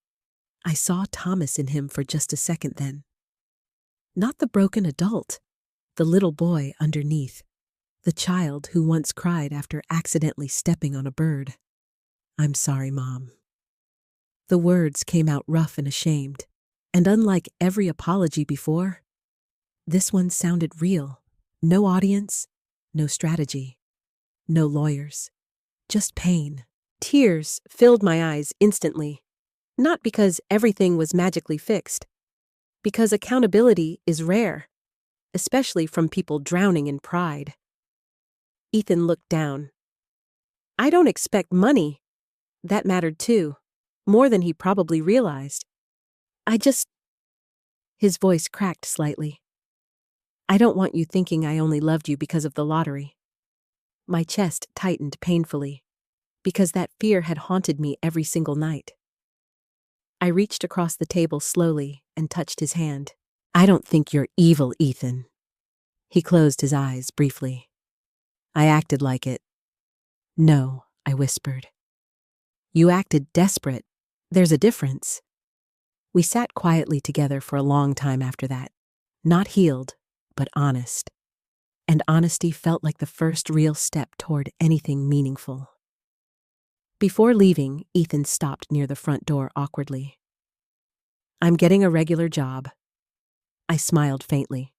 I saw Thomas in him for just a second then. Not the broken adult, the little boy underneath, the child who once cried after accidentally stepping on a bird. "I'm sorry, Mom." The words came out rough and ashamed, and unlike every apology before, this one sounded real. No audience, no strategy, no lawyers, just pain. Tears filled my eyes instantly, not because everything was magically fixed, because accountability is rare, especially from people drowning in pride. Ethan looked down. "I don't expect money." That mattered too, more than he probably realized. His voice cracked slightly. "I don't want you thinking I only loved you because of the lottery." My chest tightened painfully, because that fear had haunted me every single night. I reached across the table slowly and touched his hand. "I don't think you're evil, Ethan." He closed his eyes briefly. I acted like it. "No," I whispered. "You acted desperate. There's a difference." We sat quietly together for a long time after that. Not healed, but honest. And honesty felt like the first real step toward anything meaningful. Before leaving, Ethan stopped near the front door awkwardly. "I'm getting a regular job." I smiled faintly.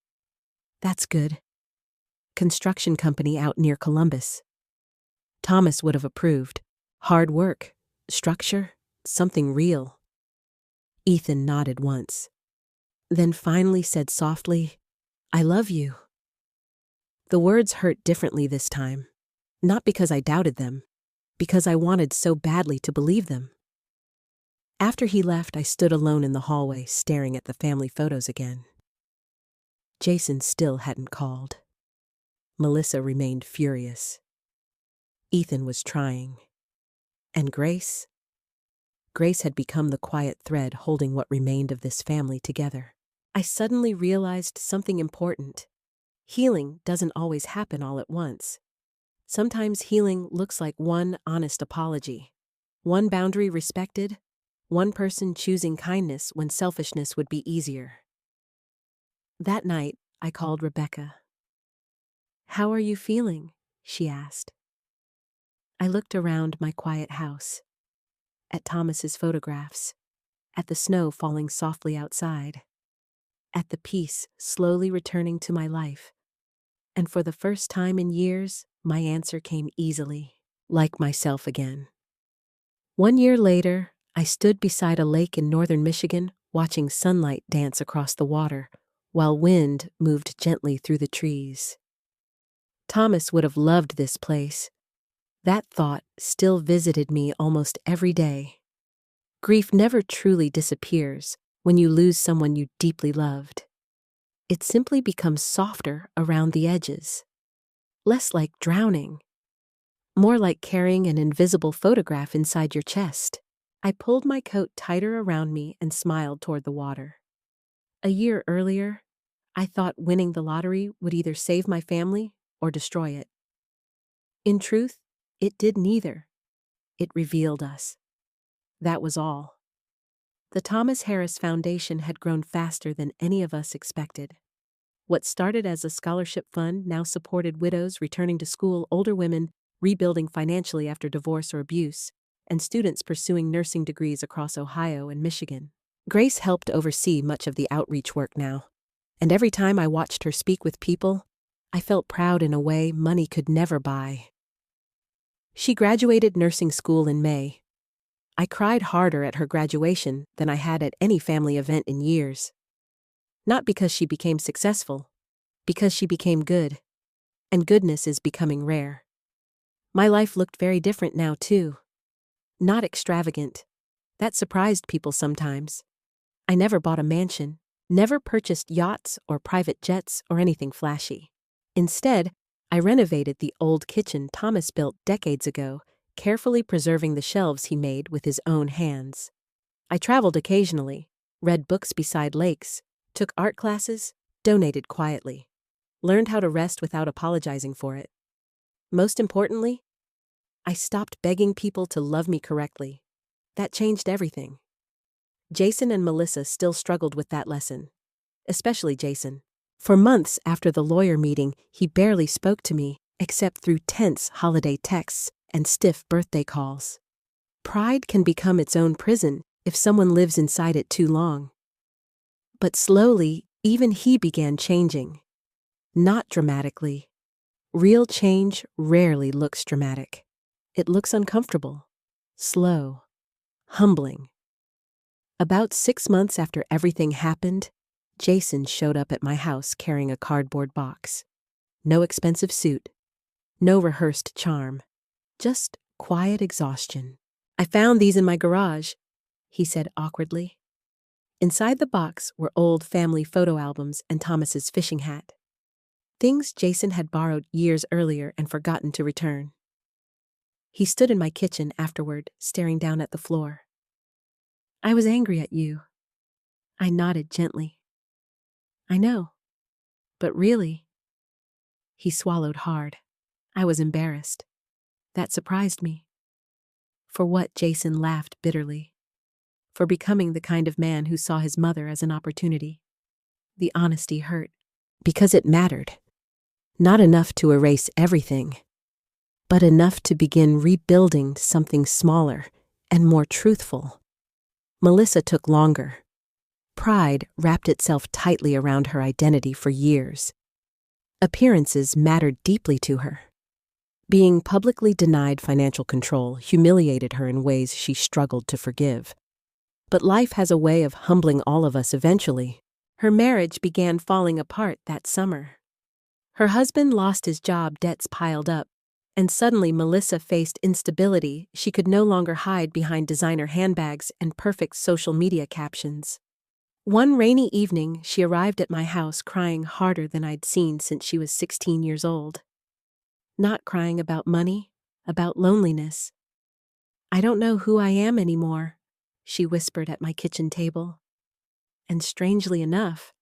"That's good. Construction company out near Columbus." Thomas would have approved. Hard work, structure, something real. Ethan nodded once, then finally said softly, "I love you." The words hurt differently this time, not because I doubted them, because I wanted so badly to believe them. After he left, I stood alone in the hallway, staring at the family photos again. Jason still hadn't called. Melissa remained furious. Ethan was trying. And Grace? Grace had become the quiet thread holding what remained of this family together. I suddenly realized something important. Healing doesn't always happen all at once. Sometimes healing looks like one honest apology, one boundary respected, one person choosing kindness when selfishness would be easier. That night, I called Rebecca. "How are you feeling?" she asked. I looked around my quiet house, at Thomas's photographs, at the snow falling softly outside, at the peace slowly returning to my life. And for the first time in years, my answer came easily, like myself again. 1 year later, I stood beside a lake in northern Michigan, watching sunlight dance across the water, while wind moved gently through the trees. Thomas would have loved this place. That thought still visited me almost every day. Grief never truly disappears when you lose someone you deeply loved. It simply becomes softer around the edges, less like drowning, more like carrying an invisible photograph inside your chest. I pulled my coat tighter around me and smiled toward the water. A year earlier, I thought winning the lottery would either save my family or destroy it. In truth, it did neither. It revealed us. That was all. The Thomas Harris Foundation had grown faster than any of us expected. What started as a scholarship fund now supported widows returning to school, older women rebuilding financially after divorce or abuse, and students pursuing nursing degrees across Ohio and Michigan. Grace helped oversee much of the outreach work now, and every time I watched her speak with people, I felt proud in a way money could never buy. She graduated nursing school in May. I cried harder at her graduation than I had at any family event in years. Not because she became successful, because she became good, and goodness is becoming rare. My life looked very different now, too. Not extravagant. That surprised people sometimes. I never bought a mansion, never purchased yachts or private jets or anything flashy. Instead, I renovated the old kitchen Thomas built decades ago, carefully preserving the shelves he made with his own hands. I traveled occasionally, read books beside lakes, took art classes, donated quietly, learned how to rest without apologizing for it. Most importantly, I stopped begging people to love me correctly. That changed everything. Jason and Melissa still struggled with that lesson, especially Jason. For months after the lawyer meeting, he barely spoke to me, except through tense holiday texts and stiff birthday calls. Pride can become its own prison if someone lives inside it too long. But slowly, even he began changing. Not dramatically. Real change rarely looks dramatic. It looks uncomfortable, slow, humbling. About 6 months after everything happened, Jason showed up at my house carrying a cardboard box. No expensive suit, no rehearsed charm, just quiet exhaustion. "I found these in my garage," he said awkwardly. Inside the box were old family photo albums and Thomas's fishing hat. Things Jason had borrowed years earlier and forgotten to return. He stood in my kitchen afterward, staring down at the floor. "I was angry at you." I nodded gently. "I know. But really..." He swallowed hard. I was embarrassed. That surprised me. For what? Jason laughed bitterly. For becoming the kind of man who saw his mother as an opportunity. The honesty hurt, because it mattered. Not enough to erase everything, but enough to begin rebuilding something smaller and more truthful. Melissa took longer. Pride wrapped itself tightly around her identity for years. Appearances mattered deeply to her. Being publicly denied financial control humiliated her in ways she struggled to forgive. But life has a way of humbling all of us eventually. Her marriage began falling apart that summer. Her husband lost his job, debts piled up, and suddenly Melissa faced instability she could no longer hide behind designer handbags and perfect social media captions. One rainy evening, she arrived at my house crying harder than I'd seen since she was 16 years old. Not crying about money, about loneliness. "I don't know who I am anymore," she whispered at my kitchen table. And strangely enough,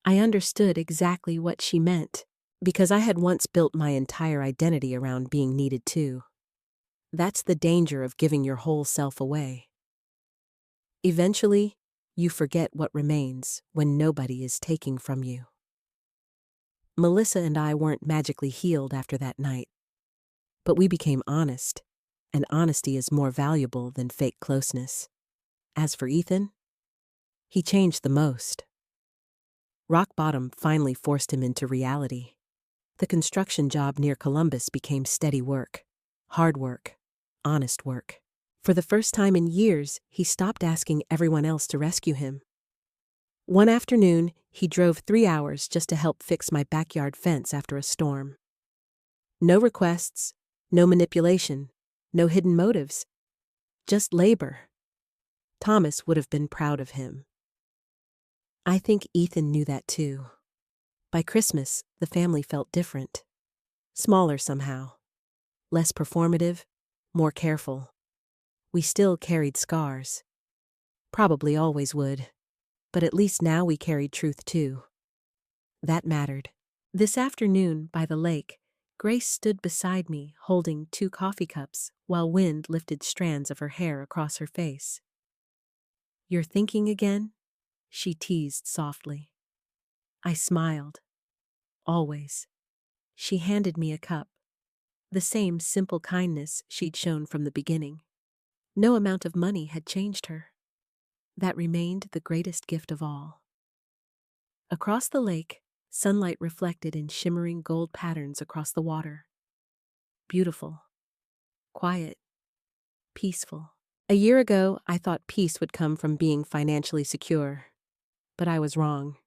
I understood exactly what she meant, because I had once built my entire identity around being needed too. That's the danger of giving your whole self away. Eventually, you forget what remains when nobody is taking from you. Melissa and I weren't magically healed after that night. But we became honest, and honesty is more valuable than fake closeness. As for Ethan, he changed the most. Rock bottom finally forced him into reality. The construction job near Columbus became steady work, hard work, honest work. For the first time in years, he stopped asking everyone else to rescue him. One afternoon, he drove 3 hours just to help fix my backyard fence after a storm. No requests, no manipulation, no hidden motives, just labor. Thomas would have been proud of him. I think Ethan knew that too. By Christmas, the family felt different. Smaller somehow. Less performative, more careful. We still carried scars. Probably always would. But at least now we carried truth too. That mattered. This afternoon, by the lake, Grace stood beside me, holding 2 coffee cups, while wind lifted strands of her hair across her face. "You're thinking again?" she teased softly. I smiled. Always. She handed me a cup. The same simple kindness she'd shown from the beginning. No amount of money had changed her. That remained the greatest gift of all. Across the lake, sunlight reflected in shimmering gold patterns across the water. Beautiful. Quiet. Peaceful. A year ago, I thought peace would come from being financially secure. But I was wrong.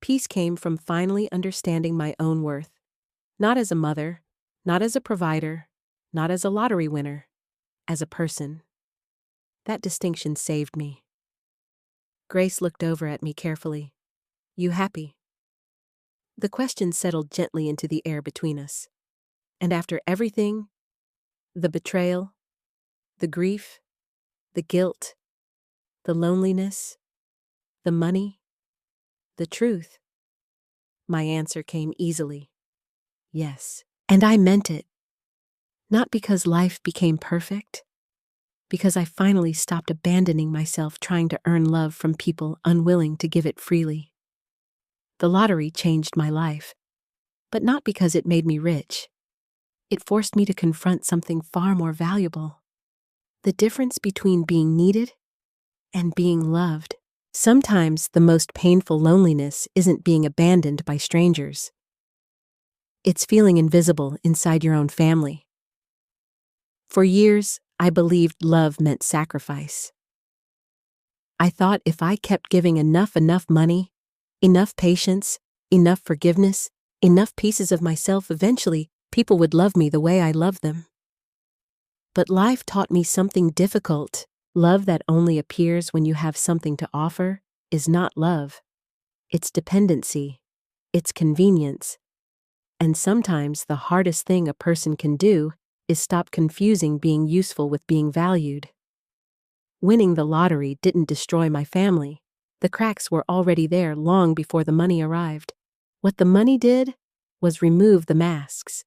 Peace came from finally understanding my own worth. Not as a mother, not as a provider, not as a lottery winner, as a person. That distinction saved me. Grace looked over at me carefully. "You happy?" The question settled gently into the air between us. And after everything, the betrayal, the grief, the guilt, the loneliness, the money, the truth, my answer came easily. Yes. And I meant it. Not because life became perfect, because I finally stopped abandoning myself trying to earn love from people unwilling to give it freely. The lottery changed my life, but not because it made me rich. It forced me to confront something far more valuable. The difference between being needed and being loved. Sometimes the most painful loneliness isn't being abandoned by strangers. It's feeling invisible inside your own family. For years, I believed love meant sacrifice. I thought if I kept giving enough money, enough patience, enough forgiveness, enough pieces of myself, eventually people would love me the way I love them. But life taught me something difficult. Love that only appears when you have something to offer is not love. It's dependency. It's convenience. And sometimes the hardest thing a person can do is stop confusing being useful with being valued. Winning the lottery didn't destroy my family. The cracks were already there long before the money arrived. What the money did was remove the masks.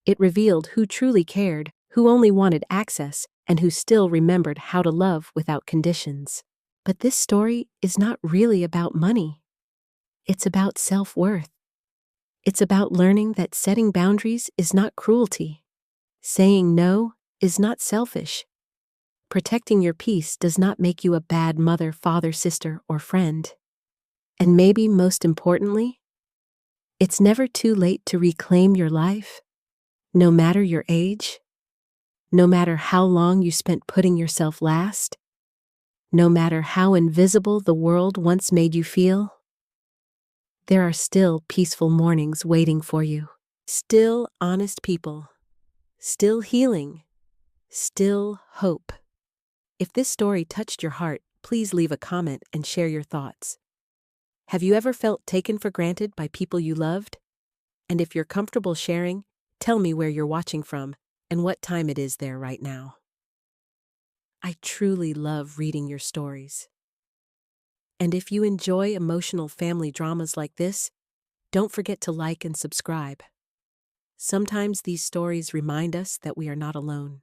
It revealed who truly cared, who only wanted access, and who still remembered how to love without conditions. But this story is not really about money. It's about self-worth. It's about learning that setting boundaries is not cruelty. Saying no is not selfish. Protecting your peace does not make you a bad mother, father, sister, or friend. And maybe most importantly, it's never too late to reclaim your life, no matter your age, no matter how long you spent putting yourself last, no matter how invisible the world once made you feel. There are still peaceful mornings waiting for you. Still honest people. Still healing. Still hope. If this story touched your heart, please leave a comment and share your thoughts. Have you ever felt taken for granted by people you loved? And if you're comfortable sharing, tell me where you're watching from and what time it is there right now. I truly love reading your stories. And if you enjoy emotional family dramas like this, don't forget to like and subscribe. Sometimes these stories remind us that we are not alone.